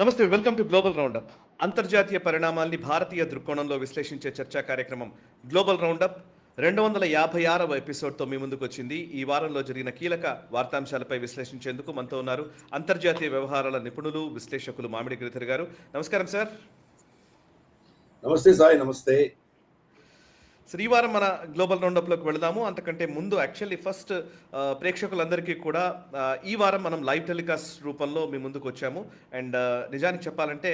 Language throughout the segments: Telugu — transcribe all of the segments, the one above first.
నమస్తే. Welcome to global roundup. అంతర్జాతీయ పరిణామాల్ని భారతీయ దృక్కోణంలో విశ్లేషించే చర్చా కార్యక్రమం గ్లోబల్ రౌండప్ 256వ ఎపిసోడ్తో మీ ముందుకు వచ్చింది. ఈ వారంలో జరిగిన కీలక వార్తాంశాలపై విశ్లేషించేందుకు మనతో ఉన్నారు అంతర్జాతీయ వ్యవహారాల నిపుణులు, విశ్లేషకులు మామిడి గిరిధర్ గారు. నమస్కారం సార్. నమస్తే సాయి. నమస్తే. ఈ వారం మన గ్లోబల్ రౌండప్లోకి వెళదాము. అంతకంటే ముందు యాక్చువల్లీ ఫస్ట్ ప్రేక్షకులందరికీ కూడా ఈ వారం మనం లైవ్ టెలికాస్ట్ రూపంలో మీ ముందుకు వచ్చాము. అండ్ నిజానికి చెప్పాలంటే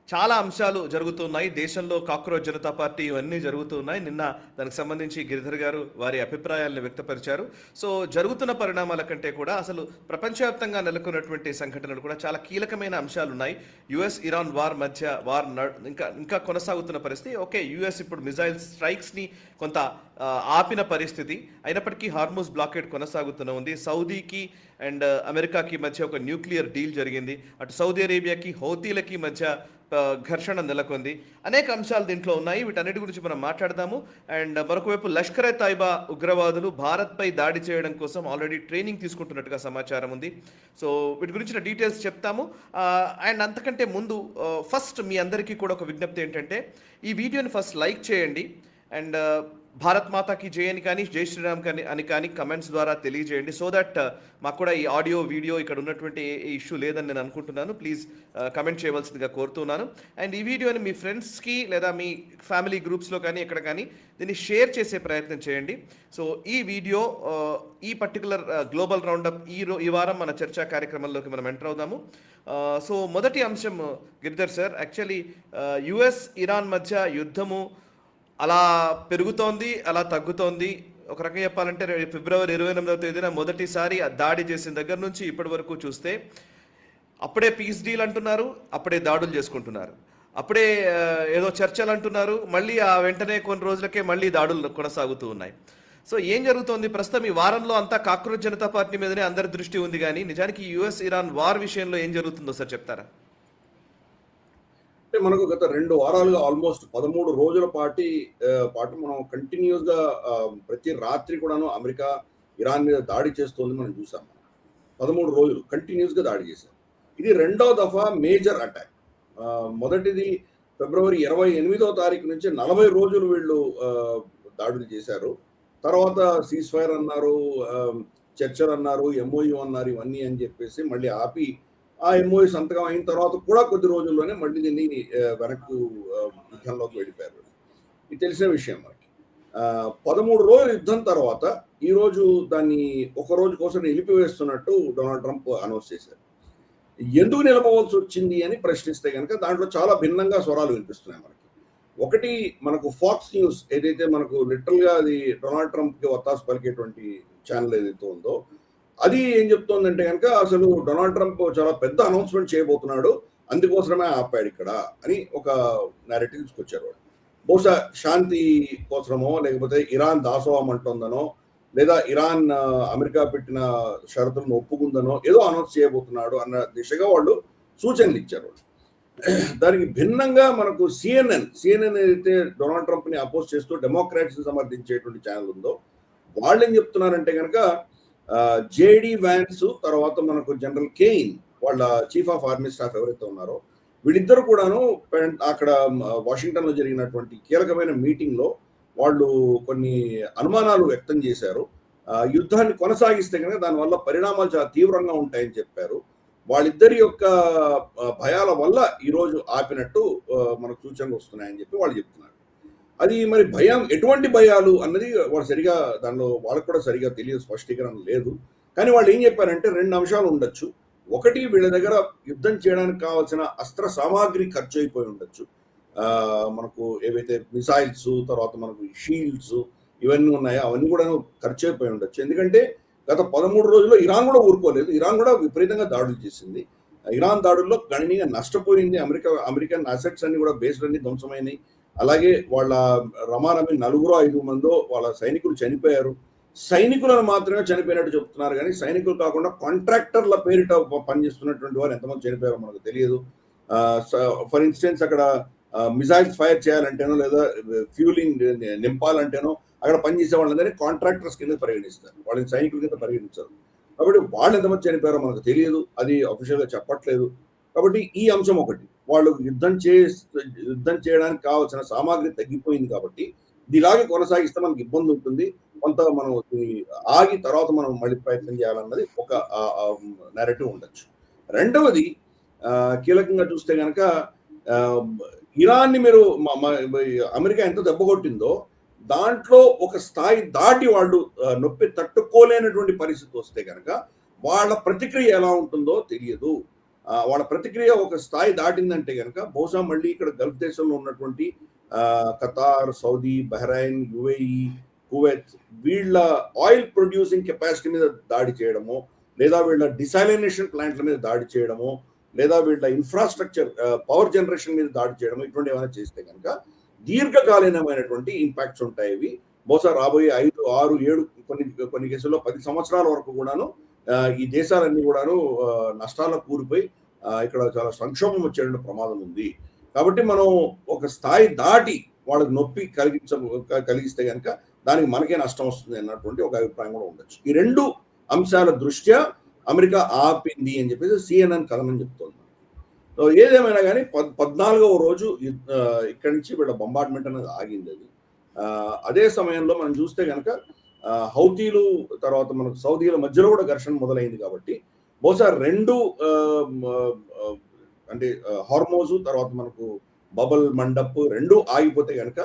చాలా అంశాలు జరుగుతున్నాయి. దేశంలో కాక్రోచ్ జనతా పార్టీ ఇవన్నీ జరుగుతున్నాయి. నిన్న దానికి సంబంధించి గిరిధర్ గారు వారి అభిప్రాయాలను వ్యక్తపరిచారు. సో జరుగుతున్న పరిణామాల కంటే కూడా అసలు ప్రపంచవ్యాప్తంగా నెలకొన్నటువంటి సంఘటనలు కూడా చాలా కీలకమైన అంశాలు ఉన్నాయి. యుఎస్ ఇరాన్ వార్ మధ్య ఇంకా కొనసాగుతున్న పరిస్థితి. ఓకే, యుఎస్ ఇప్పుడు మిజైల్ స్ట్రైక్స్ని కొంత ఆపిన పరిస్థితి అయినప్పటికీ హార్మూజ్ బ్లాకేడ్ కొనసాగుతూనే ఉంది. సౌదీకి అండ్ అమెరికాకి మధ్య ఒక న్యూక్లియర్ డీల్ జరిగింది. అటు సౌదీ అరేబియాకి హౌతీలకి మధ్య ఘర్షణ నెలకొంది. అనేక అంశాలు దీంట్లో ఉన్నాయి. వీటన్నిటి గురించి మనం మాట్లాడదాము. అండ్ మరొక వైపు లష్కరే తైబా ఉగ్రవాదులు భారత్పై దాడి చేయడం కోసం ఆల్రెడీ ట్రైనింగ్ తీసుకుంటున్నట్టుగా సమాచారం ఉంది. సో వీటి గురించిన డీటెయిల్స్ చెప్తాము. అండ్ అంతకంటే ముందు ఫస్ట్ మీ అందరికీ కూడా ఒక విజ్ఞప్తి ఏంటంటే ఈ వీడియోని ఫస్ట్ లైక్ చేయండి. అండ్ భారత్ మాతాకి జై అని కానీ జై శ్రీరామ్ అని కానీ కమెంట్స్ ద్వారా తెలియజేయండి. సో దట్ మాకు కూడా ఈ ఆడియో వీడియో ఇక్కడ ఉన్నటువంటి ఏ ఇష్యూ లేదని నేను అనుకుంటున్నాను. ప్లీజ్ కమెంట్ చేయవలసిందిగా కోరుతున్నాను. అండ్ ఈ వీడియోని మీ ఫ్రెండ్స్కి లేదా మీ ఫ్యామిలీ గ్రూప్స్లో కానీ ఎక్కడ కానీ దీన్ని షేర్ చేసే ప్రయత్నం చేయండి. సో ఈ వీడియో ఈ పర్టికులర్ గ్లోబల్ రౌండప్ ఈ వారం మన చర్చా కార్యక్రమంలోకి మనం ఎంటర్ అవుదాము. సో మొదటి అంశం Giridhar sir, actually US Iran మధ్య యుద్ధము అలా పెరుగుతోంది, అలా తగ్గుతోంది. ఒక రకంగా చెప్పాలంటే ఫిబ్రవరి 28వ తేదీన మొదటిసారి దాడి చేసిన దగ్గర నుంచి ఇప్పటి వరకు చూస్తే అప్పుడే పీస్ డీల్ అంటున్నారు, అప్పుడే దాడులు చేసుకుంటున్నారు, అప్పుడే ఏదో చర్చలు అంటున్నారు, మళ్ళీ ఆ వెంటనే కొన్ని రోజులకే మళ్ళీ దాడులు కొనసాగుతూ ఉన్నాయి. సో ఏం జరుగుతోంది ప్రస్తుతం? ఈ వారంలో అంతా కాక్రోచ్ జనతా పార్టీ మీదనే అందరి దృష్టి ఉంది, కానీ నిజానికి యుఎస్ ఇరాన్ వార్ విషయంలో ఏం జరుగుతుందో సార్ చెప్తారా? అంటే మనకు గత 2 వారాలుగా ఆల్మోస్ట్ 13 రోజుల పాటు మనం కంటిన్యూస్ గా ప్రతి రాత్రి కూడాను అమెరికా ఇరాన్ మీద దాడి చేస్తోంది మనం చూసాం. 13 రోజులు కంటిన్యూస్ గా దాడి చేశారు. ఇది రెండో దఫా మేజర్ అటాక్. మొదటిది ఫిబ్రవరి 28వ తారీఖు నుంచి 40 రోజులు వీళ్ళు దాడులు చేశారు. తర్వాత సీజ్ ఫైర్ అన్నారు, చర్చలు అన్నారు, ఎంఓయూ అన్నారు, ఇవన్నీ అని చెప్పేసి మళ్ళీ ఆపి ఆ ఎంఓయూ సంతకం అయిన తర్వాత కూడా కొద్ది రోజుల్లోనే మళ్ళీ దీన్ని వెనక్కు యుద్ధంలోకి వెళ్ళిపోయారు. ఇది తెలిసిన విషయం మనకి. 13 రోజుల యుద్ధం తర్వాత ఈరోజు దాన్ని ఒక రోజు కోసం నిలిపివేస్తున్నట్టు డొనాల్డ్ ట్రంప్ అనౌన్స్ చేశారు. ఎందుకు నిలపవలసి వచ్చింది అని ప్రశ్నిస్తే కనుక దాంట్లో చాలా భిన్నంగా స్వరాలు వినిపిస్తున్నాయి మనకి. ఒకటి, మనకు ఫాక్స్ న్యూస్ ఏదైతే మనకు లిటరల్గా అది డొనాల్డ్ ట్రంప్కి ఒత్తాసు పలికేటువంటి ఛానల్ ఏదైతే ఉందో అది ఏం చెప్తోందంటే కనుక అసలు డొనాల్డ్ ట్రంప్ చాలా పెద్ద అనౌన్స్మెంట్ చేయబోతున్నాడు, అందుకోసమే ఆపాడు ఇక్కడ అని ఒక నారేటివ్ తీసుకొచ్చారు వాళ్ళు. బహుశా శాంతి కోసమో లేకపోతే ఇరాన్ దాసోహం అంటుందనో లేదా ఇరాన్ అమెరికా పెట్టిన షరతులను ఒప్పుకుందనో ఏదో అనౌన్స్ చేయబోతున్నాడు అన్న దిశగా వాళ్ళు సూచనలు ఇచ్చారు. దానికి భిన్నంగా మనకు సిఎన్ఎన్ ఏదైతే డొనాల్డ్ ట్రంప్ని అపోజ్ చేస్తూ డెమోక్రాట్స్ని సమర్థించేటువంటి ఛానల్ ఉందో వాళ్ళు ఏం చెప్తున్నారంటే కనుక జేడి వ్యాన్స్ తర్వాత మనకు జనరల్ కేయిన్ వాళ్ళ చీఫ్ ఆఫ్ ఆర్మీ స్టాఫ్ ఎవరైతే ఉన్నారో వీళ్ళిద్దరు కూడాను అక్కడ వాషింగ్టన్లో జరిగినటువంటి కీలకమైన మీటింగ్లో వాళ్ళు కొన్ని అనుమానాలు వ్యక్తం చేశారు. యుద్ధాన్ని కొనసాగిస్తే కనుక దానివల్ల పరిణామాలు చాలా తీవ్రంగా ఉంటాయని చెప్పారు. వాళ్ళిద్దరి యొక్క భయాల వల్ల ఈరోజు ఆపినట్టు మనకు సూచనలు వస్తున్నాయని చెప్పి వాళ్ళు చెప్తున్నారు. అది మరి భయం, ఎటువంటి భయాలు అన్నది వాళ్ళు సరిగా దానిలో వాళ్ళకు కూడా సరిగా తెలియదు, స్పష్టీకరణ లేదు. కానీ వాళ్ళు ఏం చెప్పారంటే 2 అంశాలు ఉండొచ్చు. ఒకటి, వీళ్ళ దగ్గర యుద్ధం చేయడానికి కావాల్సిన అస్త్ర సామాగ్రి ఖర్చు అయిపోయి ఉండొచ్చు. మనకు ఏవైతే మిసైల్స్ తర్వాత మనకు షీల్డ్స్ ఇవన్నీ ఉన్నాయో అవన్నీ కూడా ఖర్చు అయిపోయి ఉండొచ్చు. ఎందుకంటే గత 13 రోజుల్లో ఇరాన్ కూడా ఊరుకోలేదు. ఇరాన్ కూడా విపరీతంగా దాడులు చేసింది. ఇరాన్ దాడుల్లో గణనీయంగా నష్టపోయింది. అమెరికన్ అసెట్స్ అన్ని కూడా బేస్లు అన్ని ధ్వంసమైనవి. అలాగే వాళ్ళ రమారమి 4-5 మందో వాళ్ళ సైనికులు చనిపోయారు. సైనికులను మాత్రమే చనిపోయినట్టు చెప్తున్నారు, కానీ సైనికులు కాకుండా కాంట్రాక్టర్ల పేరిట పనిచేస్తున్నటువంటి వారు ఎంతమంది చనిపోయారో మనకు తెలియదు. ఫర్ ఇన్స్టెన్స్ అక్కడ మిసైల్స్ ఫైర్ చేయాలంటేనో లేదా ఫ్యూలింగ్ నింపాలంటేనో అక్కడ పనిచేసే వాళ్ళందరినీ కాంట్రాక్టర్స్ కింద పరిగణిస్తారు, వాళ్ళని సైనికుల కింద పరిగణించారు. కాబట్టి వాళ్ళు ఎంతమంది చనిపోయారో మనకు తెలియదు, అది అఫీషియల్గా చెప్పట్లేదు. కాబట్టి ఈ అంశం ఒకటి. వాళ్ళు యుద్ధం చేయడానికి కావాల్సిన సామాగ్రి తగ్గిపోయింది కాబట్టి, ఇది ఇలాగే కొనసాగిస్తే మనకి ఇబ్బంది ఉంటుంది. కొంత మనం ఆగి తర్వాత మనం మళ్ళీ ప్రయత్నం చేయాలన్నది ఒక నేరేటివ్ ఉండొచ్చు. రెండవది కీలకంగా చూస్తే గనక ఆహ్, ఇరాన్‌ని మీరు అమెరికా ఎంత దెబ్బ కొట్టిందో, దాంట్లో ఒక స్థాయి దాటి వాళ్ళు నొప్పి తట్టుకోలేనటువంటి పరిస్థితి వస్తే గనక, వాళ్ళ ప్రతిక్రియ ఎలా ఉంటుందో తెలియదు. వాళ్ళ ప్రతిక్రియ ఒక స్థాయి దాటిందంటే గనక, బహుశా మళ్ళీ ఇక్కడ గల్ఫ్ దేశంలో ఉన్నటువంటి Qatar, Saudi, Bahrain, UAE, Kuwait వీళ్ళ ఆయిల్ ప్రొడ్యూసింగ్ కెపాసిటీ మీద దాడి చేయడమో, లేదా వీళ్ళ డిసాలినేషన్ ప్లాంట్ల మీద దాడి చేయడమో, లేదా వీళ్ళ ఇన్ఫ్రాస్ట్రక్చర్ పవర్ జనరేషన్ మీద దాడి చేయడమో ఇటువంటి ఏమైనా చేస్తే కనుక దీర్ఘకాలీనమైనటువంటి ఇంపాక్ట్స్ ఉంటాయి. ఇవి బహుశా రాబోయే 5, 6, 7 కొన్ని కేసుల్లో 10 సంవత్సరాల వరకు కూడాను ఈ దేశాలన్నీ కూడాను నష్టాలకు కూలిపోయి ఇక్కడ చాలా సంక్షోభం వచ్చేటువంటి ప్రమాదం ఉంది. కాబట్టి మనం ఒక స్థాయి దాటి వాళ్ళకి నొప్పి కలిగిస్తే కనుక దానికి మనకే నష్టం వస్తుంది అన్నటువంటి ఒక అభిప్రాయం కూడా ఉండొచ్చు. ఈ 2 అంశాల దృష్ట్యా అమెరికా ఆపింది అని చెప్పేసి CNN కథనం చెప్తోంది. సో ఏదేమైనా కానీ 14వ రోజు ఇక్కడి నుంచి వీళ్ళ బొంబార్డ్మెంట్ అనేది ఆగింది. అది అదే సమయంలో మనం చూస్తే కనుక హౌతీలు తర్వాత మనకు సౌదీల మధ్యలో కూడా ఘర్షణ మొదలైంది కాబట్టి బహుశా 2 అంటే హార్మోజు తర్వాత మనకు బబల్ మండప్ 2 ఆగిపోతే కనుక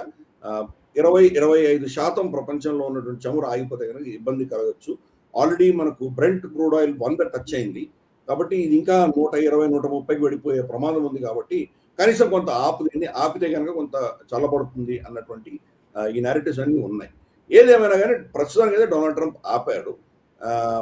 20-25% ప్రపంచంలో ఉన్నటువంటి చమురు ఆగిపోతే కనుక ఇబ్బంది కలగచ్చు. ఆల్రెడీ మనకు బ్రెంట్ క్రూడ్ ఆయిల్ 100 టచ్ అయింది కాబట్టి ఇది ఇంకా 120-130కి వెళ్ళిపోయే ప్రమాదం ఉంది కాబట్టి కనీసం కొంత ఆపితే కనుక కొంత చల్లబడుతుంది అన్నటువంటి ఈ నేరేటివ్స్ అన్ని ఉన్నాయి. ఏదేమైనా కానీ ప్రస్తుతానికి అయితే డొనాల్డ్ ట్రంప్ ఆపాడు.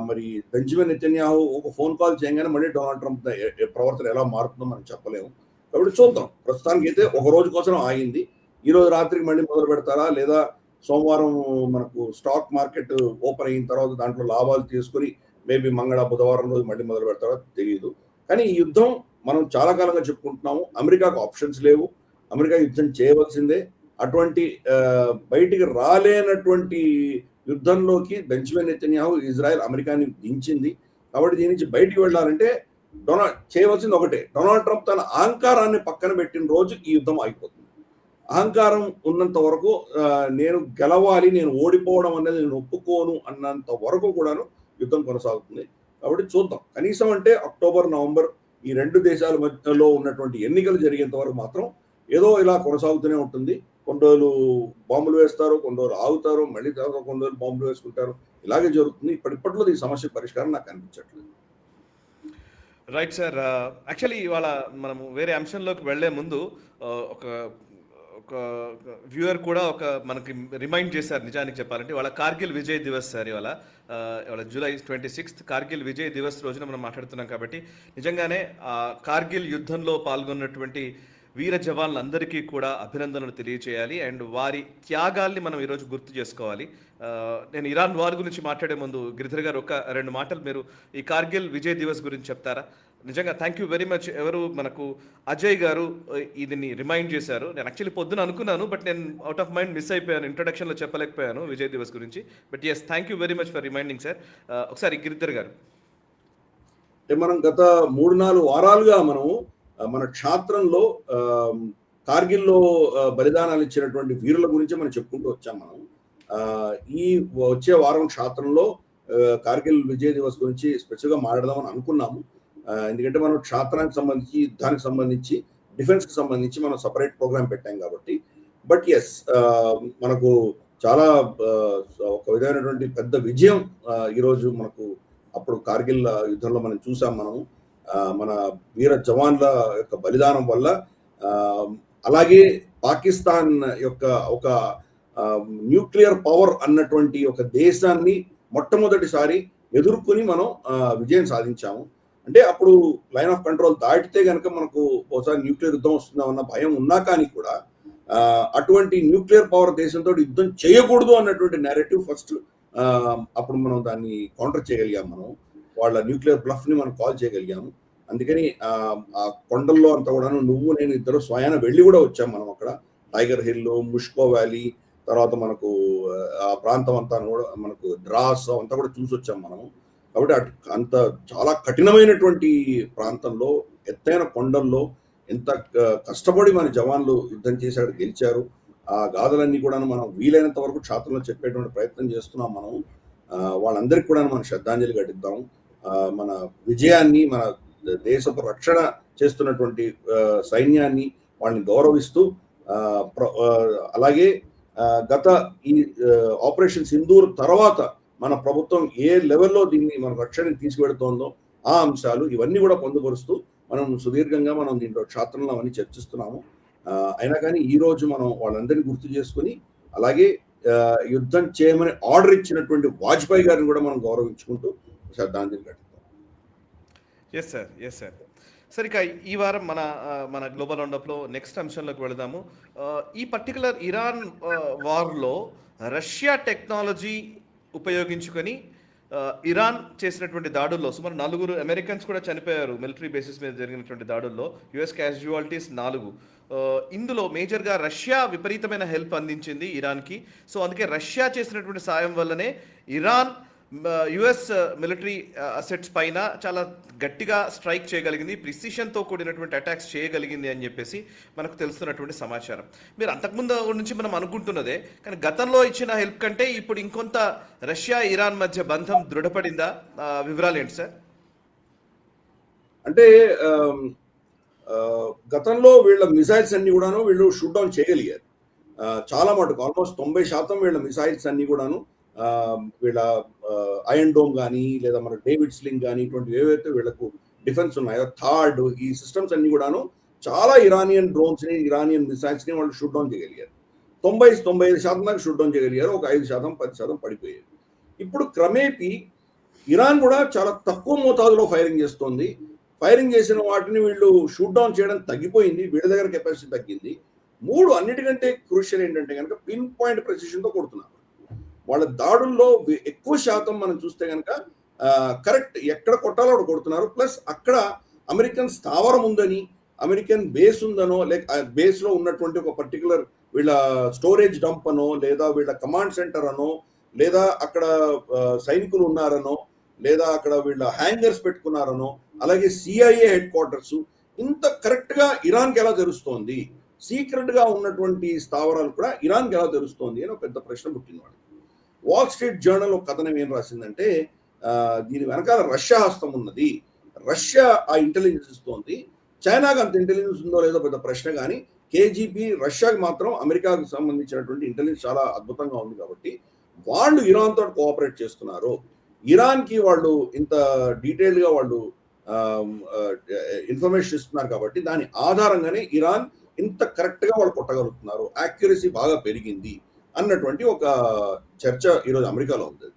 మరి బెంజమిన్ నెతన్యాహు ఒక ఫోన్ కాల్ చేయగానే మళ్ళీ డొనాల్డ్ ట్రంప్ ప్రవర్తన ఎలా మారుతుందో మనం చెప్పలేము. కాబట్టి చూద్దాం. ప్రస్తుతానికి అయితే ఒక రోజు కోసం ఆగింది. ఈ రోజు రాత్రికి మళ్ళీ మొదలు పెడతారా లేదా సోమవారం మనకు స్టాక్ మార్కెట్ ఓపెన్ అయిన తర్వాత దాంట్లో లాభాలు తీసుకుని మేబీ బుధవారం రోజు మళ్ళీ మొదలు పెడతారో తెలియదు. కానీ ఈ యుద్ధం మనం చాలా కాలంగా చెప్పుకుంటున్నాము. అమెరికాకు ఆప్షన్స్ లేవు. అమెరికా యుద్ధం చేయవలసిందే. అటువంటి బయటికి రాలేనటువంటి యుద్ధంలోకి బెంజమిన్ నెతన్యాహు ఇజ్రాయెల్ అమెరికాని దించింది. కాబట్టి దీని నుంచి బయటికి వెళ్ళాలంటే చేయవలసింది ఒకటే, డొనాల్డ్ ట్రంప్ తన అహంకారాన్ని పక్కన పెట్టిన రోజు ఈ యుద్ధం అయిపోతుంది. అహంకారం ఉన్నంత వరకు నేను గెలవాలి, నేను ఓడిపోవడం అనేది నేను ఒప్పుకోను అన్నంత వరకు కూడాను యుద్ధం కొనసాగుతుంది. కాబట్టి చూద్దాం. కనీసం అంటే అక్టోబర్, నవంబర్ ఈ 2 దేశాల మధ్యలో ఉన్నటువంటి ఎన్నికలు జరిగేంత వరకు మాత్రం ఏదో ఇలా కొనసాగుతూనే ఉంటుంది. కొన్ని రోజులు బాంబులు వేస్తారు, కొన్ని రోజులు ఆగుతారు, మళ్ళీ తర్వాత కొన్ని రోజులు బాంబులు వేసుకుంటారు. ఇలాగే జరుగుతుంది. ఇప్పట్లో ఈ సమస్య పరిష్కారం నాకు అనిపించట్లేదు. Right sir. యాక్చువల్లీ ఇవాళ మనము వేరే అంశంలోకి వెళ్లే ముందు ఒక ఒక వ్యూయర్ కూడా మనకి రిమైండ్ చేశారు. నిజానికి చెప్పాలంటే ఇవాళ కార్గిల్ విజయ్ దివస్ సార్. ఇవాళ జూలై 26 కార్గిల్ విజయ్ దివస్ రోజున మనం మాట్లాడుతున్నాం కాబట్టి నిజంగానే కార్గిల్ యుద్ధంలో పాల్గొన్నటువంటి వీర జవాన్లందరికీ కూడా అభినందనలు తెలియజేయాలి అండ్ వారి త్యాగాల్ని మనం ఈరోజు గుర్తు చేసుకోవాలి. నేను ఇరాన్ వార్ గురించి మాట్లాడే ముందు గిరిధర్ గారు 2 మాటలు మీరు ఈ కార్గిల్ విజయ్ దివస్ గురించి చెప్తారా? నిజంగా థ్యాంక్ యూ వెరీ మచ్. ఎవరు మనకు అజయ్ గారు దీన్ని రిమైండ్ చేశారు. నేను యాక్చువల్లీ పొద్దున అనుకున్నాను, బట్ నేను అవుట్ ఆఫ్ మైండ్ మిస్ అయిపోయాను, ఇంట్రొడక్షన్లో చెప్పలేకపోయాను విజయ్ దివస్ గురించి. But yes, thank you very much for reminding sir. ఒకసారి గిరిధర్ గారు. మనం గత 3-4 వారాలుగా మన క్షాత్రంలో కార్గిల్లో బలిదానాలు ఇచ్చినటువంటి వీరుల గురించి మనం చెప్పుకుంటూ వచ్చాం. ఈ వచ్చే వారం క్షాత్రంలో కార్గిల్ విజయ్ దివస్ గురించి స్పెషల్గా మాట్లాడదామని అనుకున్నాము. ఎందుకంటే మనం క్షాత్రానికి సంబంధించి, యుద్ధానికి సంబంధించి, డిఫెన్స్కి సంబంధించి మనం సపరేట్ ప్రోగ్రామ్ పెట్టాం కాబట్టి. బట్ ఎస్, మనకు చాలా ఒక విధమైనటువంటి పెద్ద విజయం ఈరోజు మనకు అప్పుడు కార్గిల్ యుద్ధంలో మనం చూసాం. మన వీర జవాన్ల యొక్క బలిదానం వల్ల అలాగే పాకిస్తాన్ యొక్క ఒక న్యూక్లియర్ పవర్ అన్నటువంటి ఒక దేశాన్ని మొట్టమొదటిసారి ఎదుర్కొని మనం విజయం సాధించాము. అంటే అప్పుడు లైన్ ఆఫ్ కంట్రోల్ దాటితే కనుక మనకు ఒకసారి న్యూక్లియర్ యుద్ధం వస్తుందామన్న భయం ఉన్నా కానీ కూడా అటువంటి న్యూక్లియర్ పవర్ దేశంతో యుద్ధం చేయకూడదు అన్నటువంటి నేరేటివ్ ఫస్ట్ అప్పుడు మనం దాన్ని కౌంటర్ చేయగలిగాం. వాళ్ళ న్యూక్లియర్ బ్లఫ్ ని మనం కాల్ చేయగలిగాము. అందుకని ఆ కొండల్లో అంతా కూడా నువ్వు నేను ఇద్దరు స్వయాన వెళ్ళి కూడా వచ్చాం. అక్కడ టైగర్ హిల్, ముష్కో వ్యాలీ, తర్వాత మనకు ఆ ప్రాంతం అంతా కూడా మనకు ద్రాస్ అంతా కూడా చూసి వచ్చాం. కాబట్టి అంత చాలా కఠినమైనటువంటి ప్రాంతంలో ఎత్తైన కొండల్లో ఎంత కష్టపడి మన జవాన్లు యుద్ధం చేశాడు, గెలిచారు. ఆ గాథలన్నీ కూడా మనం వీలైనంత వరకు క్షాత్రంలో చెప్పేటువంటి ప్రయత్నం చేస్తున్నాం మనం. వాళ్ళందరికీ కూడా మనం శ్రద్ధాంజలి ఘటిద్దాం. మన విజయాన్ని, మన దేశపు రక్షణ చేస్తున్నటువంటి సైన్యాన్ని వాళ్ళని గౌరవిస్తూ అలాగే గత ఈ ఆపరేషన్ సింధూర్ తర్వాత మన ప్రభుత్వం ఏ లెవెల్లో దీన్ని మన రక్షణని తీసుకువెడుతోందో ఆ అంశాలు ఇవన్నీ కూడా పొందుపరుస్తూ మనం సుదీర్ఘంగా మనం దీంట్లో క్షాత్రంలో అవన్నీ చర్చిస్తున్నాము. అయినా కానీ ఈ రోజు మనం వాళ్ళందరినీ గుర్తు చేసుకుని అలాగే యుద్ధం చేయమని ఆర్డర్ ఇచ్చినటువంటి వాజ్పేయి గారిని కూడా మనం గౌరవించుకుంటూ శ్రద్ధాంజలి ఘటిస్తాం. Yes sir. సరే, ఇక ఈ వారం మన గ్లోబల్ రౌండప్లో నెక్స్ట్ అంశంలోకి వెళదాము. ఈ పర్టికులర్ ఇరాన్ వార్లో రష్యా టెక్నాలజీ ఉపయోగించుకొని ఇరాన్ చేసినటువంటి దాడుల్లో సుమారు 4 అమెరికన్స్ కూడా చనిపోయారు. మిలిటరీ బేసిస్ మీద జరిగినటువంటి దాడుల్లో యుఎస్ క్యాజువాలిటీస్ 4. ఇందులో మేజర్గా రష్యా విపరీతమైన హెల్ప్ అందించింది ఇరాన్కి. సో అందుకే రష్యా చేసినటువంటి సాయం వల్లనే ఇరాన్ యుఎస్ మిలిటరీ అసెట్స్ పైన చాలా గట్టిగా స్ట్రైక్ చేయగలిగింది, ప్రిసిషన్తో కూడినటువంటి అటాక్స్ చేయగలిగింది అని చెప్పేసి మనకు తెలుస్తున్నటువంటి సమాచారం. మీరు అంతకుముందు నుంచి మనం అనుకుంటున్నదే, కానీ గతంలో ఇచ్చిన హెల్ప్ కంటే ఇప్పుడు ఇంకొంత రష్యా ఇరాన్ మధ్య బంధం దృఢపడిందా? వివరాలు ఏంటి సార్? అంటే గతంలో వీళ్ళ మిసైల్స్ అన్ని కూడాను వీళ్ళు షూట్ డౌన్ చేయగలిగారు. చాలా మటుకు ఆల్మోస్ట్ 90% వీళ్ళ మిసైల్స్ అన్ని కూడాను వీళ్ళ ఐరన్ డోమ్ కానీ లేదా మన డేవిడ్ స్లింగ్ కానీ ఇటువంటి ఏవైతే వీళ్ళకు డిఫెన్స్ ఉన్నాయో థర్డ్ ఈ సిస్టమ్స్ అన్ని కూడాను చాలా ఇరానియన్ డ్రోన్స్ని, ఇరానియన్ మిసైల్స్ని వాళ్ళు షూట్ డౌన్ చేయగలిగారు. 95% దాకా షూట్ డౌన్ చేయగలిగారు. ఒక 5%, 10% పడిపోయారు. ఇప్పుడు క్రమేపీ ఇరాన్ కూడా చాలా తక్కువ మోతాదులో ఫైరింగ్ చేస్తుంది. ఫైరింగ్ చేసిన వాటిని వీళ్ళు షూట్ డౌన్ చేయడం తగ్గిపోయింది, వీళ్ళ దగ్గర కెపాసిటీ తగ్గింది. 3 అన్నిటికంటే క్రూషియల్ ఏంటంటే కనుక పిన్ పాయింట్ ప్రెసిషన్తో కొడుతున్నారు. వాళ్ళ దాడుల్లో ఎక్కువ శాతం మనం చూస్తే కనుక కరెక్ట్ ఎక్కడ కొట్టాలో అక్కడ కొడుతున్నారు. ప్లస్ అక్కడ అమెరికన్ స్థావరం ఉందని, అమెరికన్ బేస్ ఉందనో, లేక బేస్లో ఉన్నటువంటి ఒక పర్టికులర్ వీళ్ళ స్టోరేజ్ డంప్ అనో, లేదా వీళ్ళ కమాండ్ సెంటర్ అనో, లేదా అక్కడ సైనికులు ఉన్నారనో, లేదా అక్కడ వీళ్ళ హ్యాంగర్స్ పెట్టుకున్నారనో, అలాగే సిఐఏ హెడ్ క్వార్టర్స్ ఇంత కరెక్ట్గా ఇరాన్కి ఎలా తెలుస్తోంది? సీక్రెట్గా ఉన్నటువంటి స్థావరాలు కూడా ఇరాన్కి ఎలా తెలుస్తోంది అని ఒక పెద్ద ప్రశ్న పుట్టింది వాళ్ళకి. వాల్ స్ట్రీట్ జర్నల్ ఒక కథనం ఏం రాసిందంటే దీని వెనకాల రష్యా హస్తం ఉన్నది, రష్యా ఆ ఇంటెలిజెన్స్ ఇస్తోంది. చైనాకి అంత ఇంటెలిజెన్స్ ఉందో లేదో పెద్ద ప్రశ్న, కానీ కేజీబీ రష్యాకి మాత్రం అమెరికాకు సంబంధించినటువంటి ఇంటెలిజెన్స్ చాలా అద్భుతంగా ఉంది కాబట్టి వాళ్ళు ఇరాన్తో కోఆపరేట్ చేస్తున్నారు. ఇరాన్కి వాళ్ళు ఇంత డీటెయిల్గా వాళ్ళు ఇన్ఫర్మేషన్ ఇస్తున్నారు కాబట్టి దాని ఆధారంగానే ఇరాన్ ఇంత కరెక్ట్గా వాళ్ళు కొట్టగలుగుతున్నారు, యాక్యురసీ బాగా పెరిగింది అన్నటువంటి ఒక చర్చ ఈరోజు అమెరికాలో ఉంది.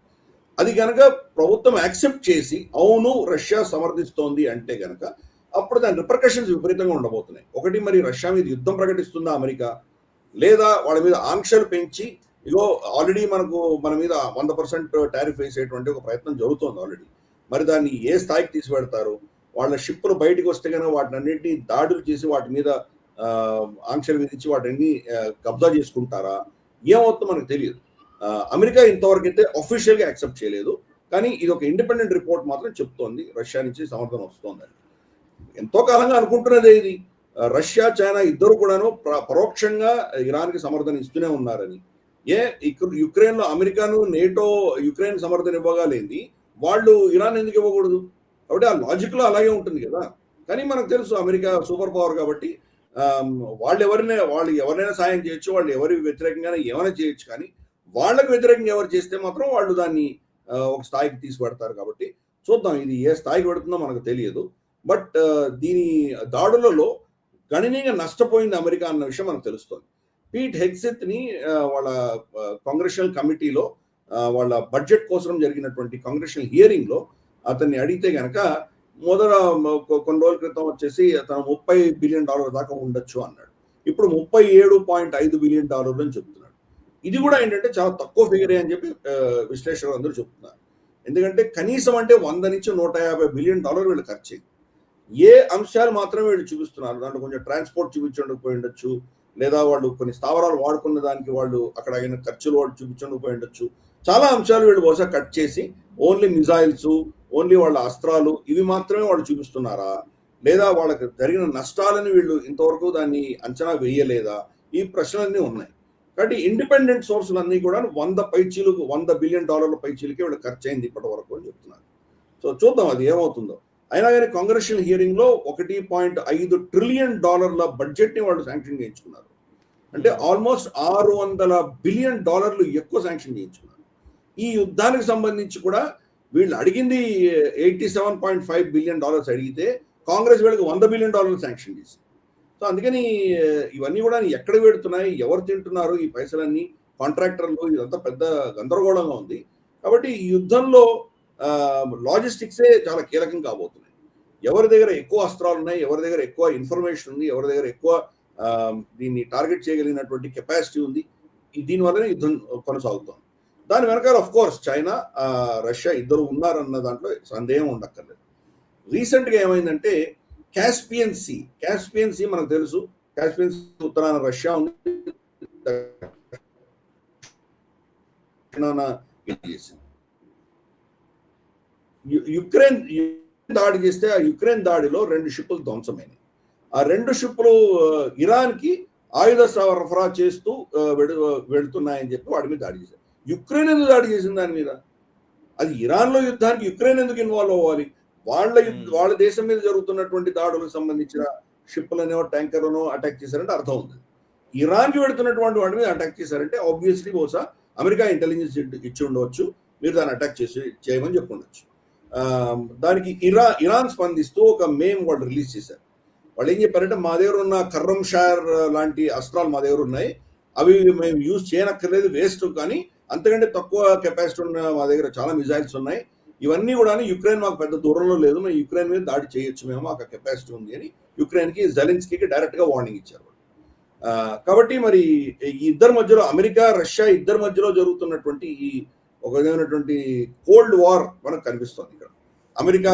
అది కనుక ప్రభుత్వం యాక్సెప్ట్ చేసి అవును రష్యా సమర్థిస్తోంది అంటే కనుక అప్పుడు దాని రిపర్కషన్స్ విపరీతంగా ఉండబోతున్నాయి. ఒకటి, మరి రష్యా మీద యుద్ధం ప్రకటిస్తుందా అమెరికా, లేదా వాళ్ళ మీద ఆంక్షలు పెంచి ఇగో ఆల్రెడీ మన మీద 100% టారిఫ్ వేసేటువంటి ఒక ప్రయత్నం జరుగుతోంది ఆల్రెడీ. మరి దాన్ని ఏ స్థాయికి తీసుకెడతారు? వాళ్ళ షిప్పులు బయటకు వస్తే కనుక వాటిని అన్నింటినీ దాడులు చేసి వాటి మీద ఆంక్షలు విధించి వాటిని కబ్జా చేసుకుంటారా? ఏమవుతుందో మనకు తెలియదు. అమెరికా ఇంతవరకు అయితే అఫీషియల్గా యాక్సెప్ట్ చేయలేదు, కానీ ఇది ఒక ఇండిపెండెంట్ రిపోర్ట్ మాత్రం చెప్తోంది రష్యా నుంచి సమర్థన వస్తోందని. ఎంతో కాలంగా అనుకుంటున్నదే ఇది. రష్యా, చైనా ఇద్దరు కూడాను పరోక్షంగా ఇరాన్కి సమర్థన ఇస్తూనే ఉన్నారని. యుక్రెయిన్లో అమెరికాను నేటో యుక్రెయిన్ సమర్థన ఇవ్వగలేంది, వాళ్ళు ఇరాన్ ఎందుకు ఇవ్వకూడదు? కాబట్టి ఆ లాజిక్లో అలాగే ఉంటుంది కదా. కానీ మనకు తెలుసు అమెరికా సూపర్ పవర్ కాబట్టి వాళ్ళు ఎవరైనా సాయం చేయొచ్చు, వాళ్ళు ఎవరి వ్యతిరేకంగానే ఏమైనా చేయొచ్చు, కానీ వాళ్ళకు వ్యతిరేకంగా ఎవరు చేస్తే మాత్రం వాళ్ళు దాన్ని ఒక స్థాయికి తీసుకుపెడతారు. కాబట్టి చూద్దాం, ఇది ఏ స్థాయికి పెడుతుందో మనకు తెలియదు. బట్ దీని దాడులలో గణనీయంగా నష్టపోయింది అమెరికా అన్న విషయం మనకు తెలుస్తుంది. పీట్ హెగ్సెత్ని వాళ్ళ కాంగ్రెషనల్ కమిటీలో వాళ్ళ బడ్జెట్ కోసం జరిగినటువంటి కాంగ్రెషనల్ హియరింగ్లో అతన్ని అడిగితే కనుక కొన్ని రోజుల క్రితం వచ్చేసి తను $30 బిలియన్ దాకా ఉండొచ్చు అన్నాడు. ఇప్పుడు $37.5 బిలియన్ అని చెప్తున్నాడు. ఇది కూడా ఏంటంటే చాలా తక్కువ ఫిగరే అని చెప్పి విశ్లేషకులు అందరూ చెప్తున్నారు. ఎందుకంటే కనీసం అంటే 100 నుంచి $150 బిలియన్ వీళ్ళు ఖర్చు. ఏ అంశాలు మాత్రమే వీళ్ళు చూపిస్తున్నారు, దాంట్లో కొంచెం ట్రాన్స్పోర్ట్ చూపించకపోయి ఉండొచ్చు, లేదా వాళ్ళు కొన్ని స్థావరాలు వాడుకున్న దానికి వాళ్ళు అక్కడ అయిన ఖర్చులు వాళ్ళు చూపించకపోయి ఉండొచ్చు. చాలా అంశాలు వీళ్ళు బహుశా కట్ చేసి ఓన్లీ మిజైల్స్, ఓన్లీ వాళ్ళ అస్త్రాలు ఇవి మాత్రమే వాళ్ళు చూపిస్తున్నారా, లేదా వాళ్ళకి జరిగిన నష్టాలను వీళ్ళు ఇంతవరకు దాన్ని అంచనా వేయలేదా? ఈ ప్రశ్నలన్నీ ఉన్నాయి. కాబట్టి ఇండిపెండెంట్ సోర్సులన్నీ కూడా $100 బిలియన్ పైచీలకే వీళ్ళు ఖర్చు అయింది ఇప్పటి వరకు అని చెప్తున్నారు. సో చూద్దాం అది ఏమవుతుందో. అయినా కానీ కాంగ్రెషనల్ హియరింగ్ లో $1.5 ట్రిలియన్ బడ్జెట్ ని వాళ్ళు శాంక్షన్ చేయించుకున్నారు. అంటే ఆల్మోస్ట్ $600 బిలియన్ ఎక్కువ శాంక్షన్ చేయించుకున్నారు. ఈ యుద్ధానికి సంబంధించి కూడా వీళ్ళు అడిగింది $87.5 బిలియన్ అడిగితే కాంగ్రెస్ వీళ్ళకి $100 బిలియన్ శాంక్షన్ చేసింది. సో అందుకని ఇవన్నీ కూడా ఎక్కడ పెడుతున్నాయి, ఎవరు తింటున్నారు ఈ పైసలన్నీ, కాంట్రాక్టర్లు, ఇదంతా పెద్ద గందరగోళంగా ఉంది. కాబట్టి ఈ యుద్ధంలో లాజిస్టిక్సే చాలా కీలకం కాబోతున్నాయి. ఎవరి దగ్గర ఎక్కువ అస్త్రాలు ఉన్నాయి, ఎవరి దగ్గర ఎక్కువ ఇన్ఫర్మేషన్ ఉంది, ఎవరి దగ్గర ఎక్కువ దీన్ని టార్గెట్ చేయగలిగినటువంటి కెపాసిటీ ఉంది, దీనివల్లనే యుద్ధం కొనసాగుతుంది. దాని వెనకాల ఆఫ్ కోర్స్ చైనా, రష్యా ఇద్దరు ఉన్నారన్న దాంట్లో సందేహం ఉండక్కర్లేదు. రీసెంట్ గా ఏమైందంటే కాస్పియన్ సీ మనకు తెలుసు. కాస్పియన్ సీ ఉత్తరాన రష్యా ఉంది, యుక్రెయిన్ దాడి చేస్తే ఆ యుక్రెయిన్ దాడిలో 2 షిప్పులు ధ్వంసమైనవి. ఆ 2 షిప్పులు ఇరాన్ కి ఆయుధ సరఫరా చేస్తూ వెళుతున్నాయని చెప్పి వాడి మీద దాడి చేశారు. యుక్రెయిన్ ఎందుకు దాడి చేసింది దాని మీద? అది ఇరాన్ లో యుద్ధానికి యుక్రెయిన్ ఎందుకు ఇన్వాల్వ్ అవ్వాలి? వాళ్ళ దేశం మీద జరుగుతున్నటువంటి దాడులకు సంబంధించిన షిప్లనో ట్యాంకర్లను అటాక్ చేశారంటే అర్థం ఉంది. ఇరాన్ కి వెళుతున్నటువంటి వాటి మీద అటాక్ చేశారంటే ఆబ్వియస్లీ బహుశా అమెరికా ఇంటెలిజెన్స్ ఇచ్చి ఉండవచ్చు, మీరు దాన్ని అటాక్ చేయమని చెప్పుండొచ్చు. దానికి ఇరాన్ స్పందిస్తూ ఒక మేమ్ వాళ్ళు రిలీజ్ చేశారు. వాళ్ళు ఏం చెప్పారంటే, మా దగ్గర ఉన్న కర్రం షార్ లాంటి అస్త్రాలు మా దగ్గర ఉన్నాయి, అవి మేము యూజ్ చేయనక్కర్లేదు, వేస్ట్, కానీ అంతకంటే తక్కువ కెపాసిటీ ఉన్న మా దగ్గర చాలా మిజైల్స్ ఉన్నాయి, ఇవన్నీ కూడా యుక్రెయిన్ మాకు పెద్ద దూరంలో లేదు, మేము యుక్రెయిన్ మీద దాడి చేయొచ్చు, మేము మాకు కెపాసిటీ ఉంది అని యుక్రెయిన్కి జెలెన్స్కీకి డైరెక్ట్గా వార్నింగ్ ఇచ్చారు. కాబట్టి మరి ఈ ఇద్దరి మధ్యలో, అమెరికా రష్యా ఇద్దరి మధ్యలో జరుగుతున్నటువంటి ఈ ఒక విధమైనటువంటి కోల్డ్ వార్ మనకు కనిపిస్తుంది. ఇక్కడ అమెరికా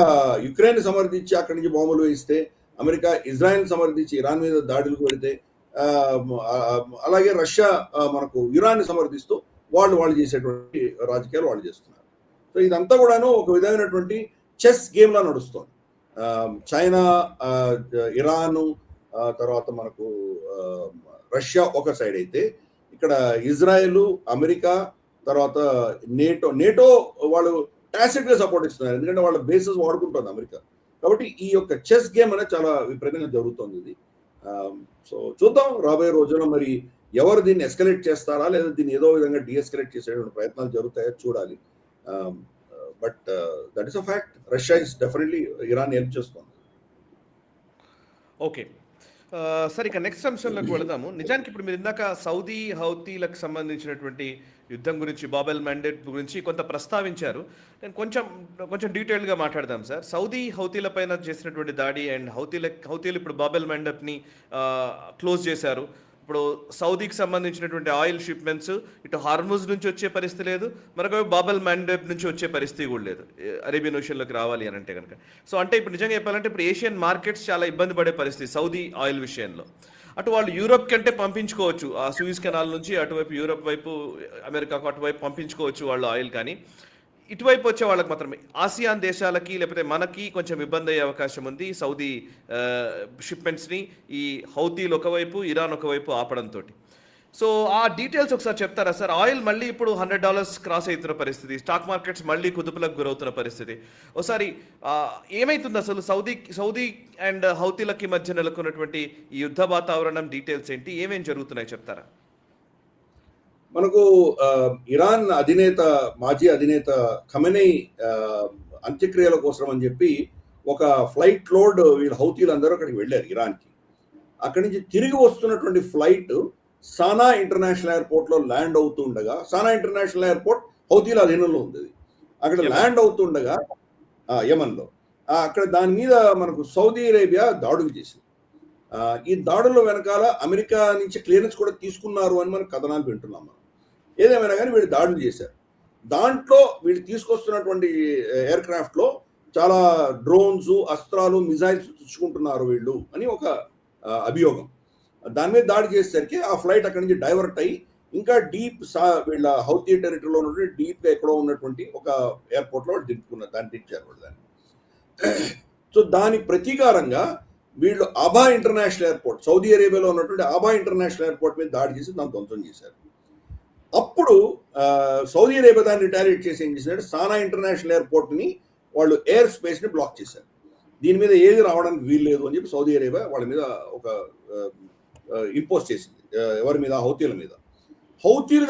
యుక్రెయిన్ సమర్థించి అక్కడి నుంచి బాంబులు వేస్తే, అమెరికా ఇజ్రాయెల్ సమర్థించి ఇరాన్ మీద దాడులకు పెడితే, అలాగే రష్యా మనకు ఇరాన్ సమర్థిస్తూ వాళ్ళు చేసేటువంటి రాజకీయాలు వాళ్ళు చేస్తున్నారు. సో ఇదంతా కూడాను ఒక విధమైనటువంటి చెస్ గేమ్ లా నడుస్తుంది. చైనా, ఇరాన్, తర్వాత మనకు రష్యా ఒక సైడ్ అయితే, ఇక్కడ ఇజ్రాయెల్, అమెరికా, తర్వాత నేటో వాళ్ళు టాసిట్ గా సపోర్ట్ ఇస్తున్నారు, ఎందుకంటే వాళ్ళ బేసెస్ వాడుకుంటుంది అమెరికా. కాబట్టి ఈ యొక్క చెస్ గేమ్ అనేది చాలా విపరీతంగా జరుగుతుంది ఇది. సో చూద్దాం రాబోయే రోజుల్లో మరి ఎవరు దీన్ని ఎస్కలేట్ చేస్తారా, లేదా దీన్ని ఏదో విధంగా డిఎస్కలేట్ చేసేటువంటి ప్రయత్నాలు జరుగుతాయో చూడాలి. But that is a fact. Russia is definitely Iran help చేస్తుంది. ఓకే సరే, ఇక నెక్స్ట్ అంశంలోకి వెళదాము. నిజానికి ఇప్పుడు మీరు ఇందాక సౌదీ హౌతీలకు సంబంధించినటువంటి యుద్ధం గురించి, బాబెల్ మ్యాండేట్ గురించి కొంత ప్రస్తావించారు. నేను కొంచెం డీటెయిల్గా మాట్లాడదాం సార్. సౌదీ హౌతీల పైన చేసినటువంటి దాడి అండ్ హౌతీలు ఇప్పుడు బాబెల్ మ్యాండేట్ని క్లోజ్ చేశారు. ఇప్పుడు సౌదీకి సంబంధించినటువంటి ఆయిల్ షిప్మెంట్స్ ఇటు హార్ముజ్ నుంచి వచ్చే పరిస్థితి లేదు, మరొక బాబెల్ మ్యాండేట్ నుంచి వచ్చే పరిస్థితి కూడా లేదు అరేబియన్ ఓషన్లోకి రావాలి అని అంటే కనుక. సో అంటే ఇప్పుడు నిజంగా చెప్పాలంటే ఇప్పుడు ఏషియన్ మార్కెట్స్ చాలా ఇబ్బంది పడే పరిస్థితి సౌదీ ఆయిల్ విషయంలో. అటు వాళ్ళు యూరోప్ కంటే పంపించుకోవచ్చు, ఆ సూయిజ్ కెనాల్ నుంచి అటువైపు యూరోప్ వైపు, అమెరికాకు అటువైపు పంపించుకోవచ్చు వాళ్ళు ఆయిల్, కానీ ఇటువైపు వచ్చే వాళ్ళకి మాత్రమే, ఆసియాన్ దేశాలకి లేకపోతే మనకి కొంచెం ఇబ్బంది అయ్యే అవకాశం ఉంది సౌదీ షిప్మెంట్స్ని ఈ హౌతీలు ఒకవైపు, ఇరాన్ ఒకవైపు ఆపడంతో. సో ఆ డీటెయిల్స్ ఒకసారి చెప్తారా సార్? ఆయిల్ మళ్ళీ ఇప్పుడు $100 క్రాస్ అవుతున్న పరిస్థితి, స్టాక్ మార్కెట్స్ మళ్ళీ కుదుపులకు గురవుతున్న పరిస్థితి. ఒకసారి ఏమైతుంది అసలు సౌదీ అండ్ హౌతీలకి మధ్య నెలకొన్నటువంటి ఈ యుద్ధ వాతావరణం డీటెయిల్స్ ఏంటి, ఏమేమి జరుగుతున్నాయి చెప్తారా? మనకు ఇరాన్ మాజీ అధినేత ఖమెనీ అంత్యక్రియల కోసం అని చెప్పి ఒక ఫ్లైట్ లోడ్ వీళ్ళు హౌతీలందరూ అక్కడికి వెళ్ళారు ఇరాన్కి. అక్కడి నుంచి తిరిగి వస్తున్నటువంటి ఫ్లైట్ సానా ఇంటర్నేషనల్ ఎయిర్పోర్ట్ లో ల్యాండ్ అవుతుండగా, సానా ఇంటర్నేషనల్ ఎయిర్పోర్ట్ హౌతీల అధీనంలో ఉంది, అక్కడ ల్యాండ్ అవుతుండగా యమన్లో, అక్కడ దాని మీద మనకు సౌదీ అరేబియా దాడులు చేసింది. ఈ దాడుల వెనకాల అమెరికా నుంచి క్లియరెన్స్ కూడా తీసుకున్నారు అని మనం కథనాలు వింటున్నాం. మనం ఏదేమైనా కానీ వీళ్ళు దాడులు చేశారు. దాంట్లో వీళ్ళు తీసుకొస్తున్నటువంటి ఎయిర్ క్రాఫ్ట్ లో చాలా డ్రోన్స్, అస్త్రాలు, మిజైల్స్ తెచ్చుకుంటున్నారు వీళ్ళు అని ఒక అభియోగం. దాని మీద దాడి చేసేసరికి ఆ ఫ్లైట్ అక్కడి నుంచి డైవర్ట్ అయ్యి ఇంకా వీళ్ళ హౌతీ టెరిటరీలో ఉన్నటువంటి డీప్ గా ఎక్కడో ఉన్నటువంటి ఒక ఎయిర్పోర్ట్ లో దింపుకున్నారు, దాన్ని దించారు దాన్ని. సో దానికి ప్రతీకారంగా వీళ్ళు అబా ఇంటర్నేషనల్ ఎయిర్పోర్ట్, సౌదీ అరేబియాలో ఉన్నటువంటి అబా ఇంటర్నేషనల్ ఎయిర్పోర్ట్ మీద దాడి చేసి దాన్ని ధ్వంసం చేశారు. అప్పుడు సౌదీ అరేబియా దాన్ని రిటాలియేట్ చేసి ఏం చేశారు, సానా ఇంటర్నేషనల్ ఎయిర్పోర్ట్ని వాళ్ళు ఎయిర్ స్పేస్ని బ్లాక్ చేశారు. దీని మీద ఏది రావడానికి వీలు లేదు అని చెప్పి సౌదీ అరేబియా వాళ్ళ మీద ఒక ఇంపోజ్ చేసింది. ఎవరి మీద? హౌతీల మీద. హౌతీలు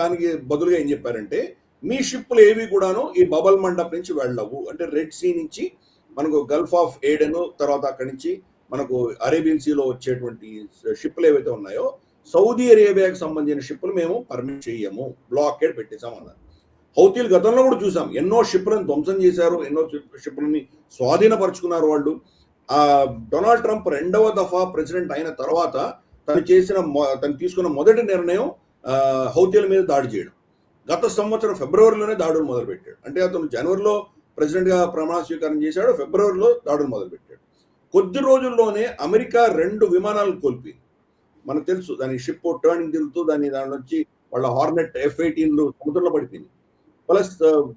దానికి బదులుగా ఏం చెప్పారంటే, మీ షిప్లు ఏవి కూడాను ఈ బబల్ మండప్ నుంచి వెళ్ళవు. అంటే రెడ్ సీ నుంచి మనకు గల్ఫ్ ఆఫ్ ఏడెన్, తర్వాత అక్కడి నుంచి మనకు అరేబియన్ సీలో వచ్చేటువంటి షిప్లు ఏవైతే ఉన్నాయో సౌదీ అరేబియాకి సంబంధించిన షిప్లు మేము పర్మిట్ చేయము, బ్లాకేడ్ పెట్టేశామన్నారు. హౌతీలు గతంలో కూడా చూసాం, ఎన్నో షిప్లను ధ్వంసం చేశారు, ఎన్నో షిప్లని స్వాధీనపరుచుకున్నారు వాళ్ళు. డొనాల్డ్ ట్రంప్ రెండవ దఫా ప్రెసిడెంట్ అయిన తర్వాత తను తీసుకున్న మొదటి నిర్ణయం హౌతీల మీద దాడి చేయడం. గత సంవత్సరం ఫిబ్రవరిలోనే దాడులు మొదలుపెట్టాడు. అంటే అతను జనవరిలో ప్రెసిడెంట్గా ప్రమాణ స్వీకారం చేశాడు, ఫిబ్రవరిలో దాడులు మొదలుపెట్టాడు. కొద్ది రోజుల్లోనే అమెరికా 2 విమానాలు కోల్పోయింది. మనకు తెలుసు, దాని షిప్ టర్నింగ్ తిరుగుతూ దాని నుంచి వాళ్ళ హార్నెట్ F-18లు సముద్రంలో పడిపోయింది. ప్లస్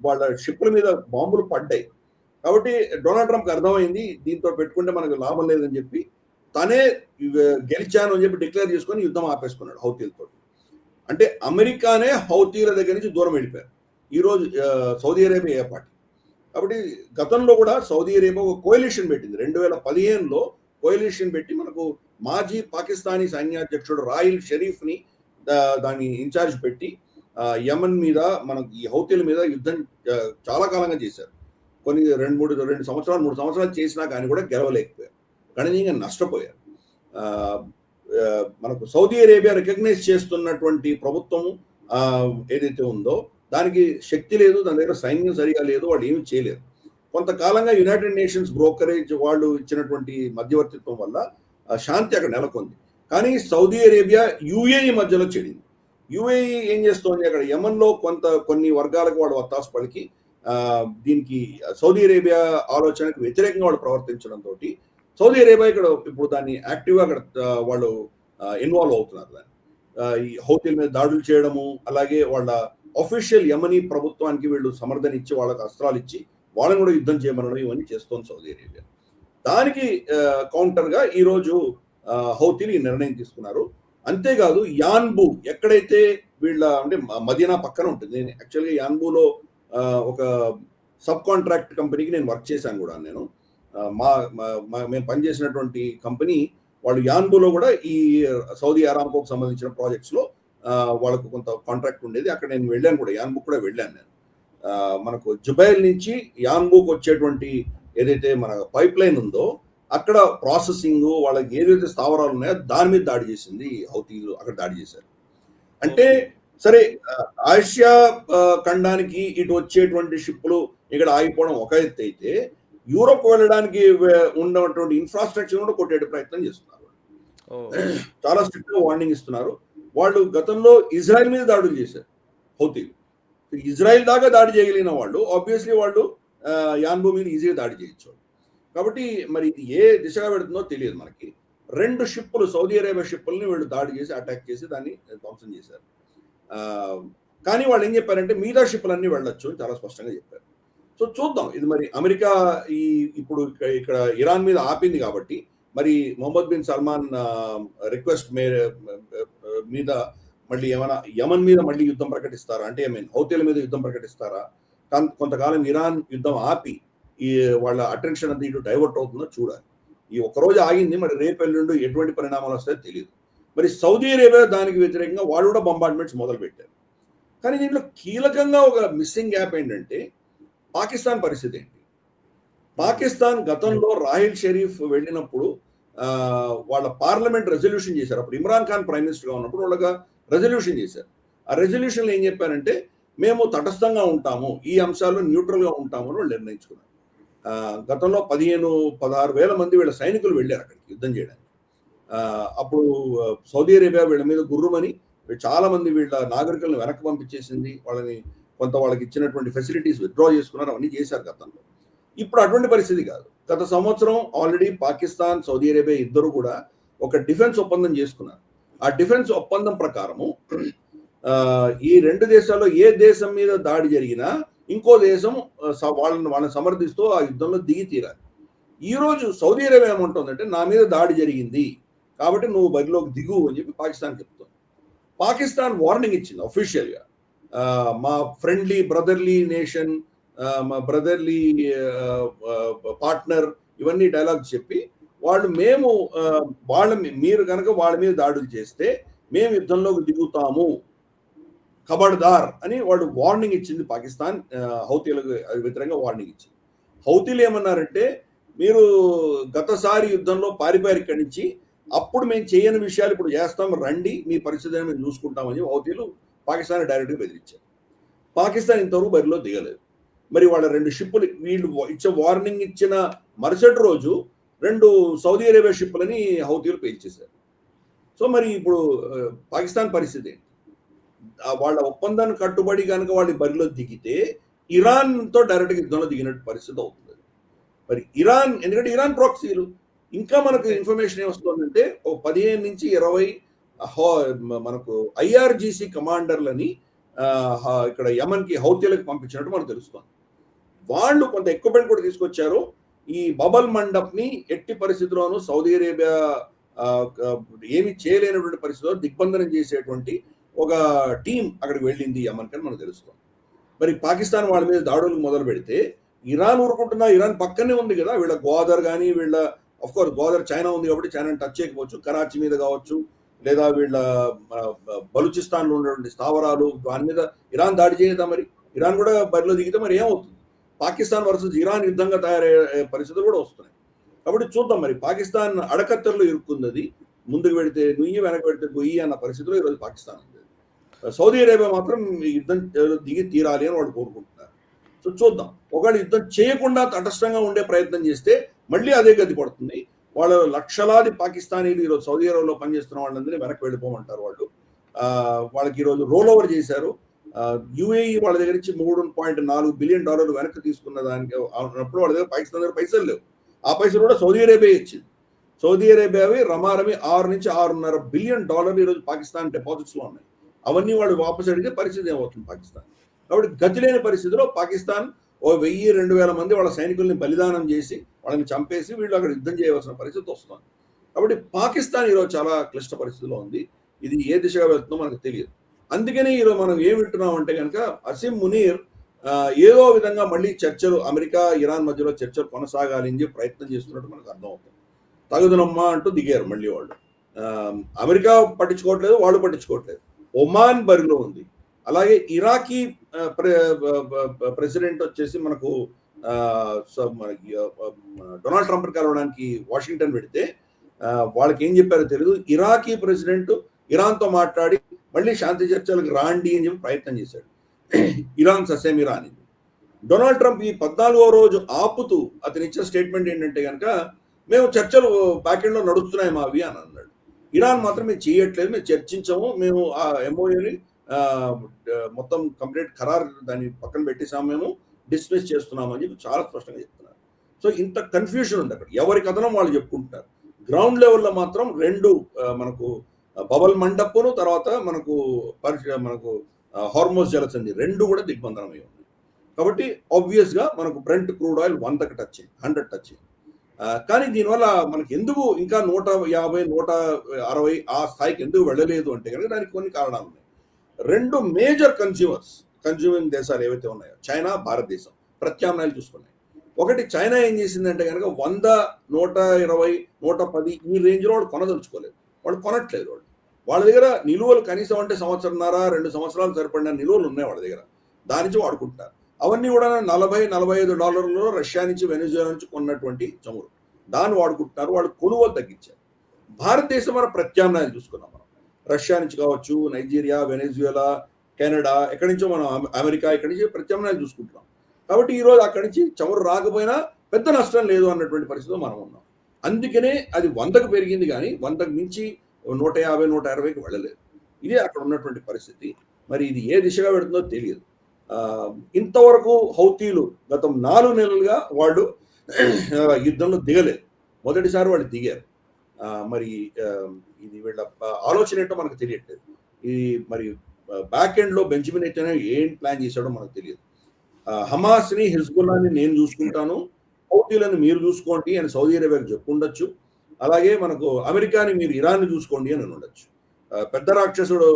వాళ్ళ షిప్ల మీద బాంబులు పడ్డాయి. కాబట్టి డొనాల్డ్ ట్రంప్కి అర్థమైంది, దీంతో పెట్టుకుంటే మనకు లాభం లేదని చెప్పి తనే గెలిచాను అని చెప్పి డిక్లేర్ చేసుకొని యుద్ధం ఆపేసుకున్నాడు హౌతీలతో. అంటే అమెరికానే హౌతీల దగ్గర నుంచి దూరం వెళ్ళిపోయారు. ఈరోజు సౌదీ అరేబియా ఏ పార్టీ. కాబట్టి గతంలో కూడా సౌదీ అరేబియా ఒక కోయలిషన్ పెట్టింది. 2015లో కోయలిషన్ పెట్టి మనకు మాజీ పాకిస్తానీ సైన్యాధ్యక్షుడు రాయిల్ షరీఫ్ని దాని ఇన్ఛార్జ్ పెట్టి యమన్ మీద, మనకు ఈ హౌతీల మీద యుద్ధం చాలా కాలంగా చేశారు. కొన్ని 2 సంవత్సరాలు 3 సంవత్సరాలు చేసినా కానీ కూడా గెలవలేకపోయారు, గణనీయంగా నష్టపోయారు. మనకు సౌదీ అరేబియా రికగ్నైజ్ చేస్తున్నటువంటి ప్రభుత్వం ఏదైతే ఉందో దానికి శక్తి లేదు, దాని దగ్గర సైన్యం సరిగా లేదు, వాళ్ళు ఏమీ చేయలేరు. కొంతకాలంగా యునైటెడ్ నేషన్స్ బ్రోకరేజ్ వాళ్ళు ఇచ్చినటువంటి మధ్యవర్తిత్వం వల్ల శాంతి అక్కడ నెలకొంది. కానీ సౌదీ అరేబియా యుఏఈ మధ్యలో చెడింది. యుఏఈ ఏం చేస్తోంది, అక్కడ యమన్లో కొన్ని వర్గాలకు వాడు వత్తాసు పలికి దీనికి సౌదీ అరేబియా ఆలోచనకు వ్యతిరేకంగా వాళ్ళు ప్రవర్తించడంతో సౌదీ అరేబియా ఇక్కడ ఇప్పుడు దాన్ని యాక్టివ్గా అక్కడ వాళ్ళు ఇన్వాల్వ్ అవుతున్నారు. దాన్ని ఈ హౌతీల మీద దాడులు చేయడము, అలాగే వాళ్ళ అఫీషియల్ యమనీ ప్రభుత్వానికి వీళ్ళు సమర్థన ఇచ్చి వాళ్ళకి అస్త్రాలు ఇచ్చి వాళ్ళని కూడా యుద్ధం చేయమనడం, ఇవన్నీ చేస్తోంది సౌదీ అరేబియా. దానికి కౌంటర్గా ఈరోజు హౌతీలు ఈ నిర్ణయం తీసుకున్నారు. అంతేకాదు యాన్బూ ఎక్కడైతే వీళ్ళ అంటే మదీనా పక్కన ఉంటుంది. నేను యాక్చువల్గా యాన్బూలో ఒక సబ్ కాంట్రాక్ట్ కంపెనీకి నేను వర్క్ చేశాను కూడా. నేను మేము పనిచేసినటువంటి కంపెనీ వాళ్ళు యాన్బూలో కూడా ఈ సౌదీ అరామ్కోకు సంబంధించిన ప్రాజెక్ట్స్లో వాళ్ళకు కొంత కాంట్రాక్ట్ ఉండేది. అక్కడ నేను వెళ్ళాను కూడా, యాన్బూ కూడా వెళ్ళాను నేను. మనకు జుబైల్ నుంచి యాన్బూకి వచ్చేటువంటి ఏదైతే మన పైప్ లైన్ ఉందో అక్కడ ప్రాసెసింగ్, వాళ్ళకి ఏదైతే స్థావరాలు ఉన్నాయో దాని మీద దాడి చేసింది హౌతీలు, అక్కడ దాడి చేశారు. అంటే సరే, ఆసియా ఖండానికి ఇటు వచ్చేటువంటి షిప్లు ఇక్కడ ఆగిపోవడం ఒక ఎత్తు అయితే, యూరోప్ వెళ్ళడానికి ఉన్నటువంటి ఇన్ఫ్రాస్ట్రక్చర్ కూడా కొట్టే ప్రయత్నం చేస్తున్నారు. చాలా స్ట్రిక్ట్ గా వార్నింగ్ ఇస్తున్నారు. వాళ్ళు గతంలో ఇజ్రాయెల్ మీద దాడులు చేశారు హౌతీలు. ఇజ్రాయెల్ దాకా దాడి చేయగలిగిన వాళ్ళు ఆబ్వియస్లీ వాళ్ళు యాన్బూ మీద ఈజీగా దాడి చేయొచ్చు. కాబట్టి మరి ఇది ఏ దిశగా పెడుతుందో తెలియదు మనకి. 2 షిప్పులు, సౌదీ అరేబియా షిప్పుల్ని వీళ్ళు దాడి చేసి అటాక్ చేసి దాన్ని ధ్వంసం చేశారు. కానీ వాళ్ళు ఏం చెప్పారంటే మిగతా షిప్పులన్నీ వెళ్ళొచ్చు అని చాలా స్పష్టంగా చెప్పారు. సో చూద్దాం, ఇది మరి అమెరికా ఇప్పుడు ఇక్కడ ఇరాన్ మీద ఆపింది కాబట్టి మరి మొహమ్మద్ బిన్ సల్మాన్ రిక్వెస్ట్ మీద మళ్ళీ ఏమైనా యమన్ మీద మళ్ళీ యుద్ధం ప్రకటిస్తారా, అంటే హౌతీల మీద యుద్ధం ప్రకటిస్తారా, కొంతకాలం ఇరాన్ యుద్ధం ఆపి ఈ వాళ్ళ అటెన్షన్ అంతా ఇటు డైవర్ట్ అవుతుందో చూడాలి. ఈ ఒక్కరోజు ఆగింది, మరి రేపు ఎల్లుండి ఎటువంటి పరిణామాలు వస్తాయో తెలియదు. మరి సౌదీ అరేబియా దానికి వ్యతిరేకంగా వాళ్ళు కూడా బొంబార్డ్మెంట్స్ మొదలు పెట్టారు. కానీ దీంట్లో కీలకంగా ఒక మిస్సింగ్ గ్యాప్ ఏంటంటే పాకిస్తాన్ పరిస్థితి ఏంటి. పాకిస్తాన్ గతంలో రాహిల్ షరీఫ్ వెళ్ళినప్పుడు వాళ్ళ పార్లమెంట్ రెజల్యూషన్ చేశారు. అప్పుడు ఇమ్రాన్ ఖాన్ ప్రైమ్ మినిస్టర్గా ఉన్నప్పుడు వాళ్ళగా రెజల్యూషన్ చేశారు. ఆ రెజల్యూషన్లో ఏం చెప్పారంటే మేము తటస్థంగా ఉంటాము, ఈ అంశాల్లో న్యూట్రల్గా ఉంటాము అని వాళ్ళు నిర్ణయించుకున్నారు. గతంలో 15-16 వేల మంది వీళ్ళ సైనికులు వెళ్ళారు అక్కడికి యుద్ధం చేయడానికి. అప్పుడు సౌదీ అరేబియా వీళ్ళ మీద గుర్రుమని చాలా మంది వీళ్ళ నాగరికులను వెనక్కి పంపించేసింది, వాళ్ళకి ఇచ్చినటువంటి ఫెసిలిటీస్ విత్డ్రా చేసుకున్నారు, అవన్నీ చేశారు గతంలో. ఇప్పుడు అటువంటి పరిస్థితి కాదు. గత సంవత్సరం ఆల్రెడీ పాకిస్తాన్, సౌదీ అరేబియా ఇద్దరు కూడా ఒక డిఫెన్స్ ఒప్పందం చేసుకున్నారు. ఆ డిఫెన్స్ ఒప్పందం ప్రకారము ఈ 2 దేశాల్లో ఏ దేశం మీద దాడి జరిగినా ఇంకో దేశం వాళ్ళని సమర్థిస్తూ ఆ యుద్ధంలో దిగి తీరాలి. ఈరోజు సౌదీ అరేబియా ఏమంటుందంటే నా మీద దాడి జరిగింది కాబట్టి నువ్వు బరిలోకి దిగు అని చెప్పి పాకిస్తాన్ చెప్తుంది. పాకిస్తాన్ వార్నింగ్ ఇచ్చింది అఫీషియల్గా. మా ఫ్రెండ్లీ బ్రదర్లీ నేషన్, మా బ్రదర్లీ పార్ట్నర్, ఇవన్నీ డైలాగ్స్ చెప్పి మేము మీరు కనుక వాళ్ళ మీద దాడులు చేస్తే మేము యుద్ధంలోకి దిగుతాము, ఖబర్దార్ అని వాడు వార్నింగ్ ఇచ్చింది పాకిస్తాన్. హౌతీలకు వ్యతిరేకంగా వార్నింగ్ ఇచ్చింది. హౌతీలు ఏమన్నారంటే మీరు గతసారి యుద్ధంలో పారిపోయారు ఇక్కడి నుంచి, అప్పుడు మేము చేయని విషయాలు ఇప్పుడు చేస్తాం, రండి మీ పరిస్థితిని మేము చూసుకుంటామని హౌతీలు పాకిస్తాన్ డైరెక్ట్గా బెదిరించారు. పాకిస్తాన్ ఇంతవరకు బరిలో దిగలేదు. మరి వాళ్ళ 2 షిప్పులు వీళ్ళు వార్నింగ్ ఇచ్చిన మరుసటి రోజు 2 సౌదీ అరేబియా షిప్పులని హౌతీలు పేల్చేశారు. సో మరి ఇప్పుడు పాకిస్తాన్ పరిస్థితి ఏంటి? వాళ్ళ ఒప్పందాన్ని కట్టుబడి కనుక వాళ్ళు బరిలో దిగితే ఇరాన్తో డైరెక్ట్గా యుద్ధంలో దిగినట్టు పరిస్థితి అవుతుంది. మరి ఇరాన్, ఎందుకంటే ఇరాన్ ప్రాక్సీలు, ఇంకా మనకు ఇన్ఫర్మేషన్ ఏమొస్తుందంటే 15 నుంచి 20 మనకు ఐఆర్జీసీ కమాండర్లని ఇక్కడ యమన్కి హౌతీలకు పంపించినట్టు మనకు తెలుస్తుంది. వాళ్ళు కొంత ఎక్విప్మెంట్ కూడా తీసుకొచ్చారు. ఈ బబల్ మండప్ని ఎట్టి పరిస్థితుల్లోనూ సౌదీ అరేబియా ఏమి చేయలేనటువంటి పరిస్థితిలో దిగ్బంధనం చేసేటువంటి ఒక టీం అక్కడికి వెళ్ళింది యమన్ అని మనకు తెలుస్తుంది. మరి పాకిస్తాన్ వాళ్ళ మీద దాడులు మొదలు పెడితే ఇరాన్ ఊరుకుంటున్నా, ఇరాన్ పక్కనే ఉంది కదా, వీళ్ళ గోదర్ కానీ వీళ్ళ కోర్స్ గోదర్ చైనా ఉంది కాబట్టి చైనాని టచ్ చేయకపోవచ్చు, కరాచీ మీద కావచ్చు, లేదా వీళ్ళ బలూచిస్తాన్లో ఉన్నటువంటి స్థావరాలు దాని మీద ఇరాన్ దాడి చేయదా? మరి ఇరాన్ కూడా బరిలో దిగితే మరి ఏమవుతుంది? పాకిస్తాన్ వర్సెస్ ఇరాన్ యుద్ధంగా తయారయ్యే పరిస్థితులు కూడా వస్తున్నాయి. కాబట్టి చూద్దాం, మరి పాకిస్తాన్ అడకత్తెరలో ఇరుక్కున్నది. ముందుకు పెడితే నుయ్యి, వెనక పెడితే గొయ్యి అన్న పరిస్థితిలో ఈరోజు పాకిస్తాన్ ఉంది. సౌదీ అరేబియా మాత్రం యుద్ధం దిగి తీరాలి అని వాళ్ళు కోరుకుంటున్నారు. సో చూద్దాం, ఒకవేళ యుద్ధం చేయకుండా తటస్థంగా ఉండే ప్రయత్నం చేస్తే మళ్ళీ అదే గతి పడుతుంది. వాళ్ళు లక్షలాది పాకిస్తానీలు ఈరోజు సౌదీ అరేబియాలో పనిచేస్తున్న వాళ్ళందరినీ వెనక్కి వెళ్ళిపోమంటారు వాళ్ళు. వాళ్ళకి ఈరోజు రోల్ ఓవర్ చేశారు. యుఏఈ వాళ్ళ దగ్గర నుంచి $3.4 బిలియన్ వెనక్కి తీసుకున్న దానికి అన్నప్పుడు వాళ్ళ దగ్గర పాకిస్తాన్ దగ్గర పైసలు లేవు. ఆ పైసలు కూడా సౌదీ అరేబియా ఇచ్చింది. సౌదీ అరేబియావి రమారమి $6 నుంచి $6.5 బిలియన్ ఈరోజు పాకిస్తాన్ డిపాజిట్స్లో ఉన్నాయి. అవన్నీ వాళ్ళు వాపసు అడిగితే పరిస్థితి ఏమవుతుంది పాకిస్తాన్? కాబట్టి గతి లేని పరిస్థితిలో పాకిస్తాన్ 1000-2000 మంది వాళ్ళ సైనికుల్ని బలిదానం చేసి వాళ్ళని చంపేసి వీళ్ళు అక్కడ యుద్ధం చేయవలసిన పరిస్థితి వస్తుంది. కాబట్టి పాకిస్తాన్ ఈరోజు చాలా క్లిష్ట పరిస్థితిలో ఉంది. ఇది ఏ దిశగా వెళ్తుందో మనకు తెలియదు. అందుకనే ఈరోజు మనం ఏం వింటున్నాం అంటే కనుక అసీం మునీర్ ఏదో విధంగా మళ్ళీ చర్చలు, అమెరికా ఇరాన్ మధ్యలో చర్చలు కొనసాగాలి అని చెప్పి ప్రయత్నం చేస్తున్నట్టు మనకు అర్థమవుతుంది. తగుదనమ్మా అంటూ దిగారు మళ్ళీ వాళ్ళు. అమెరికా పట్టించుకోవట్లేదు, వాళ్ళు పట్టించుకోవట్లేదు. ఒమాన్ బరిలో ఉంది. అలాగే ఇరాకీ ప్రెసిడెంట్ వచ్చేసి మనకు డొనాల్డ్ ట్రంప్ కలవడానికి వాషింగ్టన్ పెడితే వాళ్ళకి ఏం చెప్పారో తెలియదు. ఇరాకీ ప్రెసిడెంట్ ఇరాన్తో మాట్లాడి మళ్ళీ శాంతి చర్చలకు రాండి అని చెప్పి ప్రయత్నం చేశాడు. Iran sesame Iran. Donald Trump ఈ 14వ రోజు ఆపుతూ అతను ఇచ్చిన స్టేట్మెంట్ ఏంటంటే కనుక మేము చర్చలు బ్యాకెండ్లో నడుస్తున్నాయి మావి అని అన్నాడు. ఇరాన్ మాత్రం మేము చేయట్లేదు, మేము చర్చించము, మేము ఆ ఎంఓయూని మొత్తం కంప్లీట్ ఖరారు దాన్ని పక్కన పెట్టేసాము, మేము డిస్మిస్ చేస్తున్నాము అని చెప్పి చాలా స్పష్టంగా చెప్తున్నారు. సో ఇంత కన్ఫ్యూషన్ ఉంది అక్కడ, ఎవరి కథనం వాళ్ళు చెప్పుకుంటున్నారు. గ్రౌండ్ లెవెల్లో మాత్రం 2 మనకు బబల్ మండప్పును, తర్వాత మనకు హార్మోస్ జలసంధి 2 కూడా దిగ్బంధనమై ఉంది. కాబట్టి ఆబ్వియస్గా మనకు బ్రెంట్ క్రూడ్ ఆయిల్ 100 టచ్ అయింది, 100 టచ్ అయింది. కానీ దీనివల్ల మనకి ఎందుకు ఇంకా 150-160 ఆ స్థాయికి ఎందుకు వెళ్ళలేదు అంటే కనుక దానికి కొన్ని కారణాలు ఉన్నాయి. 2 మేజర్ కన్స్యూమింగ్ దేశాలు ఏవైతే ఉన్నాయో, చైనా, భారతదేశం, ప్రత్యామ్నాయాలు చూసుకున్నాయి. ఒకటి, చైనా ఏం చేసిందంటే కనుక 100, 120, 110 ఈ రేంజ్లో వాళ్ళు కొనదలుచుకోలేదు, వాళ్ళు కొనట్లేదు. వాళ్ళ దగ్గర నిలువలు కనీసం అంటే 1.5-2 సంవత్సరాలు సరిపడిన నిలువలు ఉన్నాయి వాళ్ళ దగ్గర, దాని నుంచి వాడుకుంటారు. అవన్నీ కూడా $40-45 రష్యా నుంచి, వెనిజులా నుంచి కొన్నటువంటి చమురు, దాన్ని వాడుకుంటున్నారు. వాళ్ళు కొనుగోలు తగ్గించారు. భారతదేశం మన ప్రత్యామ్నాయాలు చూసుకున్నాం మనం, రష్యా నుంచి కావచ్చు, నైజీరియా, వెనిజులా, కెనడా, ఎక్కడి నుంచో మనం అమెరికా, ఇక్కడి నుంచి ప్రత్యామ్నాయాలు చూసుకుంటున్నాం. కాబట్టి ఈరోజు అక్కడి నుంచి చమురు రాకపోయినా పెద్ద నష్టం లేదు అన్నటువంటి పరిస్థితిలో మనం ఉన్నాం. అందుకనే అది 100కు పెరిగింది, కానీ 100కు మించి 150-160కి వెళ్ళలేదు. ఇదే అక్కడ ఉన్నటువంటి పరిస్థితి. మరి ఇది ఏ దిశగా పెడుతుందో తెలియదు. ఇంతవరకు హౌతీలు గత 4 నెలలుగా వాళ్ళు యుద్ధంలో దిగలేదు. మొదటిసారి వాళ్ళు దిగారు. మరి ఇది వీళ్ళ ఆలోచన ఏంటో మనకు తెలియట్లేదు. ఈ మరి బ్యాక్ ఎండ్లో బెంజమిన్ నెతన్యాహు ఏం ప్లాన్ చేశాడో మనకు తెలియదు. హమాస్ని, హిజ్బుల్లాని నేను చూసుకుంటాను, హౌతీలను మీరు చూసుకోండి అని సౌదీ అరేబియాకి చెప్పుండొచ్చు. అలాగే మనకు అమెరికాని మీరు ఇరాన్ని చూసుకోండి అని ఉండొచ్చు. పెద్ద రాక్షసుడు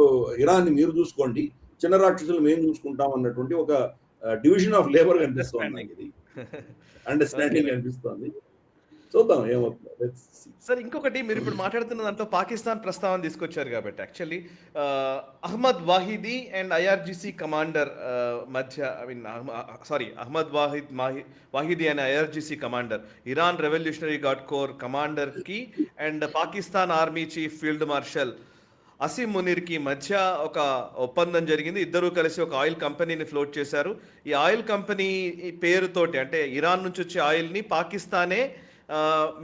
ఇరాన్ని మీరు చూసుకోండి, చిన్న రాక్షసులు మేము చూసుకుంటాం అన్నటువంటి ఒక డివిజన్ ఆఫ్ లేబర్ కనిపిస్తోంది నాకు ఇది. అండర్స్టాండింగ్ కనిపిస్తోంది. చూద్దాం ఏమవుతుందో. Let's see. సార్ ఇంకొకటి మీరు ఇప్పుడు మాట్లాడుతున్న దాంట్లో పాకిస్తాన్ ప్రస్తావన తీసుకొచ్చారు కాబట్టి actually Ahmad Vahidi and IRGC commander మధ్య అహ్మద్ వాహిదీ అనే IRGC commander Iran revolutionary guard corps కమాండర్కి and Pakistan army chief field marshal Asim మునీర్కి మధ్య ఒక ఒప్పందం జరిగింది. ఇద్దరూ కలిసి ఒక ఆయిల్ కంపెనీని ఫ్లోట్ చేశారు. ఈ ఆయిల్ కంపెనీ పేరుతోటి అంటే ఇరాన్ నుంచి వచ్చే ఆయిల్ని పాకిస్తానే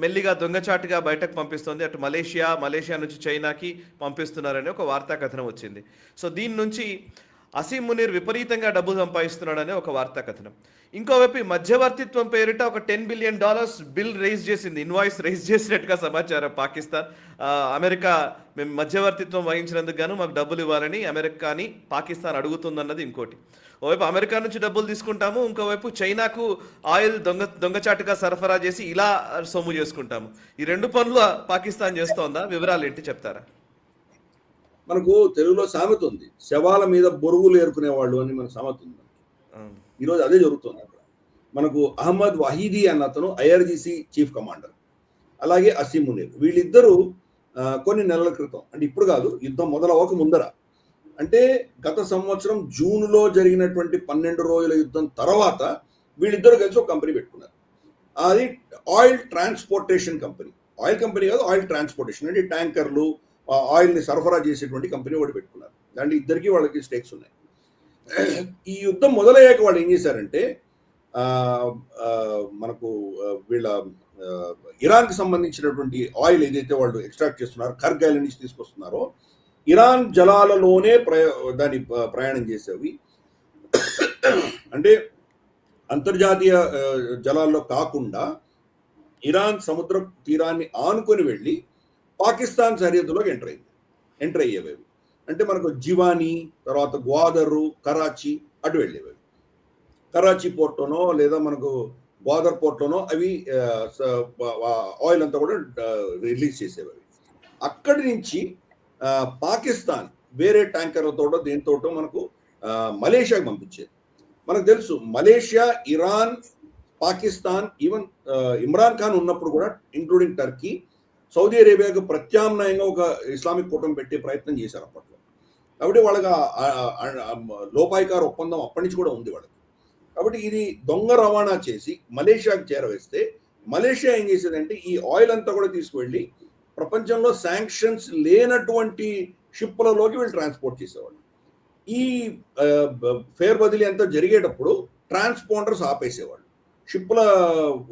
మెల్లిగా దొంగచాటుగా బయటకు పంపిస్తుంది. అటు మలేషియా నుంచి చైనాకి పంపిస్తున్నారని ఒక వార్తా కథనం వచ్చింది. సో దీని నుంచి అసీం మునీర్ విపరీతంగా డబ్బు సంపాదిస్తున్నాడనే ఒక వార్తా కథనం. ఇంకోవైపు మధ్యవర్తిత్వం పేరిట ఒక $10 బిలియన్ బిల్ రైజ్ చేసింది, ఇన్వాయిస్ రైజ్ చేసినట్టుగా సమాచారం పాకిస్తాన్. అమెరికా మేము మధ్యవర్తిత్వం వహించినందుకు గాను మాకు డబ్బులు ఇవ్వాలని అమెరికాని పాకిస్తాన్ అడుగుతుందన్నది ఇంకోటి. ఓవైపు అమెరికా నుంచి డబ్బులు తీసుకుంటాము, ఇంకోవైపు చైనాకు ఆయిల్ దొంగచాటుగా సరఫరా చేసి ఇలా సొమ్ము చేసుకుంటాము. ఈ రెండు పనులు పాకిస్తాన్ చేస్తోందా? వివరాలు ఏంటి చెప్తారా? మనకు తెలుగులో సామెత ఉంది, శవాల మీద బొరుగులు ఏరుకునేవాళ్ళు అని మన సామెత ఉంది. ఈరోజు అదే జరుగుతుంది అక్కడ. మనకు అహ్మద్ వాహిదీ అన్న అతను ఐఆర్జీసీ చీఫ్ కమాండర్, అలాగే అసీం మునీర్, వీళ్ళిద్దరూ కొన్ని నెలల క్రితం, అంటే ఇప్పుడు కాదు, యుద్ధం మొదలవక ముందర, అంటే గత సంవత్సరం జూన్లో జరిగినటువంటి 12 రోజుల యుద్ధం తర్వాత వీళ్ళిద్దరు కలిసి ఒక కంపెనీ పెట్టుకున్నారు. అది oil transportation company. Oil company కాదు, ఆయిల్ ట్రాన్స్పోర్టేషన్, అంటే ట్యాంకర్లు ఆయిల్ని సరఫరా చేసేటువంటి కంపెనీ ఒకటి పెట్టుకున్నారు. దాంట్లో ఇద్దరికి వాళ్ళకి స్టేక్స్ ఉన్నాయి. ఈ యుద్ధం మొదలయ్యాక వాళ్ళు ఏం చేశారంటే మనకు వీళ్ళ ఇరాన్కి సంబంధించినటువంటి ఆయిల్ ఏదైతే వాళ్ళు ఎక్స్ట్రాక్ట్ చేస్తున్నారో, కర్గ్ ఐలాండ్ నుంచి తీసుకొస్తున్నారో, ఇరాన్ జలాలలోనే దాన్ని ప్రయాణం చేసేవి. అంటే అంతర్జాతీయ జలాల్లో కాకుండా ఇరాన్ సముద్ర తీరాన్ని ఆనుకొని వెళ్ళి పాకిస్తాన్ సరిహద్దులోకి ఎంటర్ అయ్యేవి. అంటే మనకు జివానీ, తర్వాత గ్వాదరు, కరాచీ అటు వెళ్ళేవి. కరాచీ పోర్ట్లోనో లేదా మనకు గ్వాదర్ పోర్ట్లోనో అవి ఆయిల్ అంతా కూడా రిలీజ్ చేసేవి. అక్కడి నుంచి పాకిస్తాన్ వేరే ట్యాంకర్లతోటో దేనితోటో మనకు మలేషియాకి పంపించేది. మనకు తెలుసు Malaysia, Iran, Pakistan, even Imran Khan ఉన్నప్పుడు కూడా ఇంక్లూడింగ్ టర్కీ, సౌదీ అరేబియాకు ప్రత్యామ్నాయంగా ఒక ఇస్లామిక్ కూటమి పెట్టే ప్రయత్నం చేశారు అప్పట్లో. కాబట్టి వాళ్ళకి లోపాయికార ఒప్పందం అప్పటి నుంచి కూడా ఉంది వాళ్ళకి. కాబట్టి ఇది దొంగ రవాణా చేసి మలేషియాకి చేరవేస్తే మలేషియా ఏం చేసేదంటే ఈ ఆయిల్ అంతా కూడా తీసుకువెళ్ళి ప్రపంచంలో శాంక్షన్స్ లేనటువంటి షిప్లలోకి వీళ్ళు ట్రాన్స్పోర్ట్ చేసేవాళ్ళు. ఈ ఫేర్ బదిలీ అంతా జరిగేటప్పుడు ట్రాన్స్పాండర్స్ ఆపేసేవాళ్ళు, షిప్ల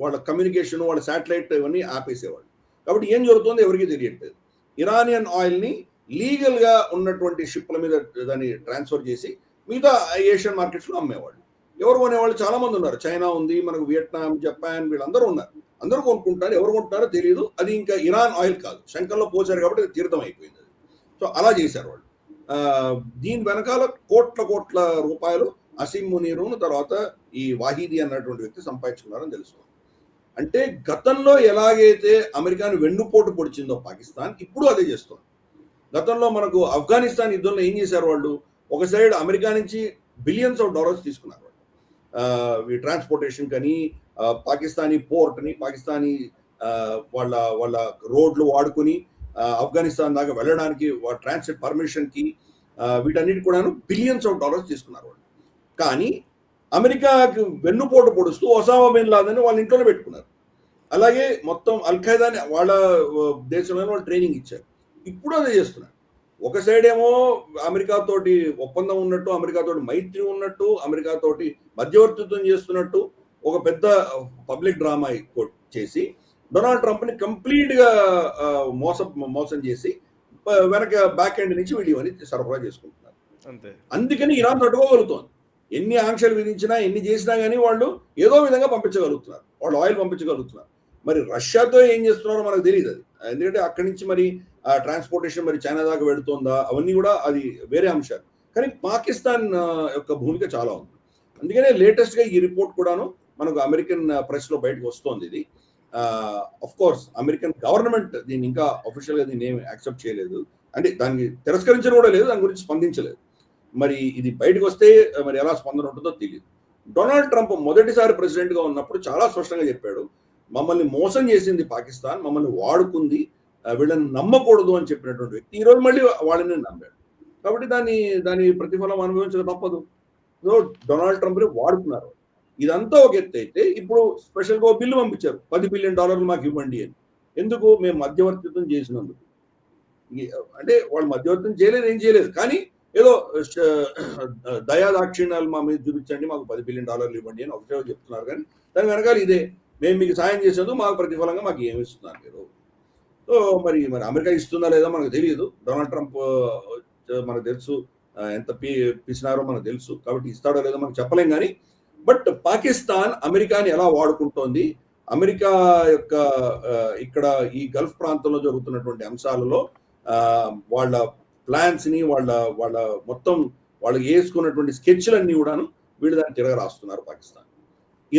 వాళ్ళ కమ్యూనికేషన్, వాళ్ళ శాటిలైట్ ఇవన్నీ ఆపేసేవాళ్ళు. కాబట్టి ఏం జరుగుతుందో ఎవరికి తెలియట్లేదు. ఇరానియన్ ఆయిల్ని లీగల్గా ఉన్నటువంటి షిప్ల మీద దాన్ని ట్రాన్స్ఫర్ చేసి మిగతా ఏషియన్ మార్కెట్స్లో అమ్మేవాళ్ళు. ఎవరు కొనేవాళ్ళు చాలా మంది ఉన్నారు. చైనా ఉంది, మనకు వియట్నాం, జపాన్, వీళ్ళందరూ ఉన్నారు. అందరూ కొనుక్కుంటారు. ఎవరు కొంటున్నారో తెలియదు. అది ఇంకా ఇరాన్ ఆయిల్ కాదు, శంకర్లో పోసారు కాబట్టి అది తీర్థం అయిపోయింది. అది సో అలా చేశారు వాళ్ళు. దీని వెనకాల కోట్ల రూపాయలు అసీం మునీరును తర్వాత ఈ వాహిదీ అన్నటువంటి వ్యక్తి సంపాదించుకున్నారని తెలుస్తుంది. అంటే గతంలో ఎలాగైతే అమెరికాను వెన్నుపోటు పొడిచిందో పాకిస్తాన్, ఇప్పుడు అదే చేస్తుంది. గతంలో మనకు ఆఫ్ఘనిస్తాన్ యుద్ధంలో ఏం చేశారు వాళ్ళు, ఒక సైడ్ అమెరికా నుంచి బిలియన్స్ ఆఫ్ డాలర్స్ తీసుకున్నారు వాళ్ళు ఈ ట్రాన్స్పోర్టేషన్ కానీ, పాకిస్తానీ పోర్ట్ని, పాకిస్తానీ వాళ్ళ రోడ్లు వాడుకుని ఆఫ్ఘనిస్తాన్ దాకా వెళ్ళడానికి ట్రాన్సిట్ పర్మిషన్కి వీటన్నిటి కూడాను బిలియన్స్ ఆఫ్ డాలర్స్ తీసుకున్నారు వాళ్ళు. కానీ అమెరికాకి వెన్నుపోటు పొడుస్తూ ఒసామా బిన్ లాదెన్ వాళ్ళ ఇంట్లోనే పెట్టుకున్నారు. అలాగే మొత్తం అల్ఖైదాని వాళ్ళ దేశంలోనే వాళ్ళు ట్రైనింగ్ ఇచ్చారు. ఇప్పుడు అదే చేస్తున్నారు. ఒక సైడ్ ఏమో అమెరికాతోటి ఒప్పందం ఉన్నట్టు, అమెరికాతోటి మైత్రి ఉన్నట్టు, అమెరికాతోటి మధ్యవర్తిత్వం చేస్తున్నట్టు ఒక పెద్ద పబ్లిక్ డ్రామా చేసి డొనాల్డ్ ట్రంప్ని కంప్లీట్గా మోసం చేసి వెనక బ్యాక్ ఎండ్ నుంచి వీళ్ళు ఇవన్నీ సరఫరా చేసుకుంటున్నారు. అందుకని ఇరాన్ తట్టుకోగలుగుతోంది. ఎన్ని ఆంక్షలు విధించినా, ఎన్ని చేసినా కానీ వాళ్ళు ఏదో విధంగా పంపించగలుగుతున్నారు, వాళ్ళు ఆయిల్ పంపించగలుగుతున్నారు. మరి రష్యాతో ఏం చేస్తున్నారో మనకు తెలియదు అది. ఎందుకంటే అక్కడి నుంచి మరి ట్రాన్స్పోర్టేషన్ మరి చైనా దాకా వెళుతుందా, అవన్నీ కూడా అది వేరే అంశాలు. కానీ పాకిస్తాన్ యొక్క భూమిక చాలా ఉంది. అందుకనే లేటెస్ట్గా ఈ రిపోర్ట్ కూడాను మనకు అమెరికన్ ప్రెస్లో బయటకు వస్తోంది ఇది. ఆఫ్ కోర్స్ అమెరికన్ గవర్నమెంట్ దీన్ని ఇంకా అఫీషియల్గా దీన్ని ఏమి యాక్సెప్ట్ చేయలేదు, అంటే దాన్ని తిరస్కరించడం కూడా లేదు, దాని గురించి స్పందించలేదు. మరి ఇది బయటకు వస్తే మరి ఎలా స్పందన ఉంటుందో తెలియదు. డొనాల్డ్ ట్రంప్ మొదటిసారి ప్రెసిడెంట్గా ఉన్నప్పుడు చాలా స్పష్టంగా చెప్పాడు, మమ్మల్ని మోసం చేసింది పాకిస్తాన్, మమ్మల్ని వాడుకుంది, వీళ్ళని నమ్మకూడదు అని చెప్పినటువంటి వ్యక్తి ఈరోజు మళ్ళీ వాళ్ళని నమ్మాడు. కాబట్టి దాని ప్రతిఫలం అనుభవించక తప్పదు. సో డొనాల్డ్ ట్రంప్ని వాడుకున్నారు. ఇదంతా ఒక ఎత్తు అయితే ఇప్పుడు స్పెషల్గా బిల్లు పంపించారు, $10 బిలియన్ మాకు ఇవ్వండి అని. ఎందుకు? మేము మధ్యవర్తిత్వం చేసినందుకు. అంటే వాళ్ళు మధ్యవర్తిత్వం చేయలేదు, ఏం చేయలేదు, కానీ ఏదో దయాదాక్షిణ్యాలు మా మీద చూపించండి, మాకు $10 బిలియన్ ఇవ్వండి అని ఒకటే చెప్తున్నారు. కానీ దాని వెనకాల ఇదే, మేము మీకు సాయం చేసేందుకు మాకు ప్రతిఫలంగా మాకు ఏమి ఇస్తున్నారు మీరు. సో మరి అమెరికా ఇస్తుందా లేదా మనకు తెలియదు. డొనాల్డ్ ట్రంప్ మనకు తెలుసు ఎంత పిసినారో మనకు తెలుసు, కాబట్టి ఇస్తాడో లేదో మనం చెప్పలేం. కానీ బట్ పాకిస్తాన్ అమెరికాని ఎలా వాడుకుంటోంది, అమెరికా యొక్క ఇక్కడ ఈ గల్ఫ్ ప్రాంతంలో జరుగుతున్నటువంటి అంశాలలో వాళ్ళ ప్లాన్స్ ని వాళ్ళ మొత్తం వాళ్ళు వేసుకున్నటువంటి స్కెచ్లన్నీ కూడాను వీళ్ళు దాన్ని తిరగరాస్తున్నారు. పాకిస్తాన్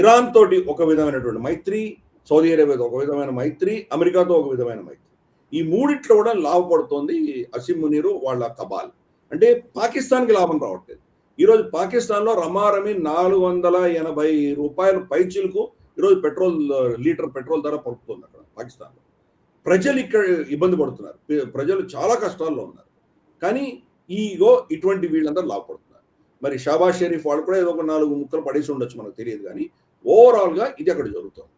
ఇరాన్ తోటి ఒక విధమైనటువంటి మైత్రి, సౌదీ అరేబియాతో ఒక విధమైన మైత్రి, అమెరికాతో ఒక విధమైన మైత్రి, ఈ మూడిట్లో కూడా లాభపడుతోంది అసిమ్ మునీరు వాళ్ళ కబాల్. అంటే పాకిస్తాన్కి లాభం రావట్లేదు. ఈరోజు పాకిస్తాన్లో రమారమి $480 పైచీలకు ఈరోజు లీటర్ పెట్రోల్ ధర పలుకుతుంది అక్కడ పాకిస్తాన్లో. ప్రజలు ఇక్కడ ఇబ్బంది పడుతున్నారు, ప్రజలు చాలా కష్టాల్లో ఉన్నారు. కానీ ఇటువంటి వీళ్ళందరూ లాభపడుతున్నారు. మరి షాబాజ్ షరీఫ్ వాళ్ళు కూడా ఏదో ఒక 4 ముక్కలు పడేసి ఉండొచ్చు, మనకు తెలియదు. కానీ ఓవరాల్గా ఇది అక్కడ జరుగుతుంది.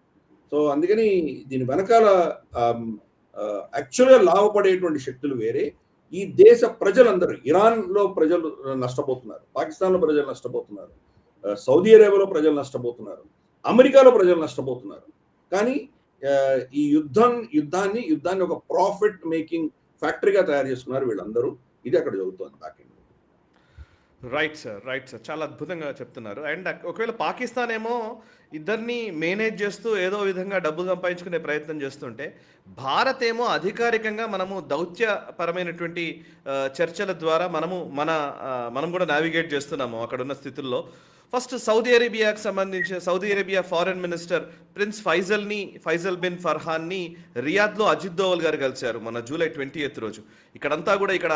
సో అందుకని దీని వెనకాల యాక్చువల్గా లాభపడేటువంటి శక్తులు వేరే. ఈ దేశ ప్రజలందరూ, ఇరాన్లో ప్రజలు నష్టపోతున్నారు, పాకిస్తాన్లో ప్రజలు నష్టపోతున్నారు, సౌదీ అరేబియాలో ప్రజలు నష్టపోతున్నారు, అమెరికాలో ప్రజలు నష్టపోతున్నారు. కానీ ఈ యుద్ధాన్ని ఒక ప్రాఫిట్ మేకింగ్ ఫ్యాక్టరీగా తయారు చేసుకున్నారు వీళ్ళందరూ. ఇది అక్కడ జరుగుతుంది బ్యాక్ ఎండ్. రైట్ సార్, చాలా అద్భుతంగా చెప్తున్నారు. అండ్ ఒకవేళ పాకిస్తాన్ ఏమో ఇద్దరిని మేనేజ్ చేస్తూ ఏదో విధంగా డబ్బు సంపాదించుకునే ప్రయత్నం చేస్తుంటే, భారత్ ఏమో అధికారికంగా మనము దౌత్యపరమైనటువంటి చర్చల ద్వారా మనం కూడా నావిగేట్ చేస్తున్నాము అక్కడ ఉన్న స్థితుల్లో. ఫస్ట్ సౌదీ అరేబియాకి సంబంధించిన Saudi Arabia foreign minister prince Faisal bin ఫర్హాన్ని రియాద్లో అజిత్ దోవల్ గారు కలిశారు మన జూలై 20th రోజు. ఇక్కడంతా కూడా ఇక్కడ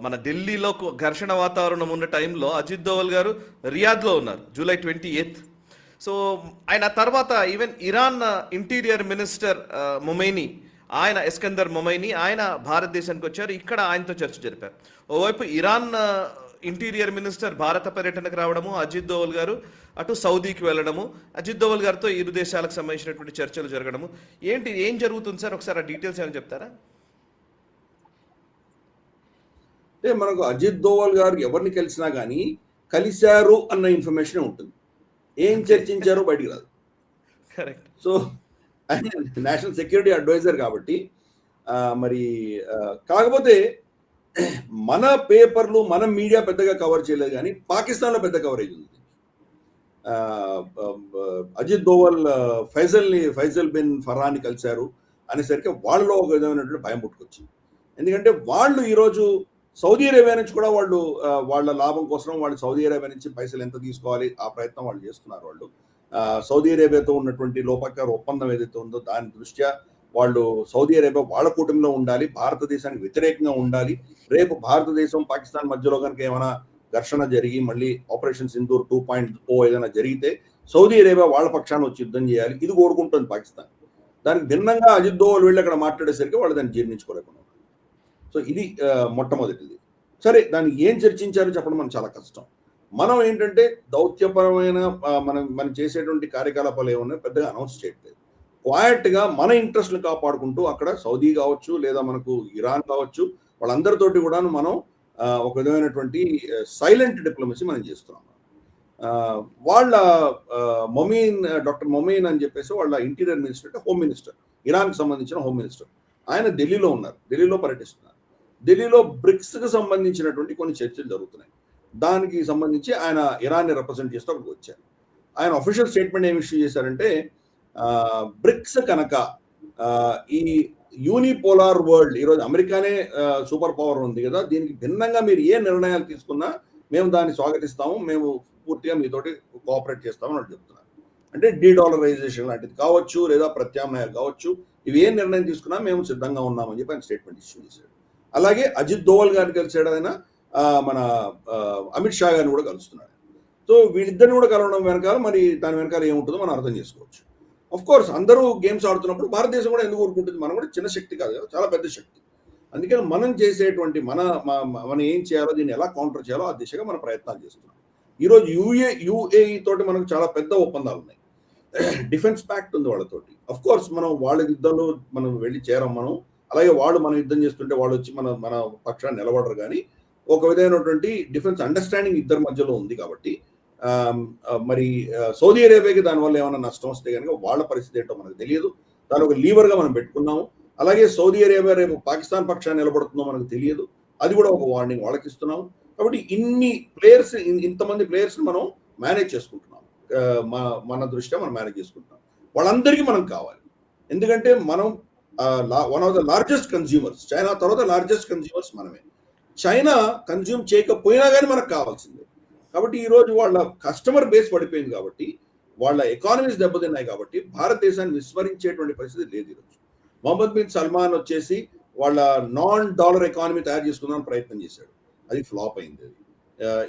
మన ఢిల్లీలో ఘర్షణ వాతావరణం ఉన్న టైంలో అజిత్ దోవల్ గారు రియాద్లో ఉన్నారు జూలై 28th. సో ఆయన తర్వాత ఈవెన్ ఇరాన్ ఇంటీరియర్ మినిస్టర్ ఎస్కందర్ మొమైనీ ఆయన భారతదేశానికి వచ్చారు. ఇక్కడ ఆయనతో చర్చ జరిపారు. ఓవైపు ఇరాన్ ఇంటీరియర్ మినిస్టర్ భారత పర్యటనకు రావడము, అజిత్ దోవల్ గారు అటు సౌదీకి వెళ్ళడము, అజిత్ దోవల్ గారితో ఇరు దేశాలకు సంబంధించినటువంటి చర్చలు జరగడము. ఏం జరుగుతుంది సార్, ఒకసారి ఆ డీటెయిల్స్ ఏమైనా చెప్తారా? అంటే మనకు అజిత్ దోవల్ గారు ఎవరిని కలిసినా కానీ కలిశారు అన్న ఇన్ఫర్మేషన్ ఉంటుంది, ఏం చర్చించారో బయటికి రాదు. కరెక్ట్. సో ఆయన నేషనల్ సెక్యూరిటీ అడ్వైజర్ కాబట్టి మరి కాకపోతే మన పేపర్లు మన మీడియా పెద్దగా కవర్ చేయలేదు, కానీ పాకిస్తాన్లో పెద్ద కవరేజ్ ఉంది. అజిత్ దోవల్ ఫైజల్ బిన్ ఫర్హాన్ని కలిశారు అనేసరికి వాళ్ళలో ఒక విధమైనటువంటి భయం పుట్టుకొచ్చింది. ఎందుకంటే వాళ్ళు ఈరోజు సౌదీ అరేబియా నుంచి కూడా వాళ్ళ లాభం కోసం వాళ్ళు సౌదీ అరేబియా నుంచి పైసలు ఎంత తీసుకోవాలి ఆ ప్రయత్నం వాళ్ళు చేస్తున్నారు. వాళ్ళు సౌదీ అరేబియాతో ఉన్నటువంటి లోపాకార ఒప్పందం ఏదైతే ఉందో దాని దృష్ట్యా వాళ్ళు సౌదీ అరేబియా వాళ్ళ కూటమిలో ఉండాలి, భారతదేశానికి వ్యతిరేకంగా ఉండాలి. రేపు భారతదేశం పాకిస్తాన్ మధ్యలో కనుక ఏమైనా ఘర్షణ జరిగి మళ్ళీ ఆపరేషన్ సింధూర్ 2.0 ఏదైనా జరిగితే సౌదీ అరేబియా వాళ్ళ పక్షాన్ని వచ్చి యుద్ధం చేయాలి, ఇది కోరుకుంటుంది పాకిస్తాన్. దానికి భిన్నంగా అజిత్ దోవల్ వీళ్ళు అక్కడ మాట్లాడేసరికి వాళ్ళు దాన్ని జీర్ణించుకోలేకుండా. సో ఇది మొట్టమొదటిది. సరే, దాన్ని ఏం చర్చించారో చెప్పడం మనకు చాలా కష్టం. మనం ఏంటంటే దౌత్యపరమైన మనం చేసేటువంటి కార్యకలాపాలు ఏమన్నా పెద్దగా అనౌన్స్ చేయట్లేదు. క్వాయట్గా మన ఇంట్రెస్ట్ని కాపాడుకుంటూ అక్కడ సౌదీ కావచ్చు లేదా మనకు ఇరాన్ కావచ్చు వాళ్ళందరితోటి కూడా మనం ఒక విధమైనటువంటి సైలెంట్ డిప్లొమసీ మనం చేస్తున్నాం. వాళ్ళ డాక్టర్ మొమీన్ అని చెప్పేసి వాళ్ళ ఇంటీరియర్ మినిస్టర్ అంటే హోమ్ మినిస్టర్, ఇరాన్కి సంబంధించిన హోమ్ మినిస్టర్, ఆయన ఢిల్లీలో ఉన్నారు, ఢిల్లీలో పర్యటిస్తున్నారు. ఢిల్లీలో బ్రిక్స్కి సంబంధించినటువంటి కొన్ని చర్చలు జరుగుతున్నాయి. దానికి సంబంధించి ఆయన ఇరాన్ని రిప్రజెంట్ చేస్తూ అక్కడికి వచ్చారు. ఆయన అఫీషియల్ స్టేట్మెంట్ ఏమి ఇష్యూ చేశారంటే, బ్రిక్స్ కనుక ఈ యూనిపోలార్ వరల్డ్, ఈరోజు అమెరికానే సూపర్ పవర్ ఉంది కదా, దీనికి భిన్నంగా మీరు ఏ నిర్ణయాలు తీసుకున్నా మేము దాన్ని స్వాగతిస్తాము, మేము పూర్తిగా మీతోటి కోఆపరేట్ చేస్తామని వాళ్ళు చెప్తున్నారు. అంటే డీడాలరైజేషన్ లాంటిది కావచ్చు, లేదా ప్రత్యామ్నాయాలు కావచ్చు, ఇవి ఏ నిర్ణయం తీసుకున్నా మేము సిద్ధంగా ఉన్నామని చెప్పి ఆయన స్టేట్మెంట్ ఇష్యూ చేశాడు. అలాగే అజిత్ దోవల్ గారిని కలిసాడు ఆయన, మన అమిత్ షా గారిని కూడా కలుస్తున్నాడు. సో వీళ్ళిద్దరిని కూడా కలవడం వెనకాల మరి దాని వెనకాల ఏముంటుందో మనం అర్థం చేసుకోవచ్చు. ఆఫ్ కోర్స్ అందరూ గేమ్స్ ఆడుతున్నప్పుడు భారతదేశం కూడా ఎందుకు ఊరుకుంటుంది? మనం కూడా చిన్న శక్తి కాదు కదా, చాలా పెద్ద శక్తి. అందుకని మనం చేసేటువంటి మనం ఏం చేయాలో, దీన్ని ఎలా కౌంటర్ చేయాలో ఆ దిశగా మన ప్రయత్నాలు చేస్తున్నాం. ఈరోజు యుఏఈ తోటి మనకు చాలా పెద్ద ఒప్పందాలు ఉన్నాయి. డిఫెన్స్ ప్యాక్ట్ ఉంది వాళ్ళతోటి. ఆఫ్ కోర్స్ మనం వాళ్ళ యుద్ధంలో మనం వెళ్ళి చేరం మనం. అలాగే వాళ్ళు మనం యుద్ధం చేస్తుంటే వాళ్ళు వచ్చి మన పక్షాన్ని నిలబడరు. కానీ ఒక విధమైనటువంటి డిఫెన్స్ అండర్స్టాండింగ్ ఇద్దరి మధ్యలో ఉంది కాబట్టి మరి సౌదీ అరేబియాకి దానివల్ల ఏమైనా నష్టం వస్తే కనుక వాళ్ళ పరిస్థితి ఏంటో మనకు తెలియదు. దాని ఒక లీవర్గా మనం పెట్టుకున్నాము. అలాగే సౌదీ అరేబియా రేపు పాకిస్తాన్ పక్షాన్ని నిలబడుతుందో మనకు తెలియదు. అది కూడా ఒక వార్నింగ్ వాళ్ళకి ఇస్తున్నాము. కాబట్టి ఇన్ని ప్లేయర్స్, ఇంతమంది ప్లేయర్స్ మనం మేనేజ్ చేసుకుంటున్నాం. మన దృష్ట్యా మనం మేనేజ్ చేసుకుంటున్నాం. వాళ్ళందరికీ మనం కావాలి. ఎందుకంటే మనం one of the largest consumers. China తర్వాత లార్జెస్ట్ కన్జ్యూమర్స్ మనమే. చైనా కన్జ్యూమ్ చేయకపోయినా కానీ మనకు కావాల్సిందే. కాబట్టి ఈరోజు వాళ్ళ కస్టమర్ బేస్ పడిపోయింది కాబట్టి, వాళ్ళ ఎకానమీస్ దెబ్బతిన్నాయి కాబట్టి భారతదేశాన్ని విస్మరించేటువంటి పరిస్థితి లేదు ఈరోజు. మొహమ్మద్ బిన్ సల్మాన్ వచ్చేసి వాళ్ళ నాన్ డాలర్ ఎకానమీ తయారు చేసుకుందామని ప్రయత్నం చేశాడు. అది ఫ్లాప్ అయింది.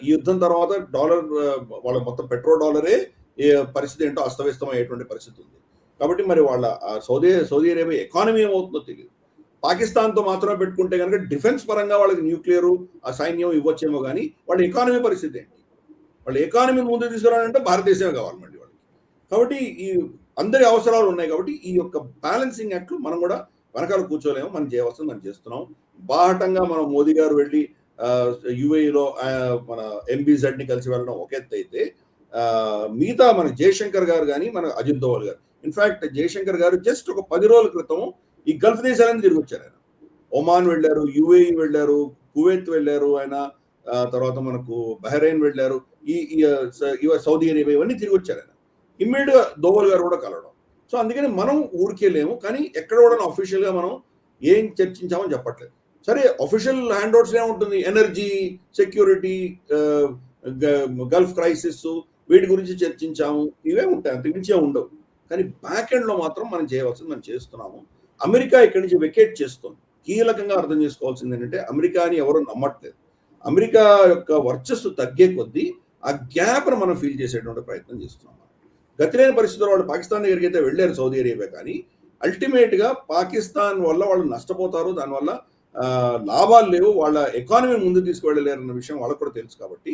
ఈ యుద్ధం తర్వాత డాలర్, వాళ్ళ మొత్తం పెట్రో డాలరే పరిస్థితి ఏంటో అస్తవ్యస్తం అయ్యేటువంటి పరిస్థితి ఉంది. కాబట్టి మరి వాళ్ళ సౌదీ అరేబియా ఎకానమీ ఏమవుతుందో తెలియదు. పాకిస్తాన్తో మాత్రమే పెట్టుకుంటే కనుక డిఫెన్స్ పరంగా వాళ్ళకి న్యూక్లియర్ ఆ సైన్యం ఇవ్వచ్చేమో, కానీ వాళ్ళ ఎకానమీ పరిస్థితి ఏంటి? వాళ్ళ ఎకానమీ ముందు తీసుకురావాలంటే భారతదేశమే కావాలి మళ్ళీ వాళ్ళకి. కాబట్టి ఈ అందరి అవసరాలు ఉన్నాయి. కాబట్టి ఈ యొక్క బ్యాలెన్సింగ్ యాక్ట్ మనం కూడా వెనకాల కూర్చోలేము. మనం చేయవలసింది మనం చేస్తున్నాం. బాహటంగా మనం మోదీ గారు వెళ్ళి యుఏఈలో మన ఎంబీజెడ్ ని కలిసి వెళ్ళడం ఒక ఎత్తు అయితే, మిగతా మన జయశంకర్ గారు కానీ మన అజిత్ దోవల్ గారు, ఇన్ఫాక్ట్ జయశంకర్ గారు జస్ట్ ఒక 10 రోజుల క్రితం ఈ గల్ఫ్ దేశాలని తిరిగి వచ్చారు. ఆయన ఒమాన్ వెళ్ళారు, యుఏఈ వెళ్ళారు, కువైత్ వెళ్ళారు, ఆయన తర్వాత మనకు బహ్రెయిన్ వెళ్ళారు, సౌదీ అరేబియా ఇవన్నీ తిరిగి వచ్చారు. ఆయన ఇమ్మీడియట్ గా దోవల్ గారు కూడా కలవడం. సో అందుకని మనం ఊరికేలేము. కానీ ఎక్కడ కూడా అఫీషియల్ గా మనం ఏం చర్చించామని చెప్పట్లేదు. సరే, అఫీషియల్ హ్యాండ్ అవుట్స్ ఏముంటుంది? ఎనర్జీ సెక్యూరిటీ, గల్ఫ్ క్రైసిస్, వీటి గురించి చర్చించాము. ఇవే ఉంటాయి, అంతకుమించే ఉండవు. కానీ బ్యాక్ ఎండ్ లో మాత్రం మనం చేయవలసింది మనం చేస్తున్నాము. అమెరికా ఇక్కడి నుంచి వెకేట్ చేస్తుంది. కీలకంగా అర్థం చేసుకోవాల్సింది ఏంటంటే, అమెరికాని ఎవరు నమ్మట్లేదు. అమెరికా యొక్క వర్చస్సు తగ్గే కొద్దీ ఆ గ్యాప్ ను మనం ఫీల్ చేసేటువంటి ప్రయత్నం చేస్తున్నాం. గతిలేని పరిస్థితుల్లో వాళ్ళు పాకిస్తాన్ దగ్గరికి అయితే వెళ్ళారు సౌదీ అరేబియా, కానీ అల్టిమేట్ గా పాకిస్తాన్ వల్ల వాళ్ళు నష్టపోతారు. దానివల్ల లాభాలు లేవు. వాళ్ళ ఎకానమీ ముందు తీసుకువెళ్ళలేరు అన్న విషయం వాళ్ళకు కూడా తెలుసు. కాబట్టి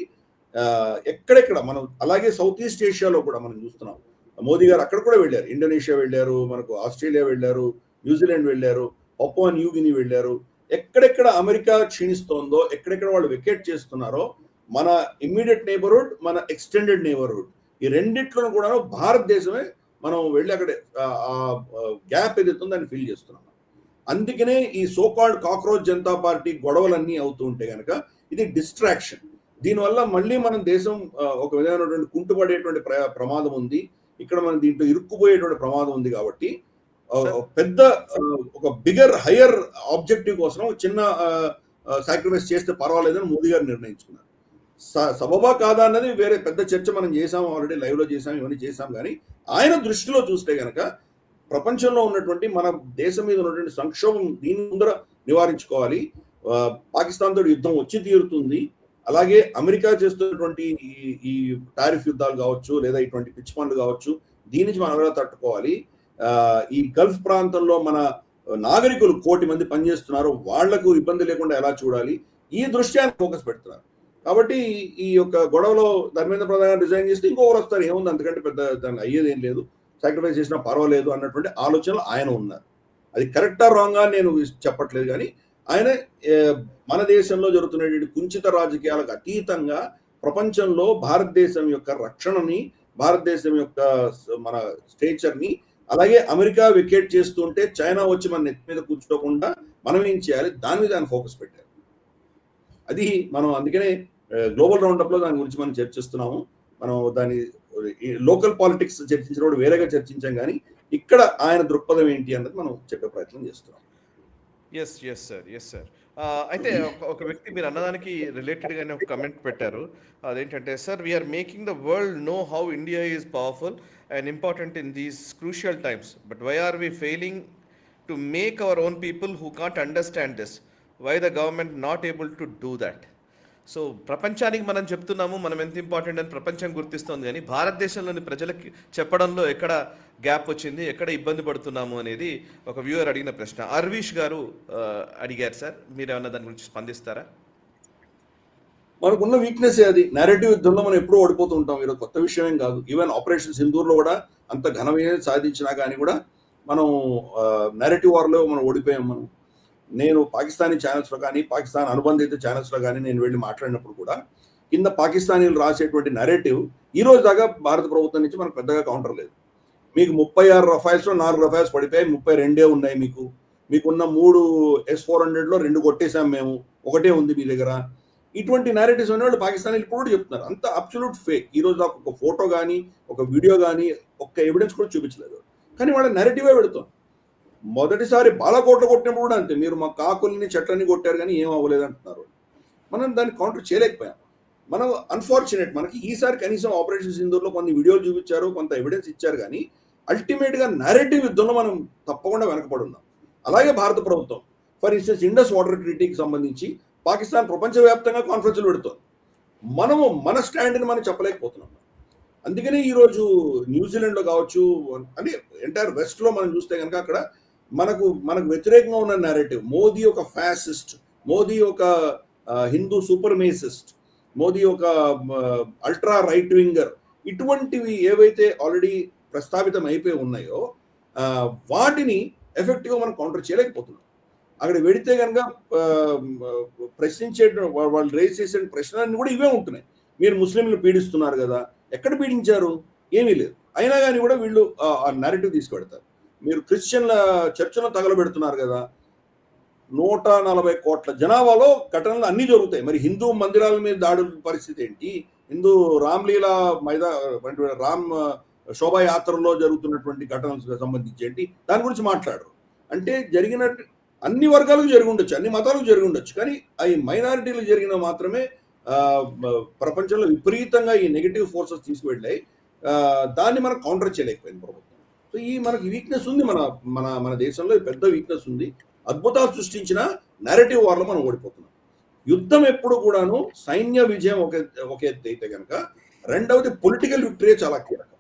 ఎక్కడెక్కడ మనం, అలాగే సౌత్ ఈస్ట్ ఏషియాలో కూడా మనం చూస్తున్నాం. మోదీ గారు అక్కడ కూడా వెళ్ళారు. ఇండోనేషియా వెళ్ళారు, మనకు ఆస్ట్రేలియా వెళ్ళారు, న్యూజిలాండ్ వెళ్ళారు, పపువా న్యూ గిని వెళ్ళారు. ఎక్కడెక్కడ అమెరికా క్షీణిస్తోందో, ఎక్కడెక్కడ వాళ్ళు వెకేట్ చేస్తున్నారో, మన ఇమ్మీడియట్ నేబర్హుడ్, మన ఎక్స్టెండెడ్ నేబర్హుడ్, ఈ రెండిట్లను కూడా భారతదేశమే మనం వెళ్ళి అక్కడ గ్యాప్ ఏదైతుందో దాన్ని ఫిల్ చేస్తున్నాం. అందుకనే ఈ సోకాల్డ్ కాక్రోచ్ జనతా పార్టీ గొడవలన్నీ అవుతూ ఉంటే కనుక ఇది డిస్ట్రాక్షన్. దీనివల్ల మళ్ళీ మనం దేశం ఒక విధమైనటువంటి కుంటుపడేటువంటి ప్రమాదం ఉంది. ఇక్కడ మనం దీంట్లో ఇరుక్కుపోయేటువంటి ప్రమాదం ఉంది. కాబట్టి పెద్ద ఒక బిగర్ హయ్యర్ ఆబ్జెక్టివ్ కోసం చిన్న సాక్రిఫైస్ చేస్తే పర్వాలేదని మోదీ గారు నిర్ణయించుకున్నారు. సబబా కాదా అన్నది వేరే పెద్ద చర్చ మనం చేసాం, ఆల్రెడీ లైవ్ లో చేసాం, ఇవన్నీ చేసాం. కానీ ఆయన దృష్టిలో చూస్తే కనుక ప్రపంచంలో ఉన్నటువంటి మన దేశం మీద ఉన్నటువంటి సంక్షోభం దీని ముందర నివారించుకోవాలి. పాకిస్తాన్ తోటి యుద్ధం వచ్చి తీరుతుంది. అలాగే అమెరికా చేస్తున్నటువంటి ఈ టారిఫ్ యుద్ధాలు కావచ్చు, లేదా ఇటువంటి పిచ్చి పనులు కావచ్చు, దీని నుంచి మనం ఎలా తట్టుకోవాలి. ఈ గల్ఫ్ ప్రాంతంలో మన నాగరికులు 1 కోటి మంది పనిచేస్తున్నారు, వాళ్లకు ఇబ్బంది లేకుండా ఎలా చూడాలి, ఈ దృష్ట్యాన్ని ఫోకస్ పెడుతున్నారు. కాబట్టి ఈ యొక్క గొడవలో ధర్మేంద్ర ప్రధాన్ రిజైన్ చేస్తే ఇంకొకరు వస్తారు, ఏముంది అంతకంటే పెద్ద దాన్ని అయ్యేది ఏం లేదు, సాక్రిఫైస్ చేసినా పర్వాలేదు అన్నటువంటి ఆలోచనలు ఆయన ఉన్నారు. అది కరెక్టా రాంగా నేను చెప్పట్లేదు. కానీ ఆయన మన దేశంలో జరుగుతున్నటువంటి కుంచిత రాజకీయాలకు అతీతంగా ప్రపంచంలో భారతదేశం యొక్క రక్షణని, భారతదేశం యొక్క మన స్టేచర్ని, అలాగే అమెరికా వెకేట్ చేస్తుంటే చైనా వచ్చి మన నెత్తి మీద కూర్చోకుండా మనం ఏం చేయాలి, దాని మీద ఆయన ఫోకస్ పెట్టారు. అది మనం అందుకనే గ్లోబల్ రౌండప్ లో దాని గురించి మనం చర్చిస్తున్నాము. మనం దాని లోకల్ పాలిటిక్స్ చర్చించినప్పుడు వేరేగా చర్చించాం, కానీ ఇక్కడ ఆయన దృక్పథం ఏంటి అన్నది మనం చెప్పే ప్రయత్నం చేస్తున్నాం. Yes sir. అయితే ఒక వ్యక్తి మీరు అన్నదానికి రిలేటెడ్ గానే ఒక కమెంట్ పెట్టారు. అదేంటంటే, sir we are making the world know how India is powerful and important in these crucial times. But why are we failing to make our own people who can't understand this? Why the government not able to do that? So ప్రపంచానికి మనం చెప్తున్నాము మనం ఎంత ఇంపార్టెంట్ అని ప్రపంచం గుర్తిస్తుంది, కానీ భారతదేశంలోని ప్రజలకి చెప్పడంలో ఎక్కడ గ్యాప్ వచ్చింది, ఎక్కడ ఇబ్బంది పడుతున్నాము అనేది ఒక వ్యూవర్ అడిగిన ప్రశ్న. అర్వీష్ గారు అడిగారు సార్, మీరు ఏమన్నా దాని గురించి స్పందిస్తారా? మనకున్న వీక్నెస్ అది. నేరేటివ్ యుద్ధంలో మనం ఎప్పుడూ ఓడిపోతూ ఉంటాం. ఈరోజు కొత్త విషయం ఏం కాదు. ఈవెన్ ఆపరేషన్ సింధూర్లో కూడా అంత ఘనమైన సాధించినా కానీ కూడా మనం నేరేటివ్ వార్లో మనం ఓడిపోయాం. నేను పాకిస్తానీ ఛానల్స్లో కానీ పాకిస్తాన్ అనుబంధిత ఛానల్స్లో కానీ నేను వెళ్ళి మాట్లాడినప్పుడు కూడా కింద పాకిస్తానీలు రాసేటువంటి నెరేటివ్ ఈ రోజు దాకా భారత ప్రభుత్వం నుంచి మనకు పెద్దగా కౌంటర్ లేదు. మీకు 36 రఫైల్స్లో 4 రఫైల్స్ పడిపోయాయి, 32 ఉన్నాయి. మీకున్న 3 S-400లో 2 కొట్టేశాం మేము, ఒకటే ఉంది మీ దగ్గర. ఇటువంటి నేరేటివ్స్ అనేవాళ్ళు పాకిస్తానీలు ఇప్పుడు కూడా చెప్తున్నారు. అంత అబ్సల్యూట్ ఫేక్. ఈ రోజు దాకా ఒక ఫోటో కానీ ఒక వీడియో కానీ ఒక్క ఎవిడెన్స్ కూడా చూపించలేదు. కానీ వాళ్ళ నెరేటివే పెడుతుంది. మొదటిసారి బాలాకోట్లో కొట్టినప్పుడు కూడా అంతే, మీరు మా కాకుల్ని చెట్లని కొట్టారు కానీ ఏం అవ్వలేదు అంటున్నారు. మనం దాన్ని కౌంటర్ చేయలేకపోయాం. మనం అన్ఫార్చునేట్, మనకి ఈసారి కనీసం ఆపరేషన్ సింధూర్లో కొన్ని వీడియోలు చూపించారు, కొంత ఎవిడెన్స్ ఇచ్చారు, కానీ అల్టిమేట్గా నేరేటివ్ యుద్ధంలో మనం తప్పకుండా వెనకపడి ఉన్నాం. అలాగే భారత ప్రభుత్వం ఫర్ ఇన్స్టెన్స్ ఇండస్ వాటర్ ట్రీటీకి సంబంధించి పాకిస్తాన్ ప్రపంచవ్యాప్తంగా కాన్ఫరెన్స్లు పెడుతుంది. మనము మన స్టాండ్ని మనం చెప్పలేకపోతున్నాం. అందుకనే ఈరోజు న్యూజిలాండ్లో కావచ్చు, అంటే ఎంటైర్ వెస్ట్లో మనం చూస్తే కనుక అక్కడ మనకు వ్యతిరేకంగా ఉన్న నేరేటివ్, మోదీ ఒక ఫ్యాసిస్ట్, మోదీ ఒక హిందూ సూపర్మేసిస్ట్, మోదీ ఒక అల్ట్రా రైట్ వింగర్, ఇటువంటివి ఏవైతే ఆల్రెడీ ప్రస్తావితం అయిపోయి ఉన్నాయో వాటిని ఎఫెక్టివ్గా మనం కౌంటర్ చేయలేకపోతున్నాం. అక్కడ వెడితే కనుక ప్రశ్నించే వాళ్ళు రేస్ చేసే ప్రశ్నలన్నీ కూడా ఇవే ఉంటున్నాయి. మీరు ముస్లింలు పీడిస్తున్నారు కదా, ఎక్కడ పీడించారు? ఏమీ లేదు. అయినా కానీ కూడా వీళ్ళు ఆ నేరేటివ్ తీసుకువెడతారు. మీరు క్రిస్టియన్ల చర్చను తగలబెడుతున్నారు కదా, 140 కోట్ల జనాభాలో ఘటనలు అన్నీ జరుగుతాయి. మరి హిందూ మందిరాల మీద దాడుల పరిస్థితి ఏంటి? హిందూ రామ్లీలా రామ్ శోభాయాత్రలో జరుగుతున్నటువంటి ఘటనలకు సంబంధించి ఏంటి? దాని గురించి మాట్లాడరు. అంటే జరిగినట్టు అన్ని వర్గాలకు జరిగి ఉండొచ్చు, అన్ని మతాలకు జరిగి ఉండొచ్చు, కానీ అవి మైనారిటీలకు జరిగిన మాత్రమే ప్రపంచంలో విపరీతంగా ఈ నెగిటివ్ ఫోర్సెస్ తీసుకువెళ్ళాయి. దాన్ని మనం కౌంటర్ చేయలేకపోయింది ప్రభుత్వం. సో ఈ మనకి వీక్నెస్ ఉంది, మన మన మన దేశంలో పెద్ద వీక్నెస్ ఉంది. అద్భుతాలు సృష్టించిన నేరేటివ్ వార్లో మనం ఓడిపోతున్నాం. యుద్ధం ఎప్పుడు కూడాను సైన్య విజయం ఒక ఎత్తు అయితే కనుక, రెండవది పొలిటికల్ విక్టరీ చాలా కీలకం.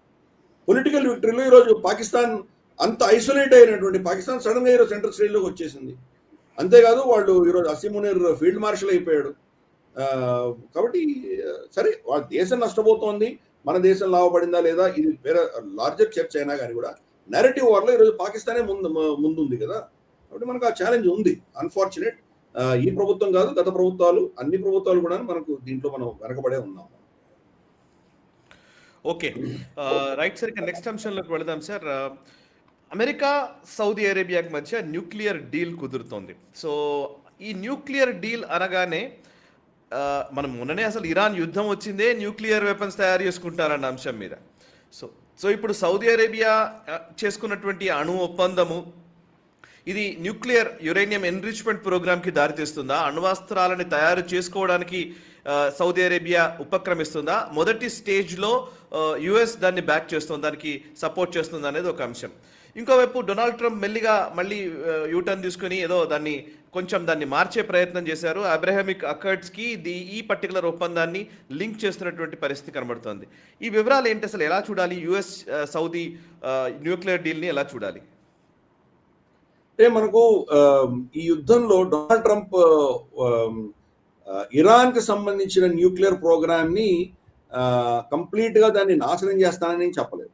పొలిటికల్ విక్టరీలో ఈరోజు పాకిస్తాన్ అంత ఐసోలేట్ అయినటువంటి పాకిస్తాన్ సడన్ గా ఈరోజు సెంట్రల్ స్టేజ్లోకి వచ్చేసింది. అంతేకాదు వాళ్ళు ఈరోజు అసీం మునీర్ ఫీల్డ్ మార్షల్ అయిపోయాడు. కాబట్టి సరే, వాళ్ళ దేశం నష్టపోతోంది, మన దేశం లాభపడిందా లేదా ఇది వేరే లార్జర్ చర్చ అయినా కానీ కూడా నేరేటివ్ వార్లో ఈరోజు పాకిస్తానే ముందుంది కదా. కాబట్టి మనకు ఆ ఛాలెంజ్ ఉంది. అన్ఫార్చునేట్, ఈ ప్రభుత్వం కాదు, గత ప్రభుత్వాలు, అన్ని ప్రభుత్వాలు కూడా మనకు దీంట్లో మనం వెనకబడే ఉన్నాము. Okay, right sir. ఇక నెక్స్ట్ అంశంలోకి వెళదాం సార్. అమెరికా సౌదీ అరేబియాకి మధ్య న్యూక్లియర్ డీల్ కుదురుతోంది. సో ఈ న్యూక్లియర్ డీల్ అనగానే మనం మొన్ననే అసలు ఇరాన్ యుద్ధం వచ్చిందే న్యూక్లియర్ వెపన్స్ తయారు చేసుకుంటారన్న అంశం మీద. సో ఇప్పుడు సౌదీ అరేబియా చేసుకున్నటువంటి అణు ఒప్పందము ఇది న్యూక్లియర్ యురేనియం ఎన్రిచ్మెంట్ ప్రోగ్రామ్కి దారితీస్తుందా? అణ్వాస్త్రాలని తయారు చేసుకోవడానికి సౌదీ అరేబియా ఉపక్రమిస్తుందా? మొదటి స్టేజ్లో యుఎస్ దాన్ని బ్యాక్ చేస్తుంది, దానికి సపోర్ట్ చేస్తుంది అనేది ఒక అంశం. ఇంకోవైపు డొనాల్డ్ ట్రంప్ మెల్లిగా మళ్ళీ యూటర్న్ తీసుకుని ఏదో దాన్ని మార్చే ప్రయత్నం చేశారు. అబ్రహామిక్ అకార్డ్స్కి ఈ పర్టికులర్ ఒప్పందాన్ని లింక్ చేస్తున్నటువంటి పరిస్థితి కనబడుతోంది. ఈ వివరాలు ఏంటి, అసలు ఎలా చూడాలి? యుఎస్ సౌదీ న్యూక్లియర్ డీల్ని ఎలా చూడాలి? అంటే మనకు ఈ యుద్ధంలో డొనాల్డ్ ట్రంప్ ఇరాన్కి సంబంధించిన న్యూక్లియర్ ప్రోగ్రామ్ని కంప్లీట్గా దాన్ని నాశనం చేస్తానని చెప్పలేదు.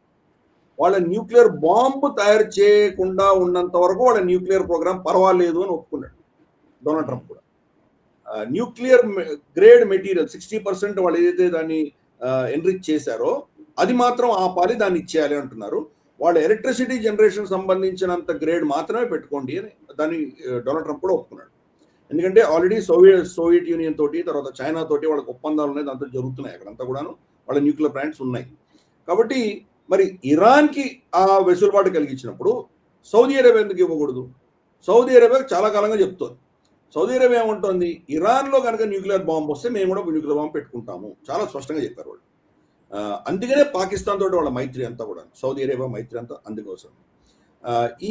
వాళ్ళ న్యూక్లియర్ బాంబు తయారు చేయకుండా ఉన్నంత వరకు వాళ్ళ న్యూక్లియర్ ప్రోగ్రామ్ పర్వాలేదు అని ఒప్పుకున్నాడు డొనాల్డ్ ట్రంప్ కూడా. న్యూక్లియర్ గ్రేడ్ మెటీరియల్ 60% వాళ్ళు ఏదైతే దాన్ని ఎన్రిచ్ చేశారో అది మాత్రం ఆపాలి, దాన్ని ఇచ్చేయాలి అంటున్నారు. వాళ్ళ ఎలక్ట్రిసిటీ జనరేషన్ సంబంధించినంత గ్రేడ్ మాత్రమే పెట్టుకోండి అని దాన్ని డొనాల్డ్ ట్రంప్ కూడా ఒప్పుకున్నాడు. ఎందుకంటే ఆల్రెడీ సోవియట్ యూనియన్ తోటి, తర్వాత చైనా తోటి వాళ్ళకి ఒప్పందాలు ఉన్నాయి, దాంతో జరుగుతున్నాయి. అక్కడంతా కూడాను వాళ్ళ న్యూక్లియర్ ప్లాంట్స్ ఉన్నాయి. కాబట్టి మరి ఇరాన్కి ఆ వెసులుబాటు కలిగించినప్పుడు సౌదీ అరేబియా ఎందుకు ఇవ్వకూడదు? సౌదీ అరేబియా చాలా కాలంగా చెప్తోంది. సౌదీ అరేబియా ఏమంటోంది, ఇరాన్లో కనుక న్యూక్లియర్ బాంబు వస్తే మేము కూడా న్యూక్లియర్ బాంబు పెట్టుకుంటాము, చాలా స్పష్టంగా చెప్పారు వాళ్ళు. అందుకనే పాకిస్తాన్ తోటి వాళ్ళ మైత్రి అంతా కూడా, సౌదీ అరేబియా మైత్రి అంతా అందుకోసం.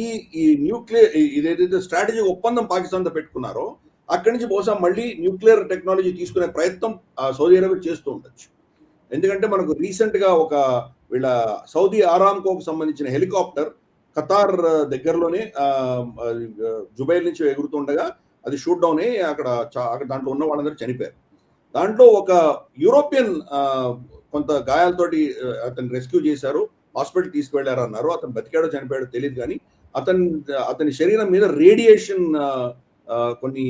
ఈ ఈ న్యూక్లియర్ ఇదేదైతే స్ట్రాటజీ ఒప్పందం పాకిస్తాన్తో పెట్టుకున్నారో అక్కడి నుంచి బహుశా మళ్ళీ న్యూక్లియర్ టెక్నాలజీ తీసుకునే ప్రయత్నం సౌదీ అరేబియా చేస్తూ ఉండొచ్చు. ఎందుకంటే మనకు రీసెంట్గా ఒక వీళ్ళ సౌదీ ఆరామ్కోకు సంబంధించిన హెలికాప్టర్ ఖతార్ దగ్గరలోనే జుబైల్ నుంచి ఎగురుతుండగా అది షూట్ డౌన్ అయ్యి అక్కడ దాంట్లో ఉన్న వాళ్ళందరూ చనిపోయారు. దాంట్లో ఒక యూరోపియన్ కొంత గాయాలతోటి అతను రెస్క్యూ చేశారు, హాస్పిటల్ తీసుకువెళ్ళారు అన్నారు. అతను బతికాడో చనిపోయాడో తెలియదు, కానీ అతని శరీరం మీద రేడియేషన్ కొన్ని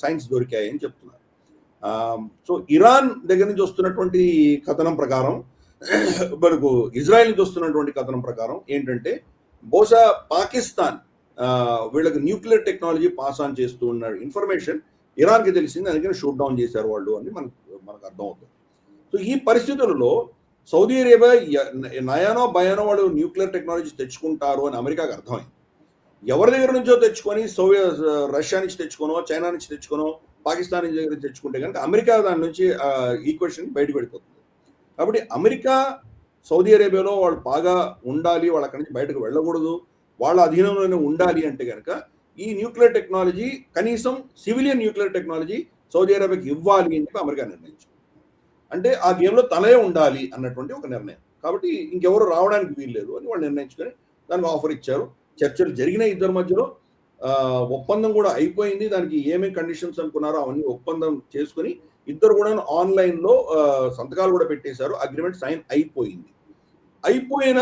సైన్స్ దొరికాయని చెప్తున్నారు. సో ఇరాన్ దగ్గర నుంచి వస్తున్నటువంటి కథనం ప్రకారం, మనకు ఇజ్రాయెల్ నుంచి వస్తున్నటువంటి కథనం ప్రకారం ఏంటంటే బహుశా పాకిస్తాన్ వీళ్ళకి న్యూక్లియర్ టెక్నాలజీ పాస్ ఆన్ చేస్తూ ఉన్న ఇన్ఫర్మేషన్ ఇరాన్కి తెలిసింది, అందుకని షూట్ డౌన్ చేశారు వాళ్ళు అని మనకు అర్థమవుతుంది. సో ఈ పరిస్థితులలో సౌదీ అరేబియా నయానో భయానో వాళ్ళు న్యూక్లియర్ టెక్నాలజీ తెచ్చుకుంటారు అని అమెరికాకి అర్థమైంది. ఎవరి దగ్గర నుంచో తెచ్చుకొని రష్యా నుంచి తెచ్చుకోనో, చైనా నుంచి తెచ్చుకోనో, పాకిస్తాన్ దగ్గర తెచ్చుకుంటే కనుక అమెరికా దాని నుంచి ఈక్వేషన్ బయటపడిపోతుంది. కాబట్టి అమెరికా సౌదీ అరేబియాలో వాళ్ళు బాగా ఉండాలి, వాళ్ళు అక్కడి నుంచి బయటకు వెళ్ళకూడదు, వాళ్ళ అధీనంలోనే ఉండాలి అంటే కనుక ఈ న్యూక్లియర్ టెక్నాలజీ, కనీసం సివిలియన్ న్యూక్లియర్ టెక్నాలజీ సౌదీ అరేబియాకి ఇవ్వాలి అని చెప్పి అమెరికా నిర్ణయించింది. అంటే ఆ గేమ్లో తనే ఉండాలి అన్నటువంటి ఒక నిర్ణయం. కాబట్టి ఇంకెవరు రావడానికి వీల్లేదు అని వాళ్ళు నిర్ణయించుకొని దానికి ఆఫర్ ఇచ్చారు. చర్చలు జరిగినాయి ఇద్దరి మధ్యలో, ఒప్పందం కూడా అయిపోయింది. దానికి ఏమేమి కండిషన్స్ అనుకున్నారో అవన్నీ ఒప్పందం చేసుకుని ఇద్దరు కూడా ఆన్లైన్లో సంతకాలు కూడా పెట్టేశారు. అగ్రిమెంట్ సైన్ అయిపోయింది. అయిపోయిన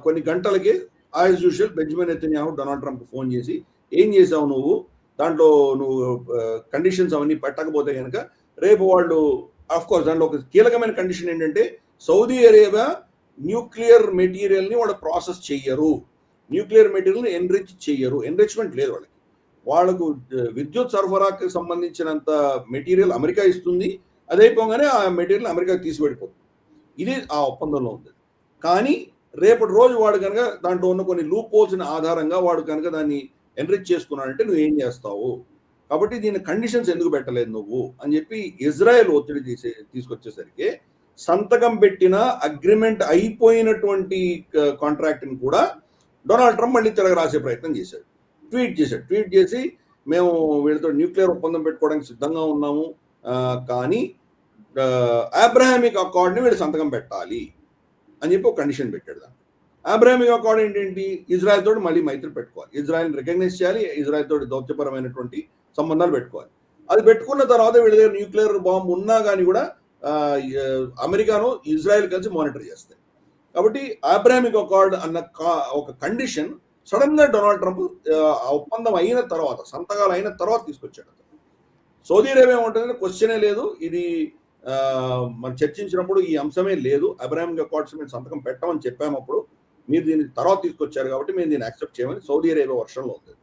కొన్ని గంటలకే as usual Benjamin Netanyahu Donald Trump phone చేసి, ఏం చేసావు నువ్వు, దాంట్లో నువ్వు కండిషన్స్ అవన్నీ పెట్టకపోతే కనుక రేపు వాళ్ళు, ఆఫ్ కోర్స్ దాంట్లో ఒక కీలకమైన కండిషన్ ఏంటంటే సౌదీ అరేబియా న్యూక్లియర్ మెటీరియల్ని వాళ్ళు ప్రాసెస్ చెయ్యరు, న్యూక్లియర్ మెటీరియల్ని ఎన్రిచ్ చెయ్యరు, ఎన్రిచ్మెంట్ లేదు వాళ్ళకి. వాళ్ళకు విద్యుత్ సరఫరాకి సంబంధించినంత మెటీరియల్ అమెరికా ఇస్తుంది, అదైపోగానే ఆ మెటీరియల్ అమెరికాకి తీసుకెళ్ళిపోతుంది. ఇది ఆ ఒప్పందంలో ఉంది. కానీ రేపటి రోజు వాడు కనుక దాంట్లో ఉన్న కొన్ని లూప్ హోల్స్ని ఆధారంగా వాడు కనుక దాన్ని ఎన్రిచ్ చేసుకున్నాడంటే నువ్వు ఏం చేస్తావు, కాబట్టి దీని కండిషన్స్ ఎందుకు పెట్టలేదు నువ్వు అని చెప్పి ఇజ్రాయెల్ ఒత్తిడి తీసుకొచ్చేసరికి సంతకం పెట్టిన అగ్రిమెంట్ అయిపోయినటువంటి కాంట్రాక్ట్ని కూడా డొనాల్డ్ ట్రంప్ మళ్ళీ తిరగ రాసే ప్రయత్నం చేశాడు. ట్వీట్ చేసి మేము వీళ్ళతో న్యూక్లియర్ ఒప్పందం పెట్టుకోవడానికి సిద్ధంగా ఉన్నాము, కానీ అబ్రహామిక్ అకార్డ్ని వీళ్ళు సంతకం పెట్టాలి అని చెప్పి ఒక కండిషన్ పెట్టాడు. అబ్రహామిక్ అకార్డ్ ఏంటంటి, ఇజ్రాయెల్ తోటి మళ్ళీ మైత్రి పెట్టుకోవాలి, ఇజ్రాయెల్ని రికగ్నైజ్ చేయాలి, ఇజ్రాయెల్ తోటి దౌత్యపరమైనటువంటి సంబంధాలు పెట్టుకోవాలి. అది పెట్టుకున్న తర్వాత వీళ్ళ దగ్గర న్యూక్లియర్ బాంబు ఉన్నా కానీ కూడా అమెరికాను ఇజ్రాయెల్ కలిసి మానిటర్ చేస్తాయి. కాబట్టి అబ్రహామిక్ అకార్డ్ అన్న ఒక కండిషన్ సడన్ గా డొనాల్డ్ ట్రంప్ ఒప్పందం అయిన తర్వాత, సంతకాలు అయిన తర్వాత తీసుకొచ్చాడు. సౌదీ అరేబియా ఏమంటుందంటే క్వశ్చనే లేదు, ఇది మనం చర్చించినప్పుడు ఈ అంశమే లేదు, అబ్రహామిక్ అకార్డ్స్ మేము సంతకం పెట్టమని చెప్పామప్పుడు మీరు దీన్ని తర్వాత తీసుకొచ్చారు కాబట్టి మేము దీన్ని యాక్సెప్ట్ చేయమని సౌదీ అరేబియా వర్షంలో ఉంది.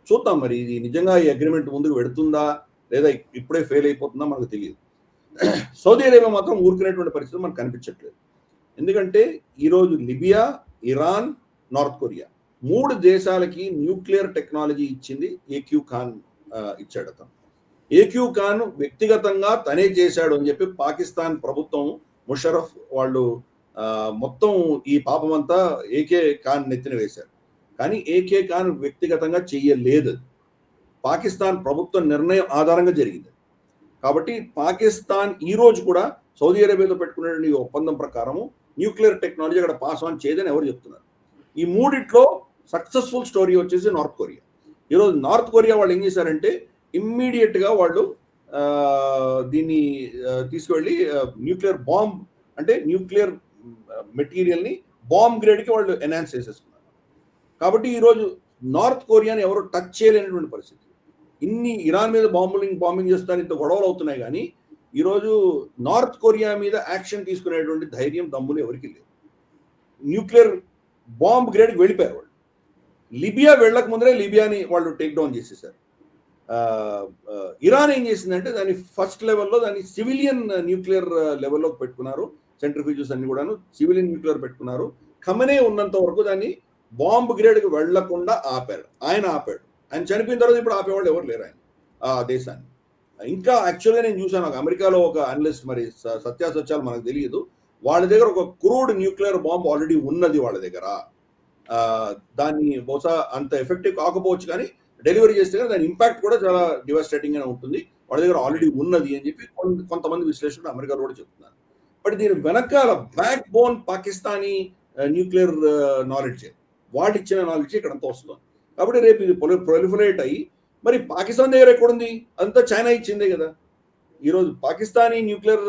చూద్దాం మరి ఇది నిజంగా ఈ అగ్రిమెంట్ ముందుకు వెడుతుందా లేదా ఇప్పుడే ఫెయిల్ అయిపోతుందా మనకు తెలియదు. సౌదీ అరేబియా మాత్రం ఊరుకునేటువంటి పరిస్థితి మనకు కనిపించట్లేదు. ఎందుకంటే ఈరోజు లిబియా, ఇరాన్, నార్త్ కొరియా 3 దేశాలకి న్యూక్లియర్ టెక్నాలజీ ఇచ్చింది ఏక్యూ ఖాన్ ఇచ్చాడు. అతను ఏక్యూ ఖాన్ వ్యక్తిగతంగా తనే చేశాడు అని చెప్పి పాకిస్తాన్ ప్రభుత్వం, ముషరఫ్ వాళ్ళు మొత్తం ఈ పాపమంతా ఏకే ఖాన్ నెత్తిన వేశారు. కానీ ఏకే ఖాన్ వ్యక్తిగతంగా చెయ్యలేదు, పాకిస్తాన్ ప్రభుత్వ నిర్ణయం ఆధారంగా జరిగింది. కాబట్టి పాకిస్తాన్ ఈ రోజు కూడా సౌదీ అరేబియాతో పెట్టుకునే ఒప్పందం ప్రకారము న్యూక్లియర్ టెక్నాలజీ అక్కడ పాస్ ఆన్ చేయదని ఎవరు చెప్తున్నారు. ఈ మూడిట్లో సక్సెస్ఫుల్ స్టోరీ వచ్చేసి నార్త్ కొరియా. ఈరోజు నార్త్ కొరియా వాళ్ళు ఏం చేశారంటే ఇమ్మీడియట్గా వాళ్ళు దీన్ని తీసుకువెళ్ళి న్యూక్లియర్ బాంబ్ అంటే న్యూక్లియర్ మెటీరియల్ని బాంబ్ గ్రేడ్కి వాళ్ళు ఎన్హాన్స్ చేసేసుకున్నారు. కాబట్టి ఈరోజు నార్త్ కొరియాని ఎవరు టచ్ చేయలేనటువంటి పరిస్థితి. ఇన్ని ఇరాన్ మీద బాంబింగ్ చేస్తారు, ఇంత గొడవలు అవుతున్నాయి, కానీ ఈరోజు నార్త్ కొరియా మీద యాక్షన్ తీసుకునేటువంటి ధైర్యం, దమ్ములు ఎవరికి లేదు. న్యూక్లియర్ బాంబ్ గ్రేడ్కి వెళ్ళిపోయారు వాళ్ళు. లిబియా వెళ్ళక ముందరే లిబియాని వాళ్ళు టేక్ డౌన్ చేసేసారు. ఇరాన్ ఏం చేసిందంటే దాన్ని ఫస్ట్ లెవెల్లో దాన్ని సివిలియన్ న్యూక్లియర్ లెవెల్లోకి పెట్టుకున్నారు. సెంట్రిఫ్యూజెస్ అన్ని కూడాను సివిలియన్ న్యూక్లియర్ పెట్టుకున్నారు. ఖమనే ఉన్నంత వరకు దాన్ని బాంబ్ గ్రేడ్కి వెళ్లకుండా ఆపారు. ఆయన ఆపాడు. ఆయన చనిపోయిన తర్వాత ఇప్పుడు ఆపేవాళ్ళు ఎవరు లేరు ఆయన ఆ దేశాన్ని. ఇంకా యాక్చువల్గా నేను చూసాను, అమెరికాలో ఒక అనలిస్ట్, మరి సత్యాసత్యాలు మనకు తెలియదు, వాళ్ళ దగ్గర ఒక క్రూడ్ న్యూక్లియర్ బాంబ్ ఆల్రెడీ ఉన్నది వాళ్ళ దగ్గర. దాన్ని బహుశా అంత ఎఫెక్టివ్ కాకపోవచ్చు, కానీ డెలివరీ చేస్తే కానీ దాని ఇంపాక్ట్ కూడా చాలా డివాస్టేటింగ్ గా ఉంటుంది. వాళ్ళ దగ్గర ఆల్రెడీ ఉన్నది అని చెప్పి కొంతమంది విశ్లేషకులు అమెరికాలో కూడా చెప్తున్నారు. బట్ దీని వెనకాల back bone Pakistani nuclear knowledge, వాళ్ళు ఇచ్చిన నాలెడ్జ్ ఇక్కడంతా వస్తుంది. కాబట్టి రేపు ఇది ప్రొలిఫరేట్ అయ్యి మరి పాకిస్తాన్ దగ్గర ఎక్కడుంది? అంతా చైనా ఇచ్చిందే కదా. ఈరోజు పాకిస్తానీ న్యూక్లియర్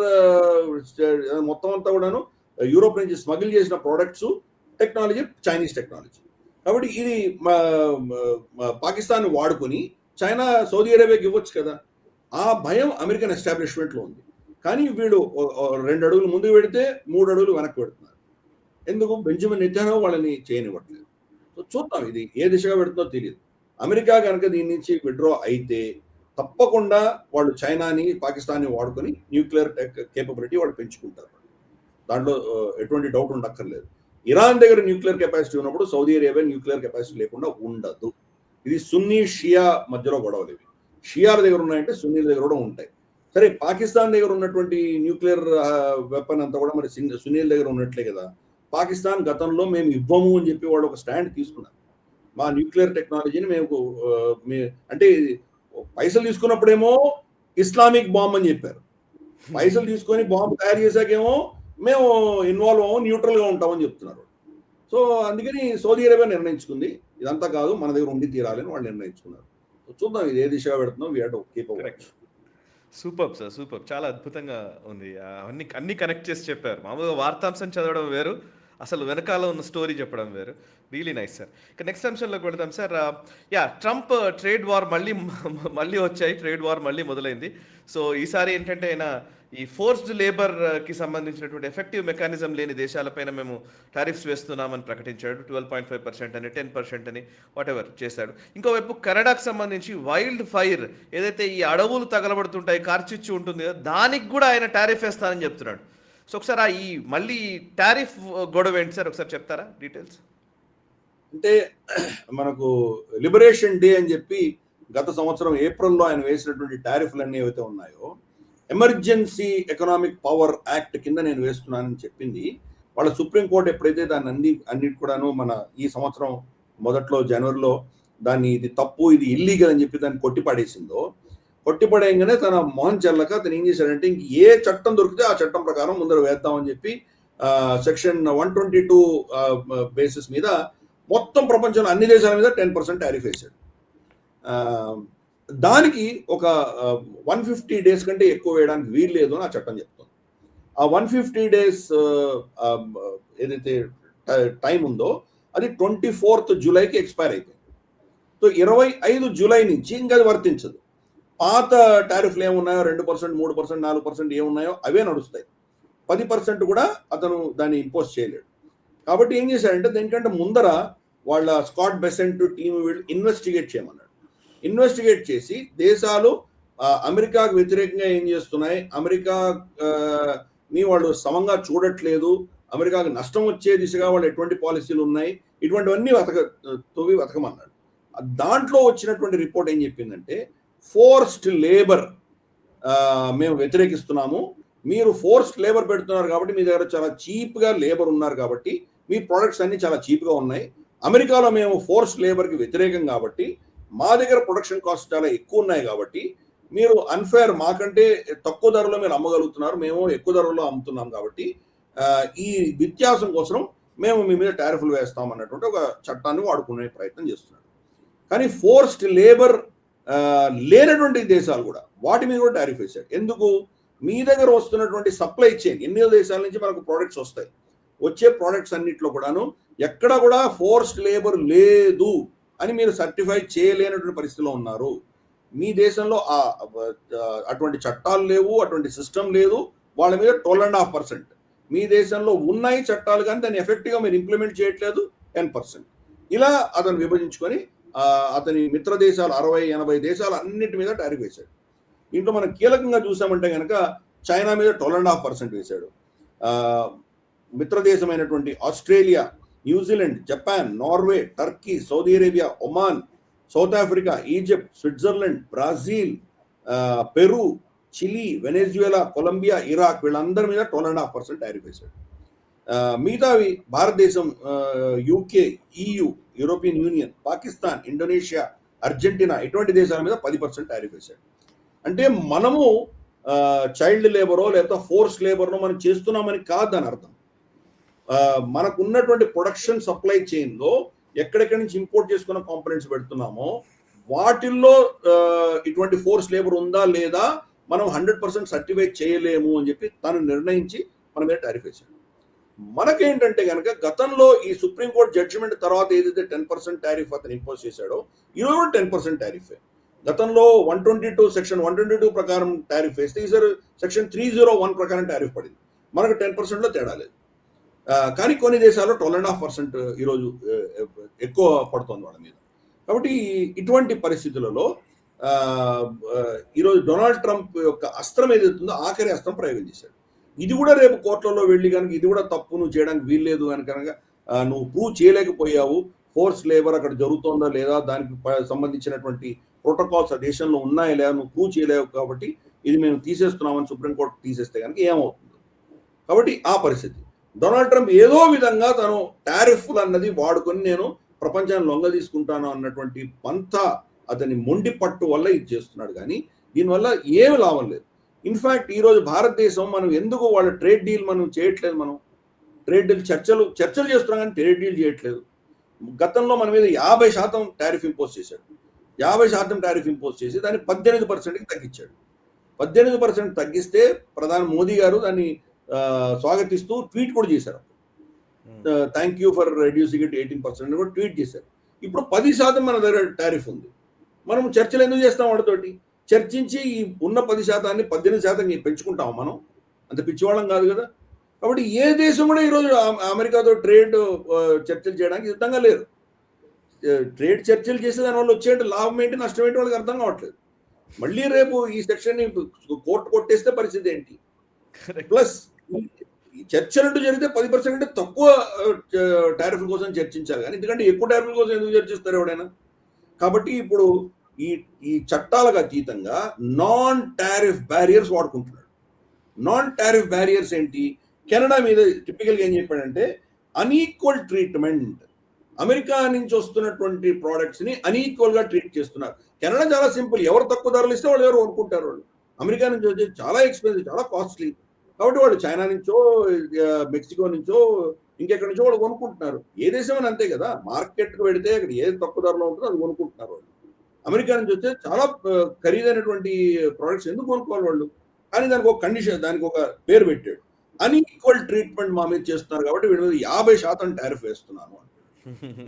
మొత్తం అంతా కూడాను యూరోప్ నుంచి స్మగిల్ చేసిన ప్రోడక్ట్స్ టెక్నాలజీ చైనీస్ టెక్నాలజీ. కాబట్టి ఇది పాకిస్తాన్ వాడుకొని చైనా సౌదీ అరేబియాకి ఇవ్వచ్చు కదా. ఆ భయం అమెరికన్ ఎస్టాబ్లిష్మెంట్లో ఉంది. కానీ వీడు 2 అడుగులు ముందుకు పెడితే 3 అడుగులు వెనక్కి పెడుతున్నారు. ఎందుకు? బెంజమిన్ నెతన్యాహు వాళ్ళని చేయనివ్వట్లేదు. సో చూద్దాం ఇది ఏ దిశగా పెడుతుందో తెలియదు. అమెరికా కనుక దీని నుంచి విత్డ్రా అయితే తప్పకుండా వాళ్ళు చైనాని పాకిస్తాన్ని వాడుకొని న్యూక్లియర్ కేపబిలిటీ వాళ్ళు పెంచుకుంటారు. దాంట్లో ఎటువంటి డౌట్ ఉండక్కర్లేదు. ఇరాన్ దగ్గర న్యూక్లియర్ కెపాసిటీ ఉన్నప్పుడు సౌదీ అరేబియా న్యూక్లియర్ కెపాసిటీ లేకుండా ఉండదు. ఇది సున్నీ షియా మధ్యలో గొడవలు. ఇవి షియాల దగ్గర ఉన్నాయంటే సున్నీల దగ్గర కూడా ఉంటాయి. సరే, పాకిస్తాన్ దగ్గర ఉన్నటువంటి న్యూక్లియర్ వెపన్ అంతా కూడా మరి సున్నీల దగ్గర ఉన్నట్లే కదా. పాకిస్తాన్ గతంలో మేము ఇవ్వము అని చెప్పి వాళ్ళు ఒక స్టాండ్ తీసుకున్నారు. మా న్యూక్లియర్ టెక్నాలజీని మేము అంటే పైసలు తీసుకున్నప్పుడేమో ఇస్లామిక్ బాంబ్ అని చెప్పారు. పైసలు తీసుకొని బాంబు తయారు చేశాకేమో మేము ఇన్వాల్వ్ అవ్వం, న్యూట్రల్గా ఉంటామని చెప్తున్నారు. సో అందుకని సౌదీ అరేబియా నిర్ణయించుకుంది ఇదంతా కాదు, మన దగ్గర ఉండి తీరాలని వాళ్ళు నిర్ణయించుకున్నారు. చూద్దాం ఇది ఏ దిశగా పెడుతుందో. We have to keep a watch. Super sir, super. చాలా అద్భుతంగా ఉంది. అన్ని కనెక్ట్ చేసి చెప్పారు. మామూలుగా వార్తాంశం చదవడం వేరు, అసలు వెనకాల ఉన్న స్టోరీ చెప్పడం వేరు. Really nice sir. ఇక నెక్స్ట్ అంశంలోకి వెళ్తాం సార్. ట్రంప్ ట్రేడ్ వార్ మళ్ళీ వచ్చాయి. ట్రేడ్ వార్ మళ్ళీ మొదలైంది. సో ఈసారి ఏంటంటే ఆయన ఈ ఫోర్స్డ్ లేబర్కి సంబంధించినటువంటి ఎఫెక్టివ్ మెకానిజం లేని దేశాలపైన మేము టారిఫ్స్ వేస్తున్నామని ప్రకటించాడు. 12.5% అని, 10% అని, వాట్ ఎవర్ చేశాడు. ఇంకోవైపు కెనడాకు సంబంధించి వైల్డ్ ఫైర్ ఏదైతే ఈ అడవులు తగలబడుతుంటాయి, కార్చిచ్చు ఉంటుంది కదా, దానికి కూడా ఆయన టారిఫ్ వేస్తానని చెప్తున్నాడు. సో ఒకసారి ఈ మళ్ళీ టారిఫ్ గొడవ ఏంటి సార్, ఒకసారి చెప్తారా డీటెయిల్స్? అంటే మనకు లిబరేషన్ డే అని చెప్పి గత సంవత్సరం ఏప్రిల్లో ఆయన వేసినటువంటి టారిఫ్లు అన్నీ ఏవైతే ఉన్నాయో, ఎమర్జెన్సీ ఎకనామిక్ పవర్ యాక్ట్ కింద నేను వేస్తున్నానని చెప్పింది. వాళ్ళ సుప్రీంకోర్టు ఎప్పుడైతే దాన్ని అన్నిటి కూడాను మన ఈ సంవత్సరం మొదట్లో జనవరిలో దాన్ని ఇది తప్పు, ఇది ఇల్లీగల్ అని చెప్పి దాన్ని కొట్టిపడేసిందో, కొట్టిపడేయంగానే తన మొహం చెల్లక తను ఏం చేశాడంటే ఇంక ఏ చట్టం దొరికితే ఆ చట్టం ప్రకారం ముందర వేద్దామని చెప్పి సెక్షన్ 122 బేసిస్ మీద మొత్తం ప్రపంచంలో అన్ని దేశాల మీద 10% టారిఫ్ వేశాడు. దానికి ఒక 150 డేస్ కంటే ఎక్కువ వేయడానికి వీలు లేదు అని ఆ చట్టం చెప్తుంది. ఆ 150 డేస్ ఏదైతే టైం ఉందో అది 24th జూలైకి ఎక్స్పైర్ అయిపోయింది. సో 25 జూలై నుంచి ఇంకా అది వర్తించదు. పాత టారిఫ్లు ఏమున్నాయో 2%, 3%, 4% ఏమున్నాయో అవే నడుస్తాయి. 10% కూడా అతను దాన్ని ఇంపోజ్ చేయలేడు. కాబట్టి ఏం చేశాడంటే దీనికంటే ముందర వాళ్ళ స్కాట్ బెసెంట్ టీం వీళ్ళు ఇన్వెస్టిగేట్ చేయమన్నాడు. ఇన్వెస్టిగేట్ చేసి దేశాలు అమెరికాకు వ్యతిరేకంగా ఏం చేస్తున్నాయి, అమెరికాని వాళ్ళు సమంగా చూడట్లేదు, అమెరికాకు నష్టం వచ్చే దిశగా వాళ్ళు ఎటువంటి పాలసీలు ఉన్నాయి, ఇటువంటివన్నీ వెతకమన్నాడు. దాంట్లో వచ్చినటువంటి రిపోర్ట్ ఏం చెప్పిందంటే, ఫోర్స్డ్ లేబర్ మేము వ్యతిరేకిస్తున్నాము, మీరు ఫోర్స్డ్ లేబర్ పెడుతున్నారు కాబట్టి మీ దగ్గర చాలా చీప్గా లేబర్ ఉన్నారు కాబట్టి మీ ప్రొడక్ట్స్ అన్ని చాలా చీప్గా ఉన్నాయి. అమెరికాలో మేము ఫోర్స్డ్ లేబర్కి వ్యతిరేకం కాబట్టి మా దగ్గర ప్రొడక్షన్ కాస్ట్ చాలా ఎక్కువ ఉన్నాయి కాబట్టి మీరు అన్ఫేర్, మాకంటే తక్కువ ధరలో మీరు అమ్మగలుగుతున్నారు, మేము ఎక్కువ ధరలో అమ్ముతున్నాం కాబట్టి ఈ వ్యత్యాసం కోసం మేము మీ మీద టారిఫ్లు వేస్తాం అన్నటువంటి ఒక చట్టాన్ని వాడుకునే ప్రయత్నం చేస్తున్నారు. కానీ ఫోర్స్డ్ లేబర్ లేనటువంటి దేశాలు కూడా వాటి మీద కూడా టారిఫ్ వేశారు. ఎందుకు? మీ దగ్గర వస్తున్నటువంటి సప్లై చైన్, ఎన్నో దేశాల నుంచి మనకు ప్రోడక్ట్స్ వస్తాయి, వచ్చే ప్రోడక్ట్స్ అన్నిట్లో కూడాను ఎక్కడ కూడా ఫోర్స్డ్ లేబర్ లేదు అని మీరు సర్టిఫై చేయలేనటువంటి పరిస్థితిలో ఉన్నారు. మీ దేశంలో అటువంటి చట్టాలు లేవు, అటువంటి సిస్టమ్ లేదు, వాళ్ళ మీద 12.5%. మీ దేశంలో ఉన్నాయి చట్టాలు కానీ దాన్ని ఎఫెక్టివ్గా మీరు ఇంప్లిమెంట్ చేయట్లేదు 10%. ఇలా అతను విభజించుకొని అతని మిత్ర దేశాలు 60-80 దేశాలు అన్నిటి మీద టారిఫ్ వేశాడు. దీంట్లో మనం కీలకంగా చూసామంటే కనుక చైనా మీద 12.5% వేశాడు. మిత్ర దేశమైనటువంటి Australia, New Zealand, Japan, Norway, Turkey, Saudi Arabia, Oman, South Africa, Egypt, Switzerland, Brazil, Peru, Chile, Venezuela, Colombia, Iraq వీళ్ళందరి మీద 12.5% టారిఫ్ వేశాడు. మిగతావి భారతదేశం, UK, EU, European union, Pakistan, Indonesia, Argentina ఇటువంటి దేశాల మీద 10% టారిఫ్ వేశాడు. అంటే మనము చైల్డ్ లేబరో లేదా ఫోర్స్ లేబర్నో మనం చేస్తున్నామని కాదు దాని అర్థం. మనకు ఉన్నటువంటి ప్రొడక్షన్ సప్లై చైన్లో ఎక్కడెక్కడి నుంచి ఇంపోర్ట్ చేసుకున్న కాంపోనెంట్స్ పెడుతున్నామో వాటిల్లో ఇటువంటి ఫోర్స్ లేబర్ ఉందా లేదా మనం 100% సర్టిఫై చేయలేము అని చెప్పి తను నిర్ణయించి మన మీద టారిఫ్ వేశాడు. మనకేంటంటే కనుక గతంలో ఈ సుప్రీంకోర్టు జడ్జిమెంట్ తర్వాత ఏదైతే 10% టారిఫ్ అతను ఇంపోజ్ చేశాడో ఈరోజు కూడా 10% టారిఫ్. గతంలో 122 సెక్షన్ 122 ప్రకారం టారిఫ్ వేస్తే ఈసారి సెక్షన్ 301 ప్రకారం టారిఫ్ పడింది. మనకు 10%లో తేడా లేదు. కానీ కొన్ని దేశాల్లో 12.5% ఈరోజు ఎక్కువ పడుతుంది వాళ్ళ మీద. కాబట్టి ఇటువంటి పరిస్థితులలో ఈరోజు డొనాల్డ్ ట్రంప్ యొక్క అస్త్రం ఏదైతుందో ఆఖరి అస్త్రం ప్రయోగం చేశాడు. ఇది కూడా రేపు కోర్టులలో వెళ్ళి కనుక ఇది కూడా తప్పు, నువ్వు చేయడానికి వీల్లేదు అని కనుక నువ్వు ప్రూవ్ చేయలేకపోయావు, ఫోర్స్ లేబర్ అక్కడ జరుగుతుందా లేదా, దానికి సంబంధించినటువంటి ప్రోటోకాల్స్ ఆ దేశంలో ఉన్నాయా లేదా నువ్వు ప్రూవ్ చేయలేవు, కాబట్టి ఇది మేము తీసేస్తున్నామని సుప్రీంకోర్టు తీసేస్తే కనుక ఏమవుతుంది. కాబట్టి ఆ పరిస్థితి డొనాల్డ్ ట్రంప్ ఏదో విధంగా తను టారిఫ్లు అన్నది వాడుకొని నేను ప్రపంచాన్ని లొంగ తీసుకుంటాను అన్నటువంటి పంత అతని మొండి పట్టు వల్ల ఇది చేస్తున్నాడు. కానీ దీనివల్ల ఏమి లాభం లేదు. ఇన్ఫ్యాక్ట్ ఈరోజు భారతదేశం మనం ఎందుకు వాళ్ళ ట్రేడ్ డీల్ మనం చేయట్లేదు, మనం ట్రేడ్ డీల్ చర్చలు చేస్తున్నాం కానీ ట్రేడ్ డీల్ చేయట్లేదు. గతంలో మన మీద 50% టారిఫ్ ఇంపోజ్ చేశాడు. 50% టారిఫ్ ఇంపోజ్ చేసి దాన్ని 18%కి తగ్గించాడు. 18% తగ్గిస్తే ప్రధాని మోదీ గారు దాన్ని స్వాగతిస్తూ ట్వీట్ కూడా చేశారు. Thank you for reducing it 18% కూడా ట్వీట్ చేశారు. ఇప్పుడు 10% మన దగ్గర టారిఫ్ ఉంది. మనం చర్చలు ఎందుకు చేస్తాం వాడితోటి? చర్చించి ఈ ఉన్న 10%ని 18% పెంచుకుంటాము. మనం అంత పిచ్చివాళ్ళం కాదు కదా. కాబట్టి ఏ దేశం కూడా ఈరోజు అమెరికాతో ట్రేడ్ చర్చలు చేయడానికి సిద్ధంగా లేరు. ట్రేడ్ చర్చలు చేసే దానివల్ల వచ్చేంటి లాభం ఏంటి, నష్టం ఏంటి వాళ్ళకి అర్థం కావట్లేదు. మళ్ళీ రేపు ఈ సెక్షన్ని కోర్టు కొట్టేస్తే పరిస్థితి ఏంటి? ప్లస్ చర్చలంటూ జరిగితే 10% తక్కువ టారిఫ్ల కోసం చర్చించాలి కానీ ఎందుకంటే ఎక్కువ టారిఫ్ల కోసం ఎందుకు చర్చిస్తారు ఎవడైనా? కాబట్టి ఇప్పుడు ఈ చట్టాలకు అతీతంగా నాన్ టారిఫ్ బ్యారియర్స్ వాడుకుంటున్నాడు. నాన్ టారిఫ్ బ్యారియర్స్ ఏంటి? కెనడా మీద టిపికల్గా ఏం చెప్పాడంటే అన్ఈక్వల్ ట్రీట్మెంట్, అమెరికా నుంచి వస్తున్నటువంటి ప్రోడక్ట్స్ని అన్ఈక్వల్గా ట్రీట్ చేస్తున్నారు. కెనడా చాలా సింపుల్, ఎవరు తక్కువ ధరలు ఇస్తే వాళ్ళు ఎవరు కొనుక్కుంటారు. వాళ్ళు అమెరికా నుంచి వచ్చి చాలా ఎక్స్పెన్సివ్, చాలా కాస్ట్లీ. కాబట్టి వాళ్ళు చైనా నుంచో మెక్సికో నుంచో ఇంకెక్కడి నుంచో వాళ్ళు కొనుక్కుంటున్నారు. ఏ దేశం అని అంతే కదా, మార్కెట్కి పెడితే అక్కడ ఏది తక్కువ ధరలో ఉంటుందో అది కొనుక్కుంటున్నారు వాళ్ళు. అమెరికా నుంచి వచ్చే చాలా ఖరీదైనటువంటి ప్రోడక్ట్స్ ఎందుకు కొనుక్కోవాలి వాళ్ళు? కానీ దానికి ఒక కండిషన్, దానికి ఒక పేరు పెట్టాడు, అన్ఈక్వల్ ట్రీట్మెంట్ మా మీద చేస్తున్నారు కాబట్టి వీడి మీద 50% టారిఫ్ వేస్తున్నాను అంటే.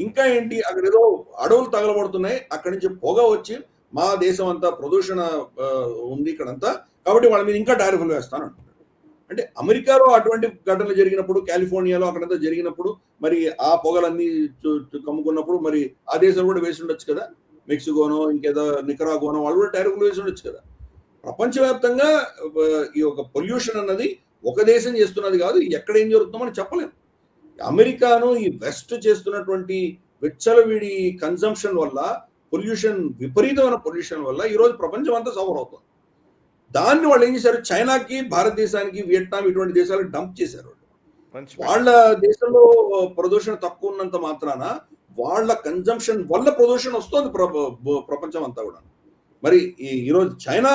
ఇంకా ఏంటి, అక్కడ ఏదో అడవులు తగలబడుతున్నాయి, అక్కడి నుంచి పొగ వచ్చి మా దేశం అంతా ప్రదూషణ ఉంది ఇక్కడంతా, కాబట్టి వాళ్ళ మీద ఇంకా టారిఫ్లు వేస్తాను అంటున్నాడు. అంటే అమెరికాలో అటువంటి ఘటనలు జరిగినప్పుడు, కాలిఫోర్నియాలో అక్కడంతా జరిగినప్పుడు మరి ఆ పొగలన్నీ కమ్ముకున్నప్పుడు మరి ఆ దేశం కూడా వేసి ఉండొచ్చు కదా. మెక్సికోనో ఇంకేదో నికరాగోనో వాళ్ళు కూడా టారిఫ్లు వేసి ఉండొచ్చు కదా. ప్రపంచవ్యాప్తంగా ఈ యొక్క పొల్యూషన్ అన్నది ఒక దేశం చేస్తున్నది కాదు, ఎక్కడ ఏం జరుగుతుందో మనం చెప్పలేము. అమెరికాను ఈ వెస్ట్ చేస్తున్నటువంటి విచ్చలవిడి కన్జంప్షన్ వల్ల పొల్యూషన్, విపరీతమైన పొల్యూషన్ వల్ల ఈరోజు ప్రపంచం అంతా సఫర్ అవుతుంది. దాన్ని వాళ్ళు ఏం చేశారు, చైనాకి, భారతదేశానికి, వియట్నాం ఇటువంటి దేశాలకు డంప్ చేశారు. వాళ్ళ దేశంలో ప్రదూషణ తక్కువ ఉన్నంత మాత్రాన వాళ్ళ కన్జంప్షన్ వల్ల ప్రదూషణ వస్తుంది ప్రపంచం అంతా కూడా. మరి ఈరోజు చైనా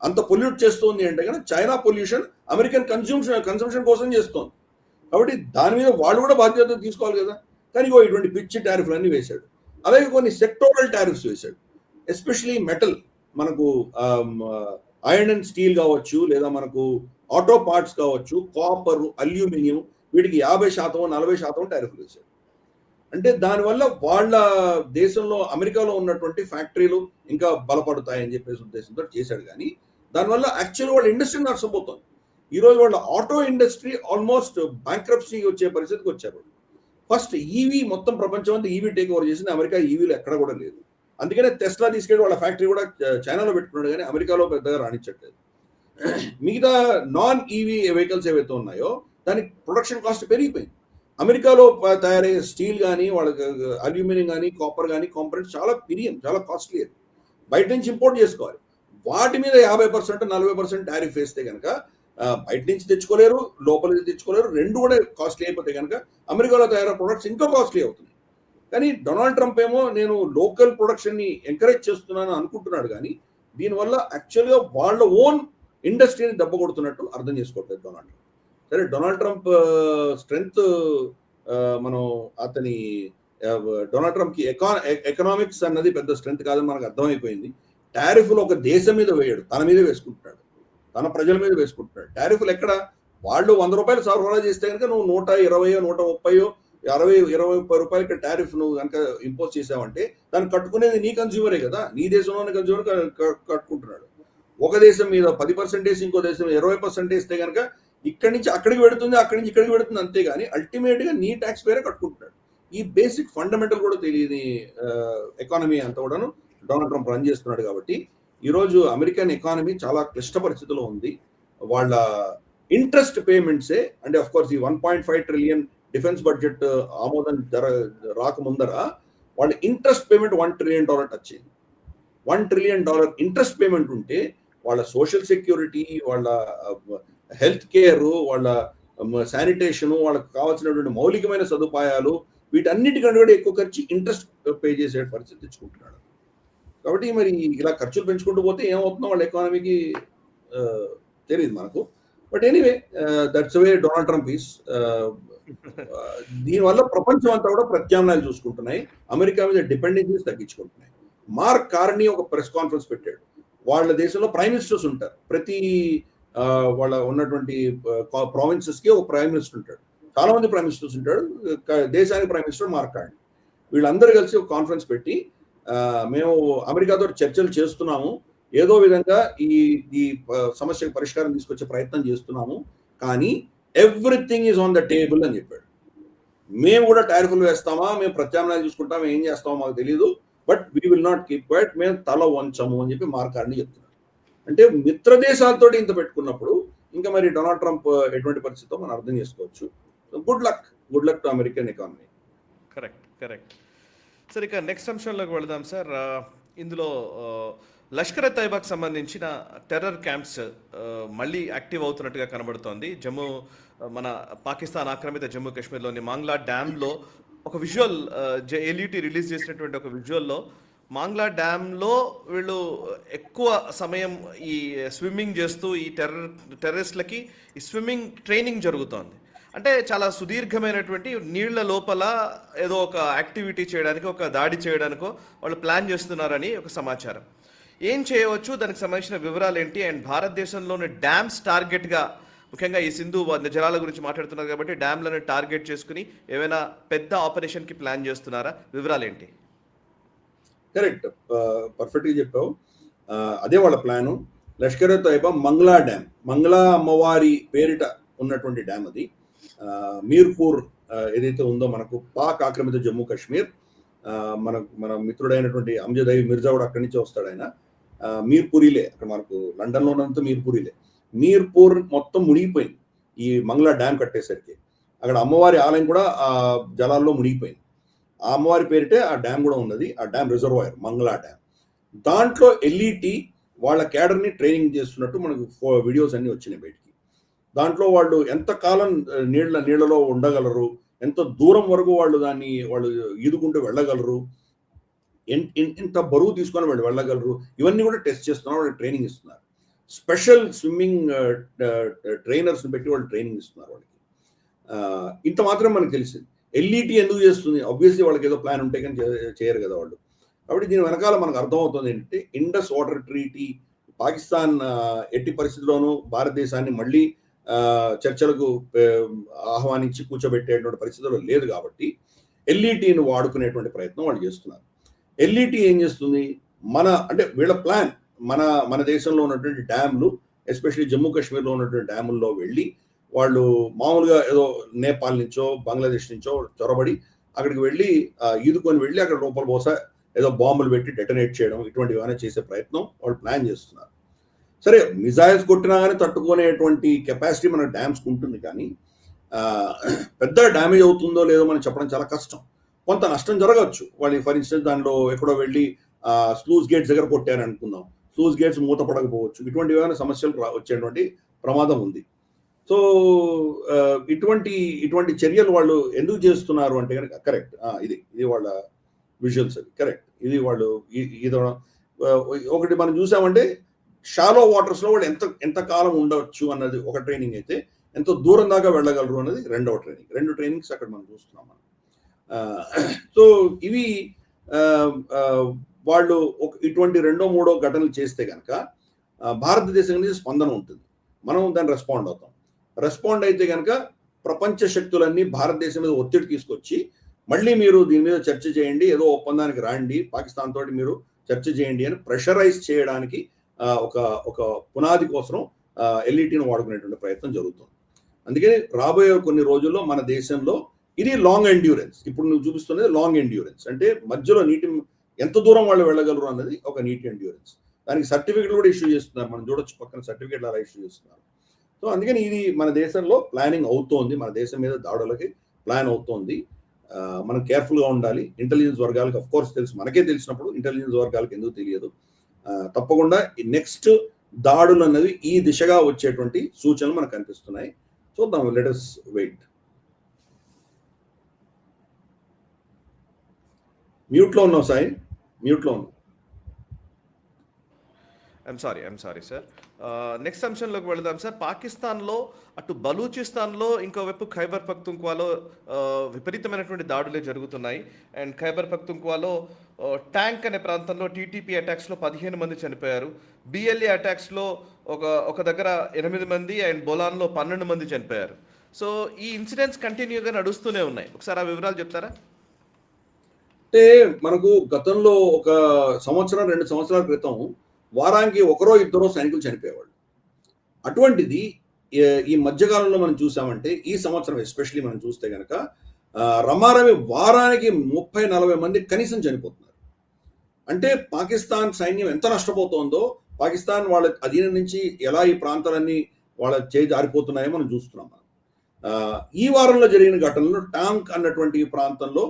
అంత పొల్యూట్ చేస్తుంది అంటే కనుక చైనా పొల్యూషన్ అమెరికన్ కన్సంప్షన్ కోసం చేస్తుంది. కాబట్టి దాని మీద వాళ్ళు కూడా బాధ్యత తీసుకోవాలి కదా. కానీ ఇటువంటి పిచ్చి టారిఫ్లు అన్ని వేశాడు. అలాగే కొన్ని సెక్టోరల్ టారిఫ్స్ వేశాడు. ఎస్పెషలీ మెటల్, మనకు ఐరన్ అండ్ స్టీల్ కావచ్చు, లేదా మనకు ఆటో పార్ట్స్ కావచ్చు, కాపర్, అల్యూమినియం, వీటికి 50%, 40% టారిఫ్లు వేశాడు. అంటే దానివల్ల వాళ్ళ దేశంలో, అమెరికాలో ఉన్నటువంటి ఫ్యాక్టరీలు ఇంకా బలపడతాయని చెప్పేసి ఉద్దేశంతో చేశాడు. కానీ దానివల్ల యాక్చువల్గా వాళ్ళ ఇండస్ట్రీ నష్టపోతుంది. ఈరోజు వాళ్ళ ఆటో ఇండస్ట్రీ ఆల్మోస్ట్ బ్యాంక్రప్సీ వచ్చే పరిస్థితికి వచ్చారు. ఫస్ట్ ఈవీ, మొత్తం ప్రపంచం అంతా ఈవీ టేక్ ఓవర్ చేసింది. అమెరికా ఈవీలో ఎక్కడ కూడా లేదు. అందుకనే టెస్లా తీసుకెళ్ళి వాళ్ళ ఫ్యాక్టరీ కూడా చైనాలో పెట్టుకున్నాడు, కానీ అమెరికాలో పెద్దగా రాణించట్లేదు. మిగతా నాన్ ఈవీ వెహికల్స్ ఏవైతే ఉన్నాయో దానికి ప్రొడక్షన్ కాస్ట్ పెరిగిపోయింది. అమెరికాలో తయారయ్యే స్టీల్ కానీ, వాళ్ళకి అల్యూమినియం కానీ, కాపర్ కానీ కాంపనెంట్స్ చాలా పిరియం, చాలా కాస్ట్లీ. బయట నుంచి ఇంపోర్ట్ చేసుకోవాలి. వాటి మీద 50% 40% టారిఫ్ వేస్తే కనుక బయట నుంచి తెచ్చుకోలేరు, లోపల నుంచి తెచ్చుకోలేరు, రెండు కూడా కాస్ట్లీ అయిపోతే కనుక అమెరికాలో తయారైన ప్రొడక్ట్స్ ఇంకా కాస్ట్లీ అవుతుంది. కానీ డొనాల్డ్ ట్రంప్ ఏమో నేను లోకల్ ప్రొడక్షన్ని ఎంకరేజ్ చేస్తున్నాను అనుకుంటున్నాడు, కానీ దీనివల్ల యాక్చువల్గా వాళ్ళ ఓన్ ఇండస్ట్రీని దెబ్బ కొడుతున్నట్టు అర్థం చేసుకోవట్లేదు డొనాల్డ్ ట్రంప్. సరే, డొనాల్డ్ ట్రంప్ స్ట్రెంగ్త్ మనం అతని డొనాల్డ్ ట్రంప్కి ఎకనామిక్స్ అన్నది పెద్ద స్ట్రెంగ్త్ కాదని మనకు అర్థమైపోయింది. టారిఫ్లు ఒక దేశం మీద వేయడు, తన మీద వేసుకుంటున్నాడు, తన ప్రజల మీద వేసుకుంటున్నాడు. టారిఫ్లు ఎక్కడ? వాళ్ళు 100 రూపాయలు సరఫరా చేస్తే కనుక నువ్వు 120, 130, 60, 20 రూపాయలకి టారిఫ్ నువ్వు కనుక ఇంపోజ్ చేసావంటే దాన్ని కట్టుకునేది నీ కన్స్యూమరే కదా, నీ దేశంలోని కన్స్యూమర్ కట్టుకుంటున్నాడు. ఒక దేశం మీద 10% ఇంకో దేశం 20% ఇస్తే కనుక ఇక్కడి నుంచి అక్కడికి పెడుతుంది, అక్కడి నుంచి ఇక్కడికి పెడుతుంది, అంతేగాని అల్టిమేట్ గా నీ ట్యాక్స్ పేరే కట్టుకుంటున్నాడు. ఈ బేసిక్ ఫండమెంటల్ కూడా తెలియని ఎకానమీ అంతా కూడాను డొనాల్డ్ ట్రంప్ రన్ చేస్తున్నాడు. కాబట్టి ఈరోజు అమెరికన్ ఎకానమీ చాలా క్లిష్ట పరిస్థితిలో ఉంది. వాళ్ళ ఇంట్రెస్ట్ పేమెంట్సే అంటే అఫ్ కోర్స్ ఈ 1.5 ట్రిలియన్ డిఫెన్స్ బడ్జెట్ ఆమోదం రాకముందర వాళ్ళ ఇంట్రెస్ట్ పేమెంట్ $1 ట్రిలియన్ టచ్ అయింది. $1 ట్రిలియన్ ఇంట్రెస్ట్ పేమెంట్ ఉంటే వాళ్ళ సోషల్ సెక్యూరిటీ, వాళ్ళ హెల్త్ కేర్, వాళ్ళ శానిటేషన్, వాళ్ళకి కావాల్సినటువంటి మౌలికమైన సదుపాయాలు, వీటన్నిటికంటే కూడా ఎక్కువ ఖర్చు ఇంట్రెస్ట్ పే చేసే పరిస్థితి తెచ్చుకుంటున్నాడు. కాబట్టి మరి ఇలా ఖర్చులు పెంచుకుంటూ పోతే ఏమవుతుందో వాళ్ళ ఎకానమీకి తెలియదు మనకు. But anyway, that's way Donald Trump is. దీనివల్ల ప్రపంచం అంతా కూడా ప్రత్యామ్నాయాలు చూసుకుంటున్నాయి, అమెరికా మీద డిపెండెన్సీస్ తగ్గించుకుంటున్నాయి. మార్క్ కార్నీ ఒక ప్రెస్ కాన్ఫరెన్స్ పెట్టాడు. వాళ్ళ దేశంలో ప్రైమ్ మినిస్టర్స్ ఉంటారు, ప్రతి వాళ్ళ ఉన్నటువంటి ప్రావిన్సెస్ కి ఒక ప్రైమ్ మినిస్టర్ ఉంటాడు, చాలా మంది ప్రైమ్ మినిస్టర్స్ ఉంటాడు. దేశానికి ప్రైమ్ మినిస్టర్ మార్క్ కార్నీ. వీళ్ళందరూ కలిసి ఒక కాన్ఫరెన్స్ పెట్టి మేము అమెరికాతో చర్చలు చేస్తున్నాము, ఏదో విధంగా ఈ సమస్యకు పరిష్కారం తీసుకొచ్చే ప్రయత్నం చేస్తున్నాము, కానీ everything is on the table అని చెప్పాడు. మేము కూడా టారిఫ్లు వేస్తామా, మేము ప్రత్యామ్నాయాలు చూసుకుంటామా, ఏం చేస్తామో మాకు తెలియదు, but we will not keep quiet, మేము తల వంచము అని చెప్పి మార్క్ కార్నీ చెప్తున్నారు. అంటే మిత్ర దేశాలతో ఇంత పెట్టుకున్నప్పుడు ఇంకా మరి డొనాల్డ్ ట్రంప్ ఎటువంటి పరిస్థితితో మనం అర్థం చేసుకోవచ్చు. Good luck to American economy. Correct sir. ఇక నెక్స్ట్ అంశంలోకి వెళదాం సార్. ఇందులో లష్కర్ ఎ తైబాకు సంబంధించిన టెర్రర్ క్యాంప్స్ మళ్ళీ యాక్టివ్ అవుతున్నట్టుగా కనబడుతోంది. మన పాకిస్తాన్ ఆక్రమిత జమ్మూ కాశ్మీర్లోని మాంగ్లా డ్యామ్లో ఒక విజువల్ ఎల్ఈటి రిలీజ్ చేసినటువంటి ఒక విజువల్లో మాంగ్లా డ్యామ్లో వీళ్ళు ఎక్కువ సమయం ఈ స్విమ్మింగ్ చేస్తూ ఈ టెర్రరిస్టులకి ఈ స్విమ్మింగ్ ట్రైనింగ్ జరుగుతోంది. అంటే చాలా సుదీర్ఘమైనటువంటి నీళ్ల లోపల ఏదో ఒక యాక్టివిటీ చేయడానికి, ఒక దాడి చేయడానికో వాళ్ళు ప్లాన్ చేస్తున్నారని ఒక సమాచారం. ఏం చేయవచ్చు, దానికి సంబంధించిన వివరాలు ఏంటి, అండ్ భారతదేశంలోని డ్యామ్స్ టార్గెట్గా, ముఖ్యంగా ఈ సింధు జలాల గురించి మాట్లాడుతున్నారు కాబట్టి డ్యామ్లను టార్గెట్ చేసుకుని ఏమైనా పెద్ద ఆపరేషన్కి ప్లాన్ చేస్తున్నారా? వివరాలు ఏంటి? కరెక్ట్, పర్ఫెక్ట్గా చెప్పావు. అదే వాళ్ళ ప్లాను. లష్కర్ ఎ తోయిబా మంగ్లా డ్యామ్, మంగ్లా అమ్మవారి పేరిట ఉన్నటువంటి డ్యామ్ అది. మీర్పూర్ ఏదైతే ఉందో మనకు పాక్ ఆక్రమిత జమ్మూ కాశ్మీర్, మన మిత్రుడైనటువంటి అమ్జద్ అయి మిర్జా కూడా అక్కడి నుంచి వస్తాడు ఆయన. మీర్పూరిలే, అక్కడ మనకు లండన్లో ఉన్నంత మీర్పూరిలే. మీర్పూర్ మొత్తం మునిగిపోయింది ఈ మంగ్లా డ్యామ్ కట్టేసరికి. అక్కడ అమ్మవారి ఆలయం కూడా ఆ జలాల్లో మునిగిపోయింది. ఆ అమ్మవారి పేరిటే ఆ డ్యామ్ కూడా ఉన్నది. ఆ డ్యామ్ రిజర్వాయర్ మంగ్లా డ్యామ్. దాంట్లో ఎల్ఈటి వాళ్ళ క్యాడర్ని ట్రైనింగ్ చేస్తున్నట్టు మనకు వీడియోస్ అన్ని వచ్చినాయి బయటికి. దాంట్లో వాళ్ళు ఎంతకాలం నీళ్లలో ఉండగలరు, ఎంత దూరం వరకు వాళ్ళు ఈదుకుంటూ వెళ్ళగలరు, ఎంత బరువు తీసుకొని వాళ్ళు వెళ్ళగలరు, ఇవన్నీ కూడా టెస్ట్ చేస్తున్నారు, వాళ్ళు ట్రైనింగ్ ఇస్తున్నారు. స్పెషల్ స్విమ్మింగ్ ట్రైనర్స్ని పెట్టి వాళ్ళు ట్రైనింగ్ ఇస్తున్నారు వాళ్ళకి. ఇంత మాత్రం మనకు తెలిసింది. ఎల్ఈటి ఎందుకు చేస్తుంది? ఆబ్వియస్లీ వాళ్ళకి ఏదో ప్లాన్ ఉంటే కానీ చేయరు కదా వాళ్ళు. కాబట్టి దీని వెనకాల మనకు అర్థమవుతుంది ఏంటంటే, ఇండస్ వాటర్ ట్రీటీ, పాకిస్తాన్ ఎట్టి పరిస్థితుల్లోనూ భారతదేశాన్ని మళ్ళీ చర్చలకు ఆహ్వానించి కూర్చోబెట్టేటువంటి పరిస్థితుల్లో లేదు. కాబట్టి ఎల్ఈటిని వాడుకునేటువంటి ప్రయత్నం వాళ్ళు చేస్తున్నారు. ఎల్ఈటి ఏం చేస్తుంది? అంటే వీళ్ళ ప్లాన్ మన దేశంలో ఉన్నటువంటి డ్యామ్లు, ఎస్పెషల్లీ జమ్మూ కాశ్మీర్లో ఉన్నటువంటి డ్యాముల్లో వెళ్ళి వాళ్ళు మామూలుగా ఏదో నేపాల్ నుంచో బంగ్లాదేశ్ నుంచో చొరబడి అక్కడికి వెళ్ళి ఈదుకొని వెళ్ళి అక్కడ రూపాయలు బోసా ఏదో బాంబులు పెట్టి డెటనేట్ చేయడం, ఇటువంటివి ఏమైనా చేసే ప్రయత్నం వాళ్ళు ప్లాన్ చేస్తున్నారు. సరే, మిజైల్స్ కొట్టినా కానీ తట్టుకునేటువంటి కెపాసిటీ మన డ్యామ్స్కి ఉంటుంది, కానీ పెద్ద డ్యామేజ్ అవుతుందో లేదో మనం చెప్పడం చాలా కష్టం. కొంత నష్టం జరగవచ్చు. వాళ్ళు ఫర్ ఇన్స్టెన్స్ దానిలో ఎక్కడో వెళ్ళి స్లూస్ గేట్స్ దగ్గర కొట్టారు అనుకుందాం. స్లూజ్ గేట్స్ మూతపడకపోవచ్చు, ఇటువంటి ఏమైనా సమస్యలు వచ్చేటువంటి ప్రమాదం ఉంది. సో ఇటువంటి చర్యలు వాళ్ళు ఎందుకు చేస్తున్నారు అంటే కనుక కరెక్ట్, ఇది వాళ్ళ విజువల్స్, అది కరెక్ట్. ఇది వాళ్ళు ఇది ఒకటి మనం చూసామంటే షాలో వాటర్స్లో వాళ్ళు ఎంత కాలం ఉండవచ్చు అన్నది ఒక ట్రైనింగ్ అయితే, ఎంత దూరం దాకా వెళ్ళగలరు అన్నది రెండవ ట్రైనింగ్. 2 ట్రైనింగ్స్ అక్కడ మనం చూస్తున్నాం మనం. సో ఇవి వాళ్ళు ఇటువంటి 2, 3 ఘటనలు చేస్తే కనుక భారతదేశం నుంచి స్పందన ఉంటుంది, మనం దాన్ని రెస్పాండ్ అయితే కనుక ప్రపంచ శక్తులన్నీ భారతదేశం మీద ఒత్తిడి తీసుకొచ్చి మళ్ళీ మీరు దీని మీద చర్చ చేయండి, ఏదో ఒప్పందానికి రాండి, పాకిస్తాన్ తోటి మీరు చర్చ చేయండి అని ప్రెషరైజ్ చేయడానికి ఒక పునాది కోసం ఎల్ఈటీని వాడుకునేటువంటి ప్రయత్నం జరుగుతుంది. అందుకని రాబోయే కొన్ని రోజుల్లో మన దేశంలో ఇది లాంగ్ ఎండ్యూరెన్స్. ఇప్పుడు నువ్వు చూపిస్తున్నది లాంగ్ ఎండ్యూరెన్స్, అంటే మధ్యలో నీటి ఎంత దూరం వాళ్ళు వెళ్ళగలరు అన్నది ఒక నీటి ఎండ్యూరెన్స్. దానికి సర్టిఫికెట్లు కూడా ఇష్యూ చేస్తున్నారు, మనం చూడొచ్చు పక్కన సర్టిఫికెట్లు అలా ఇష్యూ చేస్తున్నారు. సో అందుకని ఇది మన దేశంలో ప్లానింగ్ అవుతోంది, మన దేశం మీద దాడులకి ప్లాన్ అవుతోంది. మనం కేర్ఫుల్గా ఉండాలి. ఇంటెలిజెన్స్ వర్గాలకు అఫ్ కోర్స్ తెలుసు, మనకే తెలిసినప్పుడు ఇంటెలిజెన్స్ వర్గాలకు ఎందుకు తెలియదు. తప్పకుండా ఈ నెక్స్ట్ దాడులు అన్నది ఈ దిశగా వచ్చేటువంటి సూచనలు మనకు కనిపిస్తున్నాయి. చూద్దాం, లెట్ us వెయిట్. మ్యూట్లో ఉన్నావు సాయి, మ్యూట్లో ఉన్నావు. I'm sorry sir. నెక్స్ట్ అంశంలోకి వెళదాం సార్. పాకిస్తాన్లో అటు బలూచిస్తాన్లో, ఇంకోవైపు ఖైబర్ పఖ్తుంఖ్వాలో విపరీతమైనటువంటి దాడులే జరుగుతున్నాయి. అండ్ ఖైబర్ పఖ్తుంఖ్వాలో ట్యాంక్ అనే ప్రాంతంలో టీటీపీ అటాక్స్లో 15 మంది చనిపోయారు. బిఎల్ఏ అటాక్స్లో ఒక దగ్గర 8 మంది, అండ్ బొలాన్లో 12 మంది చనిపోయారు. సో ఈ ఇన్సిడెంట్స్ కంటిన్యూగా నడుస్తూనే ఉన్నాయి. ఒకసారి ఆ వివరాలు చెప్తారా? అంటే మనకు గతంలో ఒక 1-2 సంవత్సరాల క్రితం వారానికి 1-2 సైనికులు చనిపోయేవాళ్ళు. అటువంటిది ఈ మధ్యకాలంలో మనం చూసామంటే, ఈ సంవత్సరం ఎస్పెషల్లీ మనం చూస్తే కనుక రమారమి వారానికి 30-40 మంది కనీసం చనిపోతున్నారు. అంటే పాకిస్తాన్ సైన్యం ఎంత నష్టపోతోందో, పాకిస్తాన్ వాళ్ళ అధీనం నుంచి ఎలా ఈ ప్రాంతాలన్నీ వాళ్ళ చేయి జారిపోతున్నాయో మనం చూస్తున్నాం. ఈ వారంలో జరిగిన ఘటనలో టాంక్ అన్నటువంటి ప్రాంతంలో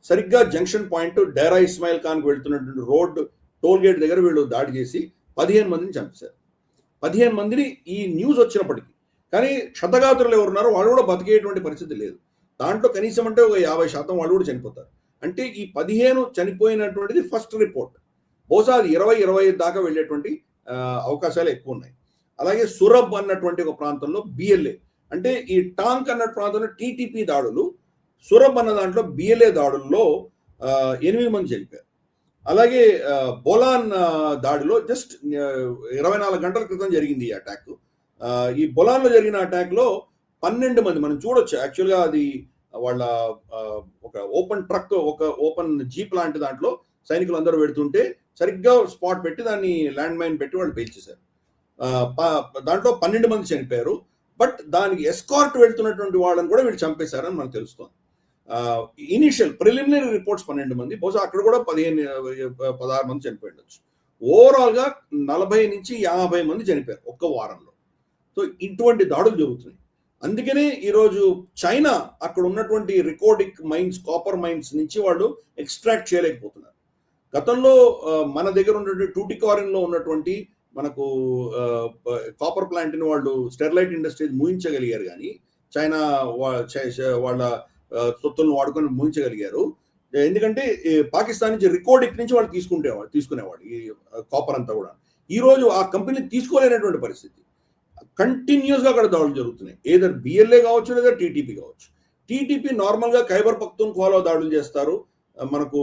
సరిగ్గా జంక్షన్ పాయింట్ డేరా ఇస్మాయిల్ ఖాన్కి వెళ్తున్నటువంటి రోడ్ టోల్ గేట్ దగ్గర వీళ్ళు దాడి చేసి 15 మందిని చంపేశారు. 15 మందిని ఈ న్యూస్ వచ్చినప్పటికీ, కానీ క్షతగాత్రులు ఎవరున్నారో వాళ్ళు కూడా బతికేటువంటి పరిస్థితి లేదు. దాంట్లో కనీసం అంటే ఒక 50% వాళ్ళు కూడా చనిపోతారు. అంటే ఈ 15 చనిపోయినటువంటిది ఫస్ట్ రిపోర్ట్. బహుశా అది 20-25 దాకా వెళ్ళేటువంటి అవకాశాలు ఎక్కువ ఉన్నాయి. అలాగే సురబ్ అన్నటువంటి ఒక ప్రాంతంలో బిఎల్ఏ, అంటే ఈ టాంక్ అన్న ప్రాంతంలో టీటీపీ దాడులు, సురబ్ అన్న దాంట్లో బిఎల్ఏ దాడుల్లో 8 మంది చనిపోయారు. అలాగే బొలాన్ దాడిలో జస్ట్ 24 గంటల క్రితం జరిగింది ఈ అటాక్. ఈ బొలాన్లో జరిగిన అటాక్లో 12 మంది మనం చూడొచ్చు. యాక్చువల్గా అది వాళ్ళ ఒక ఓపెన్ ట్రక్, ఒక ఓపెన్ జీప్ లాంటి దాంట్లో సైనికులు అందరూ పెడుతుంటే సరిగ్గా స్పాట్ పెట్టి దాన్ని ల్యాండ్ మైన్ పెట్టి వాళ్ళు పేల్చేశారు. దాంట్లో 12 మంది చనిపోయారు. బట్ దానికి ఎస్కార్ట్ వెళ్తున్నటువంటి వాళ్ళని కూడా వీళ్ళు చంపేశారని మనకు తెలుస్తుంది. ఇనిషియల్ ప్రిలిమినరీ రిపోర్ట్స్ 12 మంది, బహుశా అక్కడ కూడా 15-16 మంది చనిపోయి ఉండొచ్చు. ఓవరాల్గా 40-50 మంది చనిపోయారు ఒక్క వారంలో. సో ఇటువంటి దాడులు జరుగుతున్నాయి. అందుకనే ఈరోజు చైనా అక్కడ ఉన్నటువంటి రికార్డిక్ మైన్స్, కాపర్ మైన్స్ నుంచి వాళ్ళు ఎక్స్ట్రాక్ట్ చేయలేకపోతున్నారు. గతంలో మన దగ్గర ఉన్నటువంటి టూటికారిన్లో ఉన్నటువంటి మనకు కాపర్ ప్లాంట్ని వాళ్ళు స్టెరిలైట్ ఇండస్ట్రీస్ ముగించగలిగారు, కానీ చైనా వాళ్ళ సొత్తులను వాడుకొని ముగించగలిగారు. ఎందుకంటే పాకిస్తాన్ నుంచి రికార్డిక్ నుంచి వాళ్ళు తీసుకునేవాడు ఈ కాపర్ అంతా కూడా. ఈరోజు ఆ కంపెనీ తీసుకోలేనటువంటి పరిస్థితి. కంటిన్యూస్గా అక్కడ దాడులు జరుగుతున్నాయి. ఏదర్ బిఎల్ఏ కావచ్చు, లేదా టీటీపీ కావచ్చు. టీటీపీ నార్మల్గా ఖైబర్ పఖ్తుంఖ్వాలో దాడులు చేస్తారు, మనకు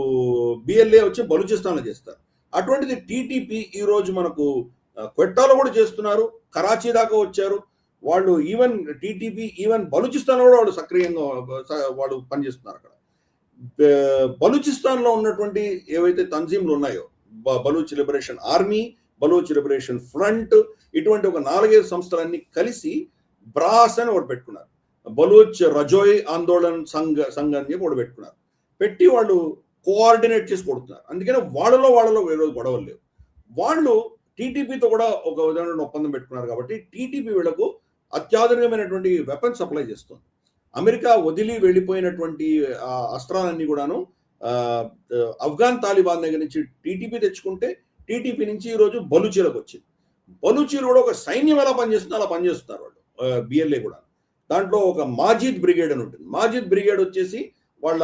బిఎల్ఏ వచ్చి బలూచిస్తాన్లో చేస్తారు. అటువంటిది టీటీపీ ఈరోజు మనకు క్వెట్టాలో కూడా చేస్తున్నారు, కరాచీ దాకా వచ్చారు వాళ్ళు. ఈవెన్ టీటీపీ ఈవెన్ బలూచిస్తాన్లో కూడా వాళ్ళు సక్రియంగా వాళ్ళు పనిచేస్తున్నారు. అక్కడ బలూచిస్తాన్లో ఉన్నటువంటి ఏవైతే తంజీంలు ఉన్నాయో, Baloch liberation army, Baloch liberation front, ఇటువంటి ఒక 4-5 సంస్థలన్నీ కలిసి బ్రాస్ అని ఒకటి పెట్టుకున్నారు. బలూచ్ రజోయ్ ఆందోళన్ సంఘ్ అని చెప్పి ఒకటి పెట్టుకున్నారు. పెట్టి వాళ్ళు కోఆర్డినేట్ చేసి కొడుతున్నారు. అందుకని వాళ్ళలో వేరే గొడవలు లేవు. వాళ్ళు టీటీపీతో కూడా ఒక విధమైన ఒప్పందం పెట్టుకున్నారు. కాబట్టి టీటీపీ వీళ్లకు అత్యాధునికమైనటువంటి వెపన్స్ సప్లై చేస్తుంది. అమెరికా వదిలి వెళ్ళిపోయినటువంటి అస్త్రాలన్నీ కూడాను ఆఫ్ఘాన్ తాలిబాన్ దగ్గర నుంచి టీటీపీ తెచ్చుకుంటే, టీటీపీ నుంచి ఈరోజు బలూచీలకు వచ్చింది. బలూచీలు కూడా ఒక సైన్యం ఎలా పనిచేస్తుందో అలా పనిచేస్తున్నారు వాళ్ళు, బిఎల్ఏ కూడా. దాంట్లో ఒక మాజిద్ బ్రిగేడ్ అని ఉంటుంది. మాజిద్ బ్రిగేడ్ వచ్చేసి వాళ్ళ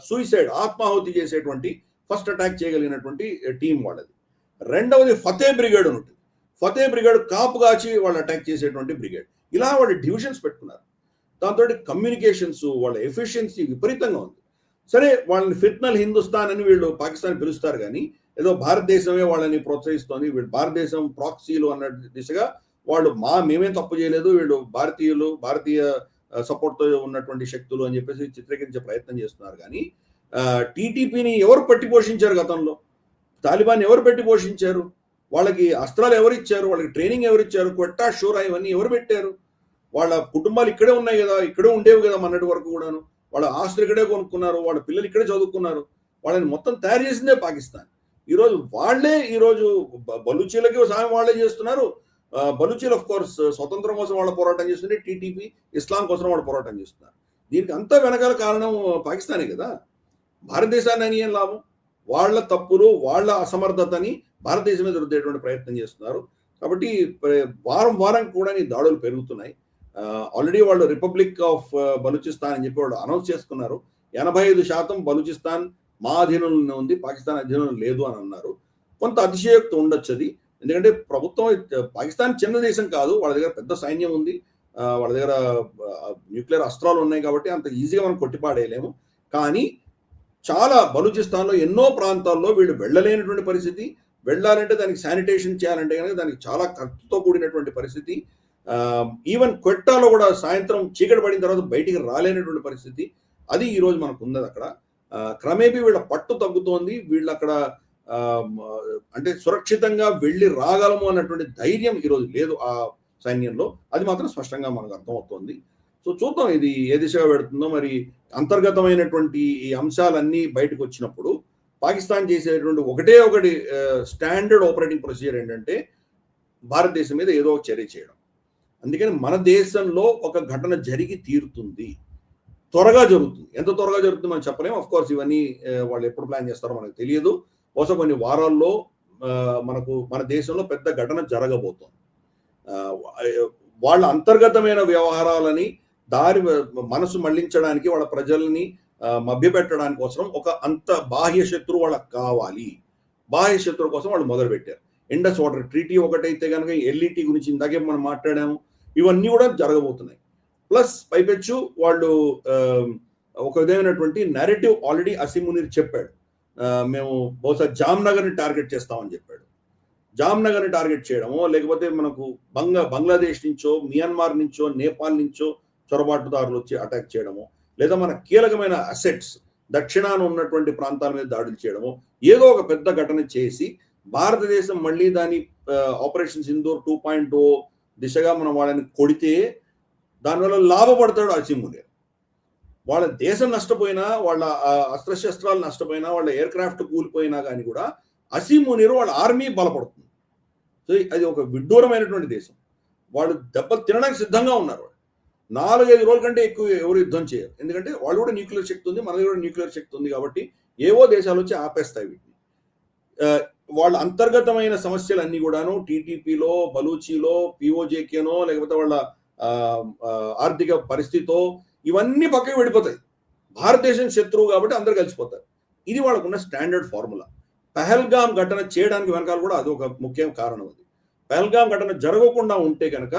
సూయిసైడ్, ఆత్మాహుతి చేసేటువంటి ఫస్ట్ అటాక్ చేయగలిగినటువంటి టీం వాళ్ళది. రెండవది ఫతే బ్రిగేడ్ అని ఉంటుంది. ఫతే బ్రిగేడ్ కాపు కాచి వాళ్ళు అటాక్ చేసేటువంటి బ్రిగేడ్. ఇలా వాళ్ళు డివిజన్స్ పెట్టుకున్నారు. దాంతో కమ్యూనికేషన్స్, వాళ్ళ ఎఫిషియన్సీ విపరీతంగా ఉంది. సరే, వాళ్ళని ఫిత్నల్ హిందుస్థాన్ అని వీళ్ళు పాకిస్తాన్ పిలుస్తారు, కానీ ఏదో భారతదేశమే వాళ్ళని ప్రోత్సహిస్తోంది, వీళ్ళు భారతదేశం ప్రాక్సీలు అన్న దిశగా వాళ్ళు మేమేం తప్పు చేయలేదు, వీళ్ళు భారతీయులు, భారతీయ సపోర్ట్తో ఉన్నటువంటి శక్తులు అని చెప్పేసి చిత్రీకరించే ప్రయత్నం చేస్తున్నారు. కానీ టీటీపీని ఎవరు పట్టి పోషించారు గతంలో? తాలిబాన్ ఎవరు పెట్టి పోషించారు? వాళ్ళకి అస్త్రాలు ఎవరు ఇచ్చారు? వాళ్ళకి ట్రైనింగ్ ఎవరు ఇచ్చారు? క్వెట్టా, షూరా ఇవన్నీ ఎవరు పెట్టారు? వాళ్ళ కుటుంబాలు ఇక్కడే ఉన్నాయి కదా, ఇక్కడే ఉండేవి కదా మొన్నటి వరకు కూడాను. వాళ్ళ ఆస్తులు ఇక్కడే కొనుక్కున్నారు, వాళ్ళ పిల్లలు ఇక్కడే చదువుకున్నారు. వాళ్ళని మొత్తం తయారు చేసిందే పాకిస్తాన్. ఈరోజు వాళ్ళే బలూచీలకి సాయం వాళ్ళే చేస్తున్నారు. బలూచీలు ఆఫ్ కోర్స్ స్వతంత్రం కోసం వాళ్ళ పోరాటం చేస్తుంటే టీటీపీ ఇస్లాం కోసం వాళ్ళు పోరాటం చేస్తున్నారు. దీనికి అంతా వెనకాల కారణం పాకిస్తానే కదా. భారతదేశాన్ని అని ఏం లాభం? వాళ్ళ తప్పులు, వాళ్ళ అసమర్థతని భారతదేశం మీద రుద్దేటువంటి ప్రయత్నం చేస్తున్నారు. కాబట్టి వారం వారం కూడా ఈ దాడులు పెరుగుతున్నాయి. ఆల్రెడీ వాళ్ళు రిపబ్లిక్ ఆఫ్ బలూచిస్తాన్ అని చెప్పి వాళ్ళు అనౌన్స్ చేసుకున్నారు. 85% బలూచిస్తాన్ మా అధీనంలోనే ఉంది, పాకిస్తాన్ అధీనంలో లేదు అని అన్నారు. కొంత అతిశయోక్తి ఉండొచ్చు అది. ఎందుకంటే ప్రభుత్వం, పాకిస్తాన్ చిన్న దేశం కాదు, వాళ్ళ దగ్గర పెద్ద సైన్యం ఉంది, వాళ్ళ దగ్గర న్యూక్లియర్ అస్త్రాలు ఉన్నాయి. కాబట్టి అంత ఈజీగా మనం కొట్టిపాడేయలేము. కానీ చాలా బలూచిస్తాన్లో ఎన్నో ప్రాంతాల్లో వీళ్ళు వెళ్ళలేనటువంటి పరిస్థితి. వెళ్ళాలంటే దానికి శానిటేషన్ చేయాలంటే కనుక దానికి చాలా ఖర్చుతో కూడినటువంటి పరిస్థితి. ఈవెన్ క్వెట్టాలో కూడా సాయంత్రం చీకటి పడిన తర్వాత బయటికి రాలేనటువంటి పరిస్థితి. అది ఈరోజు మనకు ఉన్నది అక్కడ. క్రమేపీ వీళ్ళ పట్టు తగ్గుతోంది. వీళ్ళు అక్కడ అంటే సురక్షితంగా వెళ్ళి రాగలము అన్నటువంటి ధైర్యం ఈరోజు లేదు ఆ సైన్యంలో. అది మాత్రం స్పష్టంగా మనకు అర్థమవుతోంది. సో చూద్దాం ఇది ఏ దిశగా పెడుతుందో. మరి అంతర్గతమైనటువంటి ఈ అంశాలన్నీ బయటకు వచ్చినప్పుడు పాకిస్తాన్ చేసేటువంటి ఒకటి స్టాండర్డ్ ఆపరేటింగ్ ప్రొసీజర్ ఏంటంటే భారతదేశం మీద ఏదో ఒక చర్య చేయడం. అందుకని మన దేశంలో ఒక ఘటన జరిగి తీరుతుంది, త్వరగా జరుగుతుంది. ఎంత త్వరగా జరుగుతుంది మనం చెప్పలేము. ఆఫ్ కోర్స్ ఇవన్నీ వాళ్ళు ఎప్పుడు ప్లాన్ చేస్తారో మనకు తెలియదు. బహుశా కొన్ని వారాల్లో మన దేశంలో పెద్ద ఘటన జరగబోతోంది. వాళ్ళ అంతర్గతమైన వ్యవహారాలని మనసు మళ్లించడానికి, వాళ్ళ ప్రజల్ని మభ్యపెట్టడానికి కోసం ఒక అంత బాహ్య శత్రువు వాళ్ళకి కావాలి. బాహ్య శత్రువు కోసం వాళ్ళు మొదలుపెట్టారు. ఇండస్ వాటర్ ట్రీటీ ఒకటైతే కనుక ఎల్ఈటీ గురించి ఇందాకే మనం మాట్లాడాము. ఇవన్నీ కూడా జరగబోతున్నాయి. ప్లస్ పైపెచ్చు వాళ్ళు ఒక విధమైనటువంటి నెరేటివ్ ఆల్రెడీ అసీం మునీర్ చెప్పాడు. మేము బహుశా జామ్నగర్ని టార్గెట్ చేస్తామని చెప్పాడు. జామ్నగర్ని టార్గెట్ చేయడమో, లేకపోతే మనకు బంగ్లాదేశ్ నుంచో, మియాన్మార్ నుంచో, నేపాల్ నుంచో చొరబాటుదారులు వచ్చి అటాక్ చేయడమో, లేదా మన కీలకమైన అసెట్స్ దక్షిణాన ఉన్నటువంటి ప్రాంతాల మీద దాడులు చేయడమో, ఏదో ఒక పెద్ద ఘటన చేసి భారతదేశం మళ్ళీ దాని ఆపరేషన్ సింధూర్ 2.0 దిశగా మనం వాళ్ళని కొడితే దానివల్ల లాభపడతాడు అసీం మునీర్. వాళ్ళ దేశం నష్టపోయినా, వాళ్ళ అస్త్రశస్త్రాలు నష్టపోయినా, వాళ్ళ ఎయిర్ క్రాఫ్ట్ కూలిపోయినా కానీ కూడా అసీం మునీర్ వాళ్ళ ఆర్మీ బలపడుతుంది. సో అది ఒక విడ్డూరమైనటువంటి దేశం. వాళ్ళు దెబ్బలు తినడానికి సిద్ధంగా ఉన్నారు. 4-5 రోజుల కంటే ఎక్కువ ఎవరు యుద్ధం చేయరు. ఎందుకంటే వాళ్ళు కూడా న్యూక్లియర్ శక్తి ఉంది, మన దగ్గర కూడా న్యూక్లియర్ శక్తి ఉంది. కాబట్టి ఏవో దేశాలు వచ్చి ఆపేస్తాయి వీటిని. వాళ్ళ అంతర్గతమైన సమస్యలన్నీ కూడాను టీటీపీలో, బలూచీలో, పిఓజేకేనో, లేకపోతే వాళ్ళ ఆర్థిక పరిస్థితితో ఇవన్నీ పక్కకి వెళ్ళిపోతాయి. భారతదేశం శత్రువు కాబట్టి అందరు కలిసిపోతారు. ఇది వాళ్ళకున్న స్టాండర్డ్ ఫార్ములా. పహల్గామ్ ఘటన చేయడానికి వెనకాల కూడా అది ఒక ముఖ్య కారణం. అది పహల్గామ్ ఘటన జరగకుండా ఉంటే కనుక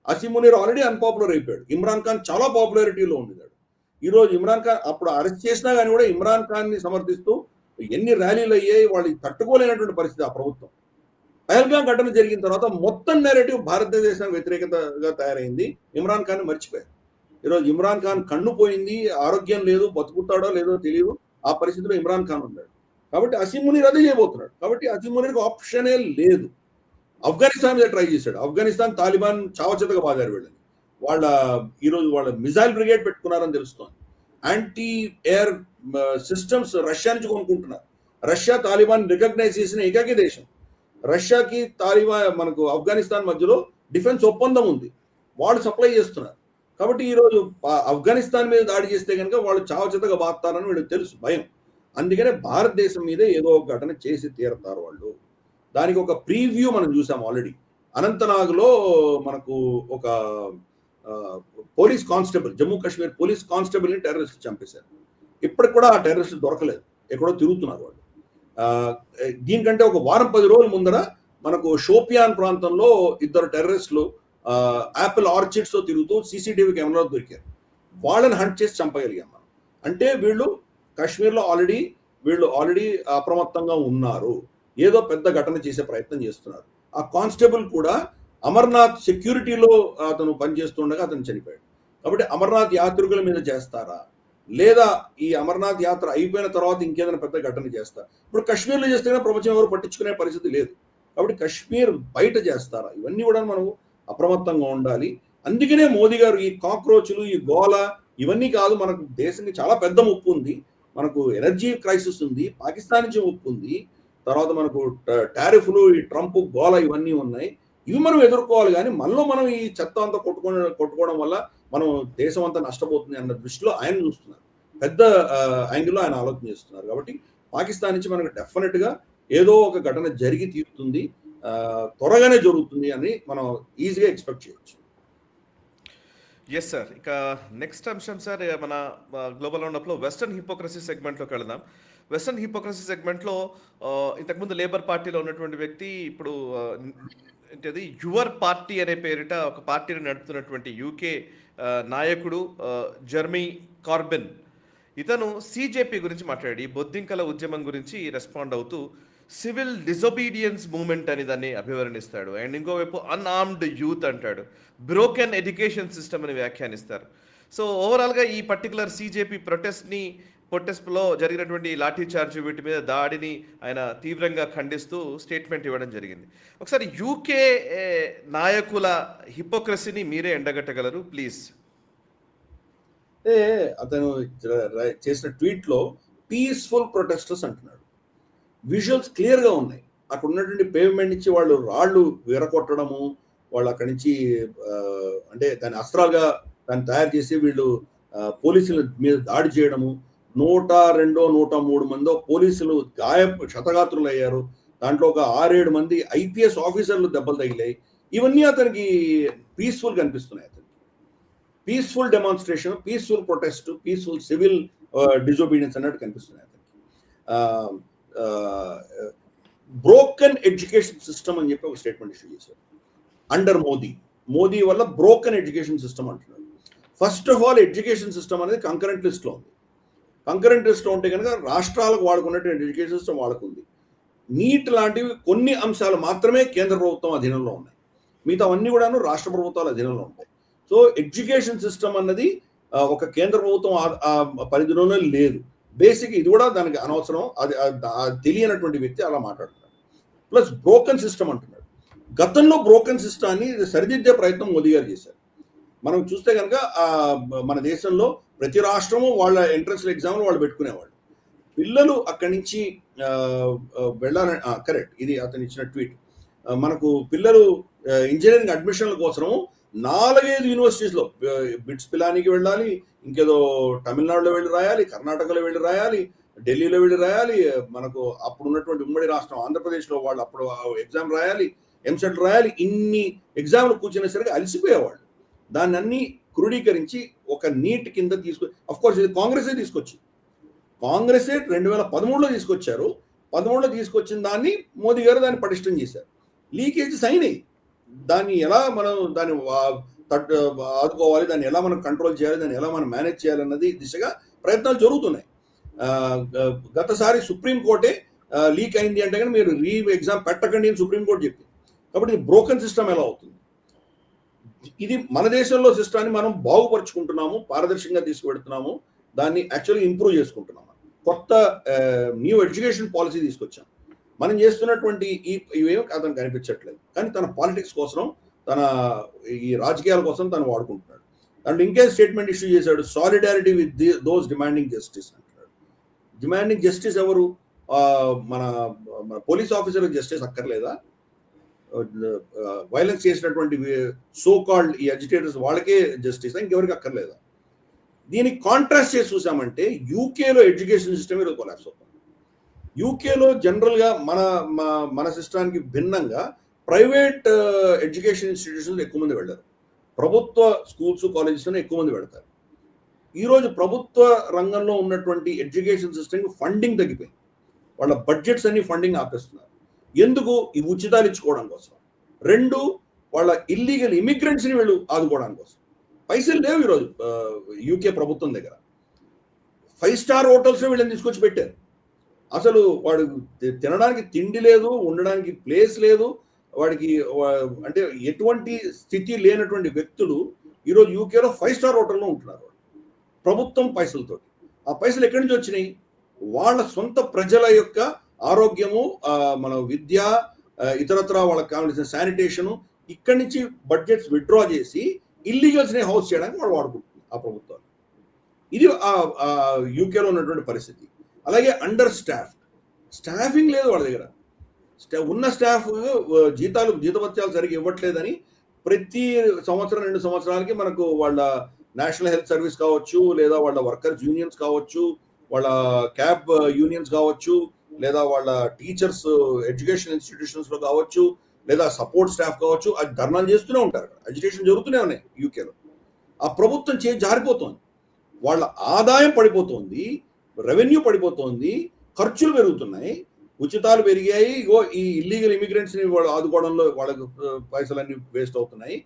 అసీం మునీర్ ఆల్రెడీ అన్పాపులర్ అయిపోయాడు. ఇమ్రాన్ ఖాన్ చాలా పాపులారిటీలో ఉన్నాడు. ఈరోజు ఇమ్రాన్ ఖాన్ అప్పుడు అరెస్ట్ చేసినా కానీ కూడా ఇమ్రాన్ ఖాన్ ని సమర్థిస్తూ ఎన్ని ర్యాలీలు అయ్యాయి, వాళ్ళకి తట్టుకోలేనటువంటి పరిస్థితి ఆ ప్రభుత్వం. పహల్గామ్ ఘటన జరిగిన తర్వాత మొత్తం నెరేటివ్ భారతదేశం వ్యతిరేకతగా తయారైంది. ఇమ్రాన్ ఖాన్ మర్చిపోయారు. ఈరోజు ఇమ్రాన్ ఖాన్ కన్ను పోయింది, ఆరోగ్యం లేదు, బతుకుతాడో లేదో తెలియదు, ఆ పరిస్థితిలో ఇమ్రాన్ ఖాన్ ఉన్నాడు. కాబట్టి అసీం మునీర్ అదే చేయబోతున్నాడు. కాబట్టి అసీం మునీర్కి ఆప్షనే లేదు. ఆఫ్ఘనిస్తాన్ మీద ట్రై చేశాడు. ఆఫ్ఘనిస్తాన్ తాలిబాన్ చావచెత్తగా బాధారు వీళ్ళని. ఈరోజు వాళ్ళ మిజైల్ బ్రిగేడ్ పెట్టుకున్నారని తెలుస్తోంది. యాంటీ ఎయిర్ సిస్టమ్స్ రష్యా నుంచి కొనుక్కుంటున్నారు. రష్యా తాలిబాన్ రికగ్నైజ్ చేసిన ఏకైక దేశం. రష్యాకి తాలిబాన్, మనకు ఆఫ్ఘనిస్తాన్ మధ్యలో డిఫెన్స్ ఒప్పందం ఉంది, వాళ్ళు సప్లై చేస్తున్నారు. కాబట్టి ఈరోజు ఆఫ్ఘనిస్తాన్ మీద దాడి చేస్తే కనుక వాళ్ళు చావచెత్తగా బాగుతారని వీళ్ళకి తెలుసు, భయం. అందుకనే భారతదేశం మీద ఏదో ఒక ఘటన చేసి తీరుతారు వాళ్ళు. దానికి ఒక ప్రీవ్యూ మనం చూసాం ఆల్రెడీ. అనంతనాగ్లో మనకు ఒక police constable, Jammu Kashmir police కానిస్టేబుల్ని టెర్రరిస్ట్ చంపేశారు. ఇప్పటికి కూడా ఆ టెర్రరిస్ట్ దొరకలేదు, ఎక్కడో తిరుగుతున్నారు వాళ్ళు. దీనికంటే ఒక వారం 10 రోజుల ముందర మనకు షోపియాన్ ప్రాంతంలో ఇద్దరు టెర్రరిస్టులు యాపిల్ ఆర్చిడ్స్ తో తిరుగుతూ సీసీటీవీ కెమెరాలో దొరికారు. వాళ్ళని హంట్ చేసి చంపగలిగాం మనం. అంటే వీళ్ళు కాశ్మీర్లో ఆల్రెడీ అప్రమత్తంగా ఉన్నారు, ఏదో పెద్ద ఘటన చేసే ప్రయత్నం చేస్తున్నారు. ఆ కానిస్టేబుల్ కూడా అమర్నాథ్ సెక్యూరిటీలో అతను పనిచేస్తుండగా అతను చనిపోయాడు. కాబట్టి అమర్నాథ్ యాత్రికుల మీద చేస్తారా, లేదా ఈ అమర్నాథ్ యాత్ర అయిపోయిన తర్వాత ఇంకేదైనా పెద్ద ఘటన చేస్తారా? ఇప్పుడు కాశ్మీర్లో చేస్తే ప్రపంచం ఎవరు పట్టించుకునే పరిస్థితి లేదు. కాబట్టి కాశ్మీర్ బయట చేస్తారా? ఇవన్నీ కూడా మనం అప్రమత్తంగా ఉండాలి. అందుకనే మోదీ గారు ఈ కాక్రోచ్లు, ఈ గోల ఇవన్నీ కాదు, మనకు దేశానికి చాలా పెద్ద ముప్పు ఉంది. మనకు ఎనర్జీ క్రైసిస్ ఉంది, పాకిస్తాన్ నుంచి ముప్పు ఉంది, తర్వాత మనకు టారిఫ్లు, ఈ ట్రంప్ గోల ఇవన్నీ ఉన్నాయి. ఇవి మనం ఎదుర్కోవాలి. కానీ మనలో మనం ఈ చెత్త అంతా కొట్టుకోవడం వల్ల మనం దేశం అంతా నష్టపోతుంది అన్న దృష్టిలో ఆయన చూస్తున్నారు, పెద్ద యాంగిల్లో ఆయన ఆలోచన చేస్తున్నారు. కాబట్టి పాకిస్తాన్ నుంచి మనకు డెఫినెట్ గా ఏదో ఒక ఘటన జరిగి తీరుతుంది, త్వరగానే జరుగుతుంది అని మనం ఈజీగా ఎక్స్పెక్ట్ చేయొచ్చు. Yes sir. ఇక నెక్స్ట్ అంశం సార్, మన గ్లోబల్ రౌండప్లో వెస్టర్న్ హిపోక్రసీ సెగ్మెంట్లోకి వెళదాం. వెస్టర్న్ హిపోక్రసీ సెగ్మెంట్లో ఇంతకుముందు లేబర్ పార్టీలో ఉన్నటువంటి వ్యక్తి ఇప్పుడు ఏంటది యువర్ పార్టీ అనే పేరిట ఒక పార్టీని నడుపుతున్నటువంటి యూకే నాయకుడు జెర్మీ కార్బెన్, ఇతను సిజేపీ గురించి మాట్లాడి బొద్దింకల ఉద్యమం గురించి రెస్పాండ్ అవుతూ సివిల్ డిజొబీడియన్స్ మూవ్మెంట్ అని దాన్ని అభివర్ణిస్తాడు. అండ్ ఇంకోవైపు అన్ఆర్మ్డ్ యూత్ అంటాడు, బ్రోకెన్ ఎడ్యుకేషన్ సిస్టమ్ అని వ్యాఖ్యానిస్తారు. సో ఓవరాల్గా ఈ పర్టికులర్ సిజేపీ ప్రొటెస్ట్లో జరిగినటువంటి లాఠీ చార్జ్ వీటి మీద దాడిని ఆయన తీవ్రంగా ఖండిస్తూ స్టేట్మెంట్ ఇవ్వడం జరిగింది. ఒకసారి యూకే నాయకుల హిపోక్రసీని మీరే ఎండగట్టగలరు ప్లీజ్. అతను చేసిన ట్వీట్లో పీస్ఫుల్ ప్రొటెస్టర్స్ అంటున్నాడు. విజువల్స్ క్లియర్గా ఉన్నాయి. అక్కడ ఉన్నటువంటి పేవ్మెంట్ నుంచి వాళ్ళు రాళ్ళు విరగొట్టడము, వాళ్ళు అక్కడి నుంచి అంటే దాని అస్త్రాలుగా దాన్ని తయారు చేసి వీళ్ళు పోలీసుల మీద దాడి చేయడము, 102, 103 మందో పోలీసులు క్షతగాత్రులు అయ్యారు. దాంట్లో ఒక 6-7 మంది ఐపీఎస్ ఆఫీసర్లు దెబ్బలు తగిలాయి. ఇవన్నీ అతనికి పీస్ఫుల్ కనిపిస్తున్నాయి. అతనికి peaceful demonstration, peaceful protest, peaceful civil disobedience అన్నట్టు కనిపిస్తున్నాయి అతనికి. బ్రోకెన్ ఎడ్యుకేషన్ సిస్టమ్ అని చెప్పి ఒక స్టేట్మెంట్ ఇష్యూ చేశారు. అండర్ మోదీ వల్ల బ్రోకెన్ ఎడ్యుకేషన్ సిస్టమ్ అంటున్నారు. First of all education system అనేది కంకరెంట్ లిస్ట్లో ఉంది. కంకరెంట్ లిస్ట్లో ఉంటే కనుక రాష్ట్రాలకు వాడుకున్నటువంటి ఎడ్యుకేషన్ సిస్టమ్ వాళ్ళకుంది. నీట్ లాంటివి కొన్ని అంశాలు మాత్రమే కేంద్ర ప్రభుత్వం అధీనంలో ఉన్నాయి, మిగతా అన్నీ కూడాను రాష్ట్ర ప్రభుత్వాల అధీనంలో ఉంటాయి. సో ఎడ్యుకేషన్ సిస్టమ్ అన్నది ఒక కేంద్ర ప్రభుత్వం పరిధిలోనే లేదు. బేసిక్ ఇది కూడా దానికి అనవసరం, అది తెలియనటువంటి వ్యక్తి అలా మాట్లాడుతున్నాడు. ప్లస్ బ్రోకెన్ సిస్టమ్ అంటున్నాడు. గతంలో బ్రోకెన్ సిస్టాన్ని సరిదిద్దే ప్రయత్నం మోదీ గారు చేశారు. మనం చూస్తే కనుక మన దేశంలో ప్రతి రాష్ట్రము వాళ్ళ ఎంట్రన్స్ ఎగ్జామ్లు వాళ్ళు పెట్టుకునేవాళ్ళు. పిల్లలు అక్కడి నుంచి వెళ్ళాలని కరెక్ట్, ఇది అతను ఇచ్చిన ట్వీట్. మనకు పిల్లలు ఇంజనీరింగ్ అడ్మిషన్ల కోసం 4-5 యూనివర్సిటీస్లో బిట్స్ పిలానికి వెళ్ళాలి, ఇంకేదో తమిళనాడులో వెళ్ళి రాయాలి, కర్ణాటకలో వెళ్ళి రాయాలి, ఢిల్లీలో వెళ్ళి రాయాలి, మనకు అప్పుడు ఉన్నటువంటి ఉమ్మడి రాష్ట్రం ఆంధ్రప్రదేశ్లో వాళ్ళు అప్పుడు ఎగ్జామ్ రాయాలి, ఎంసెట్ రాయాలి. ఇన్ని ఎగ్జామ్లు కూర్చునేసరికి అలసిపోయేవాళ్ళు. దాన్ని అన్ని క్రోడీకరించి ఒక నీట్ కింద అఫ్కోర్స్ ఇది కాంగ్రెసే తీసుకొచ్చింది. కాంగ్రెసే 2013లో తీసుకొచ్చారు. 13లో తీసుకొచ్చిన దాన్ని మోదీ గారు దాన్ని పటిష్టం చేశారు. లీకేజెస్ అయినాయి. దాన్ని ఎలా మనం దాన్ని ఆదుకోవాలి, దాన్ని ఎలా మనం కంట్రోల్ చేయాలి, దాన్ని ఎలా మనం మేనేజ్ చేయాలన్నది దిశగా ప్రయత్నాలు జరుగుతున్నాయి. గతసారి సుప్రీంకోర్టే లీక్ అయింది అంటే కానీ మీరు ఎగ్జామ్ పెట్టకండి అని సుప్రీంకోర్టు చెప్పింది. కాబట్టి బ్రోకెన్ సిస్టమ్ ఎలా అవుతుంది? ఇది మన దేశంలో సిస్టాన్ని మనం బాగుపరుచుకుంటున్నాము, పారదర్శకంగా తీసుకువెడుతున్నాము, దాన్ని యాక్చువల్గా ఇంప్రూవ్ చేసుకుంటున్నాము. కొత్త న్యూ ఎడ్యుకేషన్ పాలసీ తీసుకొచ్చాం. మనం చేస్తున్నటువంటి ఇవేమో అతను కనిపించట్లేదు, కానీ తన పాలిటిక్స్ కోసం, తన ఈ రాజకీయాల కోసం తను వాడుకుంటున్నాడు. దాంట్లో ఇంకే స్టేట్మెంట్ ఇష్యూ చేశాడు, solidarity with those demanding justice అంటున్నాడు. డిమాండింగ్ జస్టిస్ ఎవరు? మన పోలీస్ ఆఫీసర్లకు జస్టిస్ అక్కర్లేదా? వైలెన్స్ చేసినటువంటి సో కాల్డ్ ఈ అజిటేటర్స్ వాళ్ళకే జస్టిస్, ఇంకెవరికి అక్కర్లేదా? దీనికి కాంట్రాస్ట్ చేసి చూసామంటే యూకేలో ఎడ్యుకేషన్ సిస్టమ్ ఈరోజు కొలాప్స్ అవుతుంది. యూకేలో జనరల్గా మన సిస్టానికి భిన్నంగా ప్రైవేట్ ఎడ్యుకేషన్ ఇన్స్టిట్యూషన్స్ ఎక్కువ మంది వెళ్ళారు. ప్రభుత్వ స్కూల్స్ కాలేజెస్లోనే ఎక్కువ మంది పెడతారు. ఈరోజు ప్రభుత్వ రంగంలో ఉన్నటువంటి ఎడ్యుకేషన్ సిస్టమ్కి ఫండింగ్ తగ్గిపోయింది. వాళ్ళ బడ్జెట్స్ అన్ని ఫండింగ్ ఆపేస్తున్నారు. ఎందుకు? ఈ ఉచితాలు ఇచ్చుకోవడం కోసం. 2 వాళ్ళ ఇల్లీగల్ ఇమిగ్రెంట్స్ని వీళ్ళు ఆదుకోవడం కోసం. పైసలు లేవు ఈరోజు యూకే ప్రభుత్వం దగ్గర. 5 స్టార్ హోటల్స్లో వీళ్ళని తీసుకొచ్చి పెట్టారు. అసలు వాడు తినడానికి తిండి లేదు, ఉండడానికి ప్లేస్ లేదు. వాడికి అంటే ఎటువంటి స్థితి లేనటువంటి వ్యక్తులు ఈరోజు యూకేలో 5 స్టార్ హోటల్లో ఉంటున్నారు ప్రభుత్వం పైసలతోటి. ఆ పైసలు ఎక్కడి నుంచి వచ్చినాయి? వాళ్ళ సొంత ప్రజల యొక్క ఆరోగ్యము, మన విద్య, ఇతరత్ర వాళ్ళకి కావాల్సిన శానిటేషను ఇక్కడి నుంచి బడ్జెట్స్ విత్డ్రా చేసి ఇల్లీగల్స్ని హౌస్ చేయడానికి వాళ్ళు వాడుకుంటుంది ఆ ప్రభుత్వాలు. ఇది యూకేలో ఉన్నటువంటి పరిస్థితి. అలాగే అండర్ స్టాఫింగ్ లేదు వాళ్ళ దగ్గర. ఉన్న స్టాఫ్ జీతభత్యాలు సరిగ్గా ఇవ్వట్లేదని ప్రతి సంవత్సరం 2 సంవత్సరాలకి మనకు వాళ్ళ నేషనల్ హెల్త్ సర్వీస్ కావచ్చు, లేదా వాళ్ళ వర్కర్స్ యూనియన్స్ కావచ్చు, వాళ్ళ క్యాబ్ యూనియన్స్ కావచ్చు, లేదా వాళ్ళ టీచర్స్ ఎడ్యుకేషన్ ఇన్స్టిట్యూషన్స్లో కావచ్చు, లేదా సపోర్ట్ స్టాఫ్ కావచ్చు, అది ధర్నాలు చేస్తూనే ఉంటారు. ఎడ్యుకేషన్ జరుగుతూనే ఉన్నాయి యూకేలో. ఆ ప్రభుత్వం జారిపోతుంది. వాళ్ళ ఆదాయం పడిపోతుంది, రెవెన్యూ పడిపోతుంది, ఖర్చులు పెరుగుతున్నాయి, ఉచితాలు పెరిగాయి. ఈ ఇల్లీగల్ ఇమిగ్రెంట్స్ని వాళ్ళు ఆదుకోవడంలో వాళ్ళకు పైసలన్నీ వేస్ట్ అవుతున్నాయి.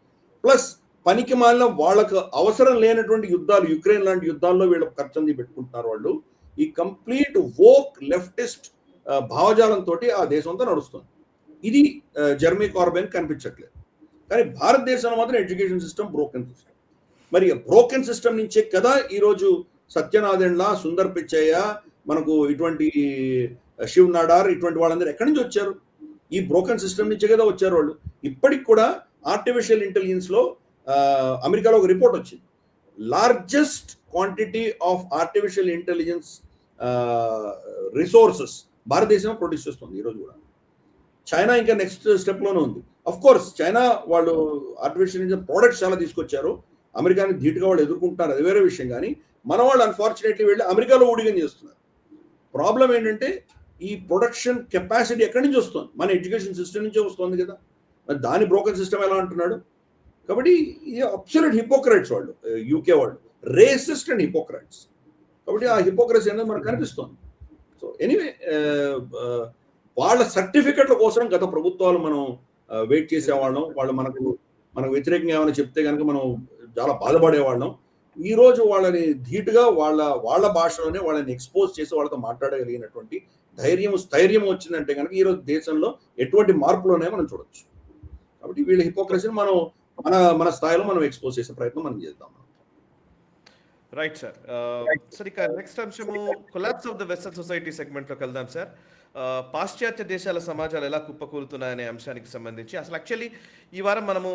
ప్లస్ పనికి మాలిన వాళ్ళకు అవసరం లేనటువంటి యుద్ధాలు, యుక్రెయిన్ లాంటి యుద్ధాల్లో వీళ్ళ ఖర్చు పెట్టుకుంటున్నారు వాళ్ళు. ఈ కంప్లీట్ వోక్ లెఫ్టిస్ట్ భావజాలంతో ఆ దేశం అంతా నడుస్తుంది. ఇది జెర్మీ కార్బైన్ కనిపించట్లేదు. కానీ భారతదేశంలో మాత్రం ఎడ్యుకేషన్ సిస్టమ్ బ్రోకెన్ సిస్టమ్. మరి బ్రోకెన్ సిస్టమ్ నుంచే కదా ఈరోజు సత్యనాదెండ్ల, సుందర్ పిచ్చయ్య, మనకు ఇటువంటి శివ్ నాడార్, ఇటువంటి వాళ్ళందరూ ఎక్కడి నుంచి వచ్చారు? ఈ బ్రోకెన్ సిస్టమ్ నుంచే కదా వచ్చారు వాళ్ళు. ఇప్పటికి కూడా ఆర్టిఫిషియల్ ఇంటెలిజెన్స్లో అమెరికాలో ఒక రిపోర్ట్ వచ్చింది. Largest quantity of artificial intelligence resources భారతదేశంలో ప్రొడ్యూస్ చేస్తుంది ఈరోజు కూడా. చైనా ఇంకా నెక్స్ట్ స్టెప్లోనే ఉంది. అఫ్ కోర్స్ చైనా వాళ్ళు ఆర్టిఫిషియల్ ఇంటెలిజెన్స్ ప్రోడక్ట్స్ చాలా తీసుకొచ్చారు, అమెరికాని ధీటుగా వాళ్ళు ఎదుర్కొంటున్నారు, అది వేరే విషయం. కానీ మన వాళ్ళు అన్ఫార్చునేట్లీ వెళ్ళి అమెరికాలో ఊడిగం చేస్తున్నారు. ప్రాబ్లం ఏంటంటే ఈ ప్రొడక్షన్ కెపాసిటీ ఎక్కడి నుంచి వస్తుంది? మన ఎడ్యుకేషన్ సిస్టమ్ నుంచే వస్తుంది కదా. మరి దాని బ్రోకన్ సిస్టమ్ ఎలా అంటున్నాడు? కాబట్టి ఇది అబ్సల్యూట్ హిపోక్రైట్స్ వాళ్ళు, యూకే వాళ్ళు, రేసిస్ట్ అండ్ హిపోక్రైట్స్. కాబట్టి ఆ హిపోక్రసీ అనేది మనకు కనిపిస్తుంది. సో ఎనీవే, వాళ్ళ సర్టిఫికెట్ల కోసం గత ప్రభుత్వాలు మనం వెయిట్ చేసేవాళ్ళం. వాళ్ళు మనకు వ్యతిరేకంగా ఏమైనా చెప్తే కనుక మనం చాలా బాధపడేవాళ్ళం. ఈ రోజు వాళ్ళని ధీటుగా వాళ్ళ భాషలోనే వాళ్ళని ఎక్స్పోజ్ చేసి వాళ్ళతో మాట్లాడగలిగినటువంటి స్థైర్యం వచ్చిందంటే కనుక ఈరోజు దేశంలో ఎటువంటి మార్పులోనే మనం చూడొచ్చు. కాబట్టి వీళ్ళ హిపోక్రసీని మనం మన స్థాయిలో మనం ఎక్స్పోజ్ చేసే ప్రయత్నం మనం చేద్దాం. Right sir. సార్ ఇక నెక్స్ట్ అంశము collapse of the western society సెగ్మెంట్లోకి వెళ్దాం సార్. పాశ్చాత్య దేశాల సమాజాలు ఎలా కుప్పకూలుతున్నాయనే అంశానికి సంబంధించి అసలు యాక్చువల్లీ ఈ వారం మనము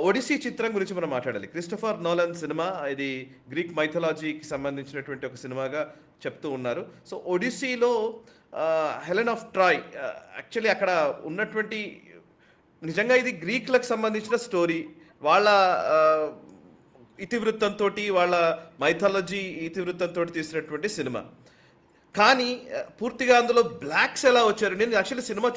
ఒడిసీ చిత్రం గురించి మనం మాట్లాడాలి. క్రిస్టోఫర్ నోలన్ సినిమా, ఇది గ్రీక్ మైథాలజీకి సంబంధించినటువంటి ఒక సినిమాగా చెప్తూ ఉన్నారు. సో ఒడిసీలో హెలెన్ ఆఫ్ ట్రాయ్ యాక్చువల్లీ అక్కడ ఉన్నటువంటి నిజంగా ఇది గ్రీక్లకు సంబంధించిన స్టోరీ. వాళ్ళ ఇతివృత్తంతో, వాళ్ళ మైథాలజీ ఇతివృత్తంతో తీసినటువంటి సినిమా. కానీ పూర్తిగా అందులో బ్లాక్స్ ఎలా వచ్చారు? నేను యాక్చువల్లీ సినిమా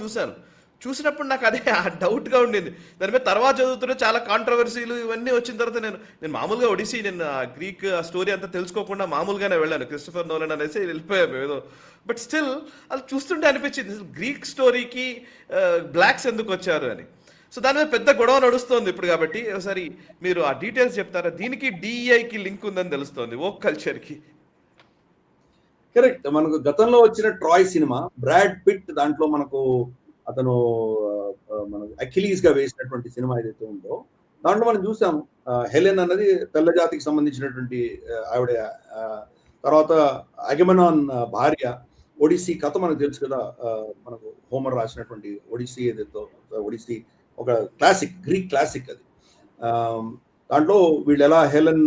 చూసినప్పుడు నాకు అదే డౌట్గా ఉండింది. దాని మీద తర్వాత చదువుతున్న చాలా కాంట్రవర్సీలు ఇవన్నీ వచ్చిన తర్వాత నేను మామూలుగా ఒడిసీ, నేను గ్రీక్ స్టోరీ అంతా తెలుసుకోకుండా మామూలుగానే వెళ్ళాను. క్రిస్టోఫర్ నోలన్ అనేసి వెళ్ళిపోయాము ఏదో. బట్ స్టిల్ అది చూస్తుంటే అనిపించింది గ్రీక్ స్టోరీకి బ్లాక్స్ ఎందుకు వచ్చారు అని. సో దాని మీద పెద్ద గొడవ నడుస్తుంది ఇప్పుడు. కాబట్టి ఒకసారి మీరు ఆ డీటెయిల్స్ చెప్తారా? దీనికి డిఈఐకి లింక్ ఉందని తెలుస్తుంది, ఓక్ కల్చర్కి. కరెక్ట్. మనకు గతంలో వచ్చిన ట్రాయ్ సినిమా, బ్రాడ్ పిట్ దాంట్లో మనకు అతను మనకు అఖిలీస్ గా వేసినటువంటి సినిమా ఏదైతే ఉందో దాంట్లో మనం చూసాము హెలెన్ అన్నది తెల్ల జాతికి సంబంధించినటువంటి ఆవిడ. తర్వాత అగమెనాన్ భార్య. ఒడిసీ కథ మనకు తెలుసు కదా, మనకు హోమర్ రాసినటువంటి ఒడిసీ ఏదైతే, ఒడిసీ ఒక క్లాసిక్, గ్రీక్ క్లాసిక్ అది. దాంట్లో వీళ్ళు ఎలా హెలెన్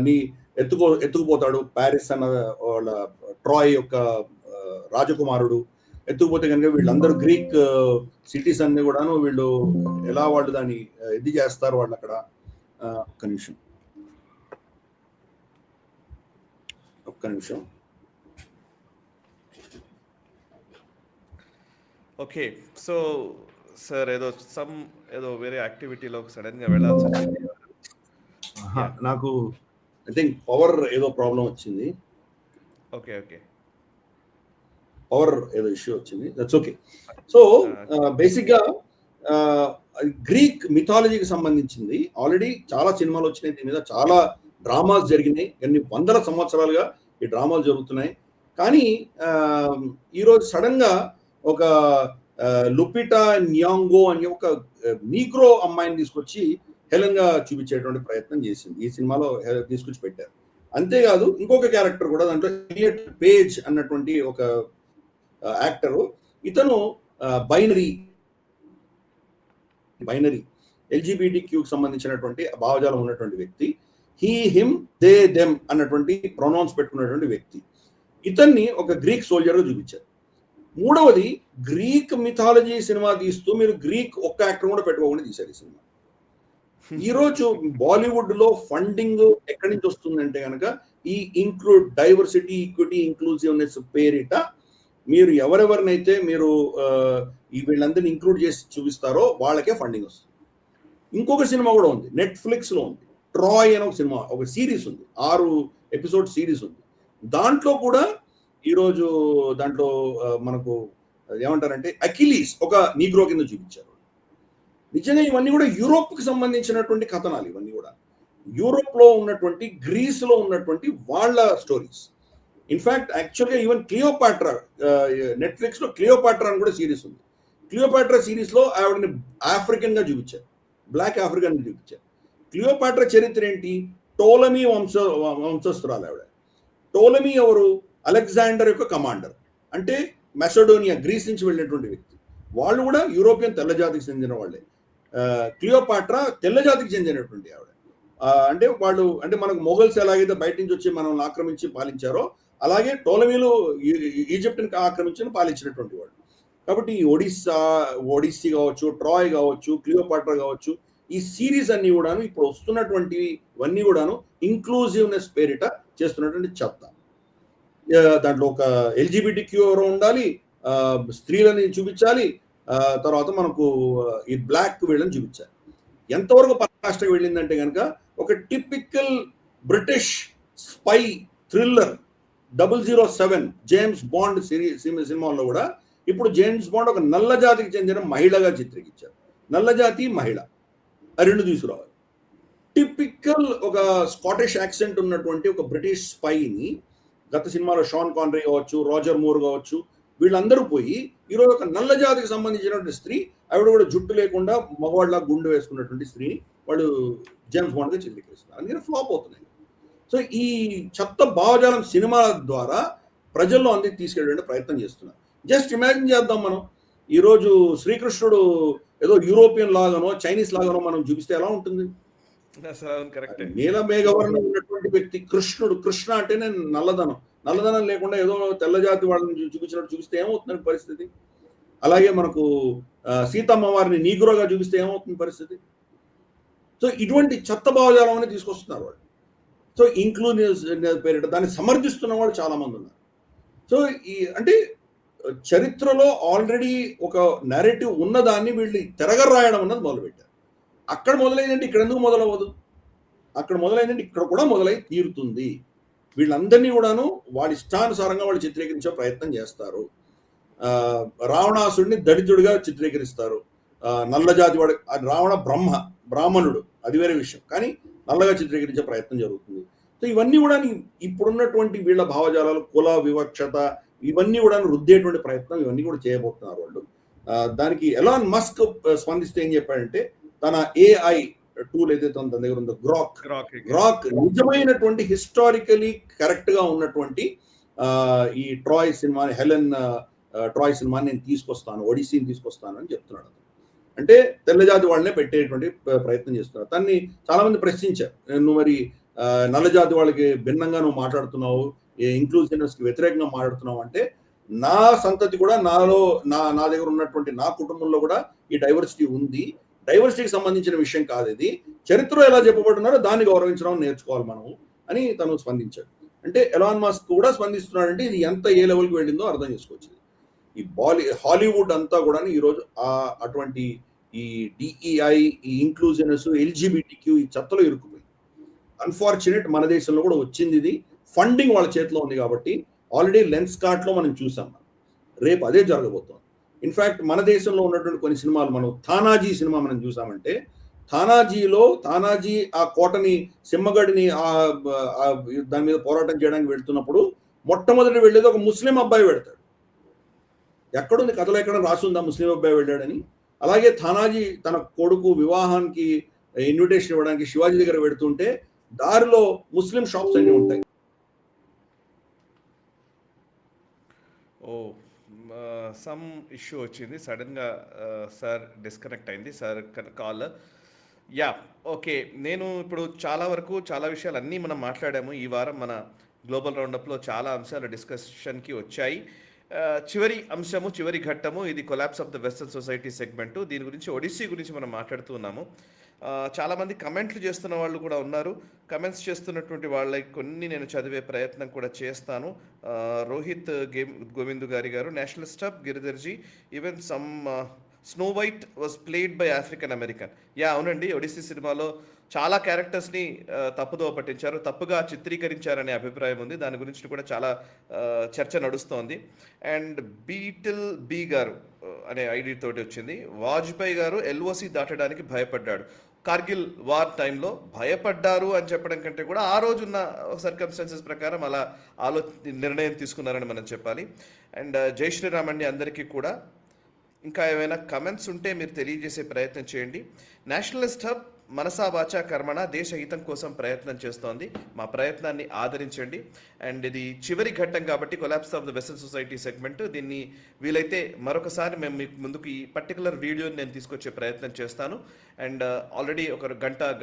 ని ఎత్తుకుపోతాడు, ప్యారిస్ అన్న వాళ్ళ ట్రాయ్ యొక్క రాజకుమారుడు ఎత్తుకుపోతే కనుక వీళ్ళందరూ గ్రీక్ సిటీస్ అన్ని కూడాను వీళ్ళు ఎలా వాళ్ళు దాన్ని ఇది చేస్తారు వాళ్ళు అక్కడ. ఒక్క నిమిషం. ఓకే. సో, సార్ ఏదో వేరే యాక్టివిటీలో సడెన్‌గా వెళ్ళాల్సి వచ్చింది. యాహ్! నాకు ఐ థింక్ పవర్ ఏదో ప్రాబ్లం వచ్చింది. ఓకే. ఓకే. పవర్ ఏదో ఇష్యూ వచ్చింది. That's okay. సో బేసిక్గా గ్రీక్ మిథాలజీకి సంబంధించింది ఆల్రెడీ చాలా సినిమాలు వచ్చినాయి. దీని మీద చాలా డ్రామాస్ జరిగినాయి. ఎన్ని వందల సంవత్సరాలుగా ఈ డ్రామాలు జరుగుతున్నాయి. కానీ ఈరోజు సడన్ గా ఒక లుపిటా న్యాంగో అని ఒక నీగ్రో అమ్మాయిని తీసుకొచ్చి హెలెన్ గా చూపించేటువంటి ప్రయత్నం చేసింది. ఈ సినిమాలో తీసుకొచ్చి పెట్టారు. అంతేకాదు ఇంకొక క్యారెక్టర్ కూడా దాంట్లో ఎలియట్ పేజ్ అన్నటువంటి ఒక యాక్టరు. ఇతను బైనరీ ఎల్జిబిటి క్యూకి సంబంధించినటువంటి భావజాలం ఉన్నటువంటి వ్యక్తి. హీ హిమ్ దే దెమ్ అన్నటువంటి ప్రొనౌన్స్ పెట్టుకున్నటువంటి వ్యక్తి. ఇతన్ని ఒక గ్రీక్ సోల్జర్ గా చూపించారు. మూడవది గ్రీక్ మిథాలజీ సినిమా తీస్తూ మీరు గ్రీక్ ఒక్క యాక్టర్ కూడా పెట్టుకోకుండా తీశారు ఈ సినిమా. ఈరోజు బాలీవుడ్ లో ఫండింగ్ ఎక్కడి నుంచి వస్తుందంటే కనుక ఈ ఇంక్లూడ్ డైవర్సిటీ ఈక్విటీ ఇంక్లూజివ్నెస్ పేరిట మీరు ఎవరెవరినైతే మీరు ఈ వీళ్ళందరినీ ఇంక్లూడ్ చేసి చూపిస్తారో వాళ్ళకే ఫండింగ్ వస్తుంది. ఇంకొక సినిమా కూడా ఉంది, నెట్ఫ్లిక్స్ లో ఉంది, ట్రాయ్ అనే ఒక సినిమా, ఒక సిరీస్ ఉంది, 6 ఎపిసోడ్ సిరీస్ ఉంది. దాంట్లో కూడా ఈరోజు దాంట్లో మనకు ఏమంటారంటే అకిలీస్ ఒక నీగ్రో కింద చూపించారు. నిజంగా ఇవన్నీ కూడా యూరోప్ కి సంబంధించినటువంటి కథనాలు. ఇవన్నీ కూడా యూరోప్ లో ఉన్నటువంటి, గ్రీస్ లో ఉన్నటువంటి వాళ్ళ స్టోరీస్. ఇన్ఫాక్ట్ యాక్చువల్గా ఈవెన్ క్లియోపాట్రా, నెట్ఫ్లిక్స్ లో క్లియోపాట్రా అని కూడా సిరీస్ ఉంది. క్లియోపాట్రా సిరీస్ లో ఆవిడని ఆఫ్రికన్ గా చూపించారు, బ్లాక్ ఆఫ్రికన్ చూపించారు. క్లియోపాట్రా చరిత్ర ఏంటి? టోలమీ వంశస్థురాలు ఆవిడ. టోలమీ ఎవరు? అలెగ్జాండర్ యొక్క కమాండర్, అంటే మెసడోనియా, గ్రీస్ నుంచి వెళ్ళినటువంటి వ్యక్తి. వాళ్ళు కూడా యూరోపియన్ తెల్లజాతికి చెందిన వాళ్ళే. క్లియోపాట్రా తెల్లజాతికి చెందినటువంటి ఆవిడ. అంటే వాళ్ళు, అంటే మనకు మొఘల్స్ ఎలాగైతే బయట నుంచి వచ్చి మనల్ని ఆక్రమించి పాలించారో అలాగే టోలమీలు ఈజిప్ట్ని ఆక్రమించి పాలించినటువంటి వాళ్ళు. కాబట్టి ఒడిస్సీ కావచ్చు, ట్రాయ్ కావచ్చు, క్లియోపాట్రా కావచ్చు, ఈ సిరీస్ అన్ని కూడాను ఇప్పుడు వస్తున్నటువంటివి ఇవన్నీ కూడాను ఇంక్లూజివ్నెస్ పేరిట చేస్తున్నటువంటి చెత్త. దాంట్లో ఒక ఎల్జిబిటి క్యూ ఎవరో ఉండాలి, స్త్రీలని చూపించాలి, తర్వాత మనకు ఈ బ్లాక్ వీళ్ళని చూపించాలి. ఎంతవరకు పరాకాష్ఠకు వెళ్ళిందంటే కనుక ఒక typical British spy thriller 007 James bond సినిమాల్లో కూడా ఇప్పుడు జేమ్స్ బాండ్ ఒక నల్ల జాతికి చెందిన మహిళగా చిత్రీకరించారు. నల్ల జాతి మహిళ, ఆ రెండు తీసుకురావాలి. టిపికల్ ఒక స్కాటిష్ యాక్సెంట్ ఉన్నటువంటి ఒక బ్రిటిష్ స్పైని గత సినిమాలో షాన్ కాన్రీ కావచ్చు, రోజర్ మూర్ కావచ్చు, వీళ్ళందరూ పోయి ఈరోజు ఒక నల్ల జాతికి సంబంధించినటువంటి స్త్రీ, ఆవిడ కూడా జుట్టు లేకుండా మగవాళ్ళ గుండు వేసుకున్నటువంటి స్త్రీని వాళ్ళు జేమ్స్ బాండ్గా చిత్రీకరిస్తున్నారు. అందుకని ఫ్లాప్ అవుతున్నాయి. సో ఈ చెత్త భావజాలం సినిమాల ద్వారా ప్రజల్లో అందరికి తీసుకెళ్ళే ప్రయత్నం చేస్తున్నారు. జస్ట్ ఇమాజిన్ చేద్దాం, మనం ఈరోజు శ్రీకృష్ణుడు ఏదో యూరోపియన్ లాగానో చైనీస్ లాగానో మనం చూపిస్తే ఎలా ఉంటుంది? నీల మేఘవర్ణం ఉన్నటువంటి వ్యక్తి కృష్ణుడు. కృష్ణ అంటేనే నల్లదనం లేకుండా ఏదో తెల్లజాతి వాళ్ళని చూపించినట్టు చూపిస్తే ఏమవుతుంది పరిస్థితి? అలాగే మనకు సీతమ్మ వారిని నీగ్రోగా చూపిస్తే ఏమవుతుంది పరిస్థితి? సో ఇటువంటి చెత్త భావజాలం అని తీసుకొస్తున్నారు వాళ్ళు. సో ఇంక్లూజివ్ పేరిట దాన్ని సమర్థిస్తున్న వాళ్ళు చాలా మంది ఉన్నారు. సో ఈ అంటే చరిత్రలో ఆల్రెడీ ఒక నెరేటివ్ ఉన్నదాన్ని వీళ్ళు తిరగ రాయడం అన్నది మొదలుపెట్టారు. అక్కడ మొదలైందంటే ఇక్కడ ఎందుకు మొదలవ్వదు? అక్కడ మొదలైందంటే ఇక్కడ కూడా మొదలై తీరుతుంది. వీళ్ళందరినీ కూడాను వాడి ఇష్టానుసారంగా వాళ్ళు చిత్రీకరించే ప్రయత్నం చేస్తారు. రావణాసుడిని దళితుడిగా చిత్రీకరిస్తారు. నల్లజాతి వాడు, రావణ బ్రాహ్మణుడు, అది వేరే విషయం, కానీ నల్లగా చిత్రీకరించే ప్రయత్నం జరుగుతుంది. సో ఇవన్నీ కూడా ఇప్పుడున్నటువంటి వీళ్ళ భావజాలాలు, కుల వివక్షత, ఇవన్నీ కూడా రుద్దేటువంటి ప్రయత్నం ఇవన్నీ కూడా చేయబోతున్నారు వాళ్ళు. దానికి ఎలాన్ మస్క్ స్పందిస్తే ఏం చెప్పాడంటే, తన AI టూల్ ఏదైతే తన దగ్గర ఉందో గ్రాక్ నిజమైనటువంటి హిస్టారికలీ కరెక్ట్ గా ఉన్నటువంటి ఈ ట్రాయ్ సినిమా, హెలెన్ ట్రాయ్ సినిమాని నేను తీసుకొస్తాను, ఒడిస్సీని తీసుకొస్తాను అని చెప్తున్నాడు. అంటే తెల్లజాతి వాళ్ళనే పెట్టేటువంటి ప్రయత్నం చేస్తున్నారు. తన్ని చాలా మంది ప్రశ్నించారు, నువ్వు మరి నల్లజాతి వాళ్ళకి భిన్నంగా నువ్వు మాట్లాడుతున్నావు, ఇంక్లూజివ్నెస్ కి వ్యతిరేకంగా మాట్లాడుతున్నావు అంటే, నా సంతతి కూడా నా దగ్గర ఉన్నటువంటి నా కుటుంబంలో కూడా ఈ డైవర్సిటీ ఉంది. డైవర్సిటీకి సంబంధించిన విషయం కాదు ఇది, చరిత్రలో ఎలా చెప్పబడుతున్నారో దాన్ని గౌరవించడం నేర్చుకోవాలి మనం అని తను స్పందించాడు. అంటే ఎలాన్ మస్క్ కూడా స్పందిస్తున్నాడంటే ఇది ఎంత ఏ లెవెల్కి వెళ్ళిందో అర్థం చేసుకోవచ్చు. ఈ హాలీవుడ్ అంతా కూడా ఈరోజు అటువంటి ఈ డిఈఐ, ఈ ఇంక్లూజనెస్, ఎల్జిబిటిక్యూ ఈ చెత్తలో ఇరుక్కుపోయింది. అన్ఫార్చునేట్ మన దేశంలో కూడా వచ్చింది ఇది. ఫండింగ్ వాళ్ళ చేతిలో ఉంది కాబట్టి ఆల్రెడీ లెన్స్ కార్ట్లో మనం చూసాం. రేపు అదే జరగబోతోంది. ఇన్ఫాక్ట్ మన దేశంలో ఉన్నటువంటి కొన్ని సినిమాలు మనం తానాజీ సినిమా మనం చూసామంటే తానాజీ ఆ కోటని సింహగడిని దాని మీద పోరాటం చేయడానికి వెళ్తున్నప్పుడు మొట్టమొదటి వెళ్ళేది ఒక ముస్లిం అబ్బాయి వెళ్తాడు. ఎక్కడుంది కథలో ఎక్కడ రాసుందా ముస్లిం అబ్బాయి వెళ్ళాడని? అలాగే తానాజీ తన కొడుకు వివాహానికి ఇన్విటేషన్ ఇవ్వడానికి శివాజీ దగ్గర పెడుతుంటే దారిలో ముస్లిం షాప్స్ అన్ని ఉంటాయి. ఓ సమ్ ఇష్యూ వచ్చింది సడన్గా. సార్ డిస్కనెక్ట్ అయింది సార్ కాల్. Yeah okay. నేను ఇప్పుడు చాలా వరకు చాలా విషయాలు అన్నీ మనం మాట్లాడాము. ఈ వారం మన గ్లోబల్ రౌండప్లో చాలా అంశాలు డిస్కషన్కి వచ్చాయి. చివరి అంశము, చివరి ఘట్టము ఇది collapse of the western society segment. దీని గురించి ఒడిస్సీ గురించి మనం మాట్లాడుతూ ఉన్నాము. చాలామంది కమెంట్లు చేస్తున్న వాళ్ళు కూడా ఉన్నారు. కమెంట్స్ చేస్తున్నటువంటి వాళ్ళకి కొన్ని నేను చదివే ప్రయత్నం కూడా చేస్తాను. Rohit Govindu garu nationalist of Giridharji even some snow white was played by African American. Yeah అవునండి, ఒడిస్సీ సినిమాలో చాలా క్యారెక్టర్స్ని తప్పుదోవ పట్టించారు, తప్పుగా చిత్రీకరించారనే అభిప్రాయం ఉంది. దాని గురించి కూడా చాలా చర్చ నడుస్తోంది. అండ్ బీటిల్ బి గారు అనే ఐడి తోటి వచ్చింది. వాజ్పేయి గారు ఎల్ఓసి దాటడానికి భయపడ్డాడు. కార్గిల్ వార్ టైంలో భయపడ్డారు అని చెప్పడం కంటే కూడా ఆ రోజున్న సర్కమ్స్టాన్సెస్ ప్రకారం అలా నిర్ణయం తీసుకున్నారని మనం చెప్పాలి. అండ్ జై శ్రీరామ్ అండి అందరికీ కూడా. ఇంకా ఏమైనా కమెంట్స్ ఉంటే మీరు తెలియజేసే ప్రయత్నం చేయండి. నేషనలిస్ట్ హబ్ మనసా వాచా కర్మణ దేశ హితం కోసం ప్రయత్నం చేస్తోంది. మా ప్రయత్నాన్ని ఆదరించండి. అండ్ ఇది చివరి ఘట్టం కాబట్టి collapse of the western society segment, దీన్ని వీలైతే మరొకసారి మేము మీకు ముందుకు ఈ పర్టికులర్ వీడియోని నేను తీసుకొచ్చే ప్రయత్నం చేస్తాను. అండ్ ఆల్రెడీ ఒక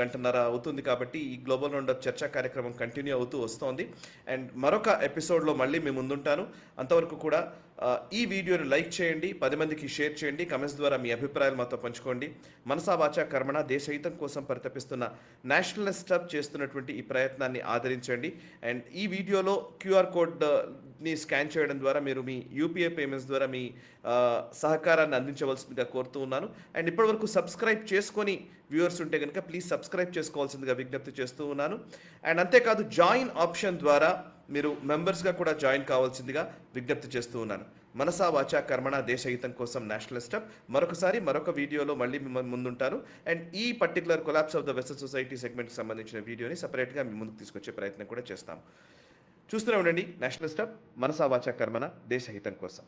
గంటన్నర అవుతుంది కాబట్టి ఈ గ్లోబల్ రౌండప్ చర్చా కార్యక్రమం కంటిన్యూ అవుతూ వస్తోంది. అండ్ మరొక ఎపిసోడ్లో మళ్ళీ మేము ముందుంటాను. అంతవరకు కూడా ఈ వీడియోని లైక్ చేయండి, 10 మందికి షేర్ చేయండి, కమెంట్స్ ద్వారా మీ అభిప్రాయాలు మాతో పంచుకోండి. మనసా వాచా కర్మణ దేశ హితం కోసం పరితపిస్తున్న నేషనలిస్ట్ హబ్ చేస్తున్నటువంటి ఈ ప్రయత్నాన్ని ఆదరించండి. అండ్ ఈ వీడియోలో క్యూఆర్ కోడ్ని స్కాన్ చేయడం ద్వారా మీరు మీ యూపీఐ పేమెంట్స్ ద్వారా మీ సహకారాన్ని అందించవలసిందిగా కోరుతూ ఉన్నాను. అండ్ ఇప్పటివరకు సబ్స్క్రైబ్ చేసుకొని వ్యూవర్స్ ఉంటే కనుక ప్లీజ్ సబ్స్క్రైబ్ చేసుకోవాల్సిందిగా విజ్ఞప్తి చేస్తూ ఉన్నాను. అండ్ అంతేకాదు జాయిన్ ఆప్షన్ ద్వారా మీరు మెంబర్స్గా కూడా జాయిన్ కావాల్సిందిగా విజ్ఞప్తి చేస్తూ ఉన్నాను. మనసా వాచా కర్మణ దేశ హితం కోసం నేషనలిస్ట్ హబ్ మరొక వీడియోలో మళ్ళీ మిమ్మల్ని ముందుంటాను. అండ్ ఈ particular collapse of the western society సెగ్మెంట్కి సంబంధించిన వీడియోని సపరేట్గా మీ ముందుకు తీసుకొచ్చే ప్రయత్నం కూడా చేస్తాం. చూస్తూనే ఉండండి నేషనలిస్ట్ హబ్ మనసా వాచా కర్మణ దేశ హితం కోసం.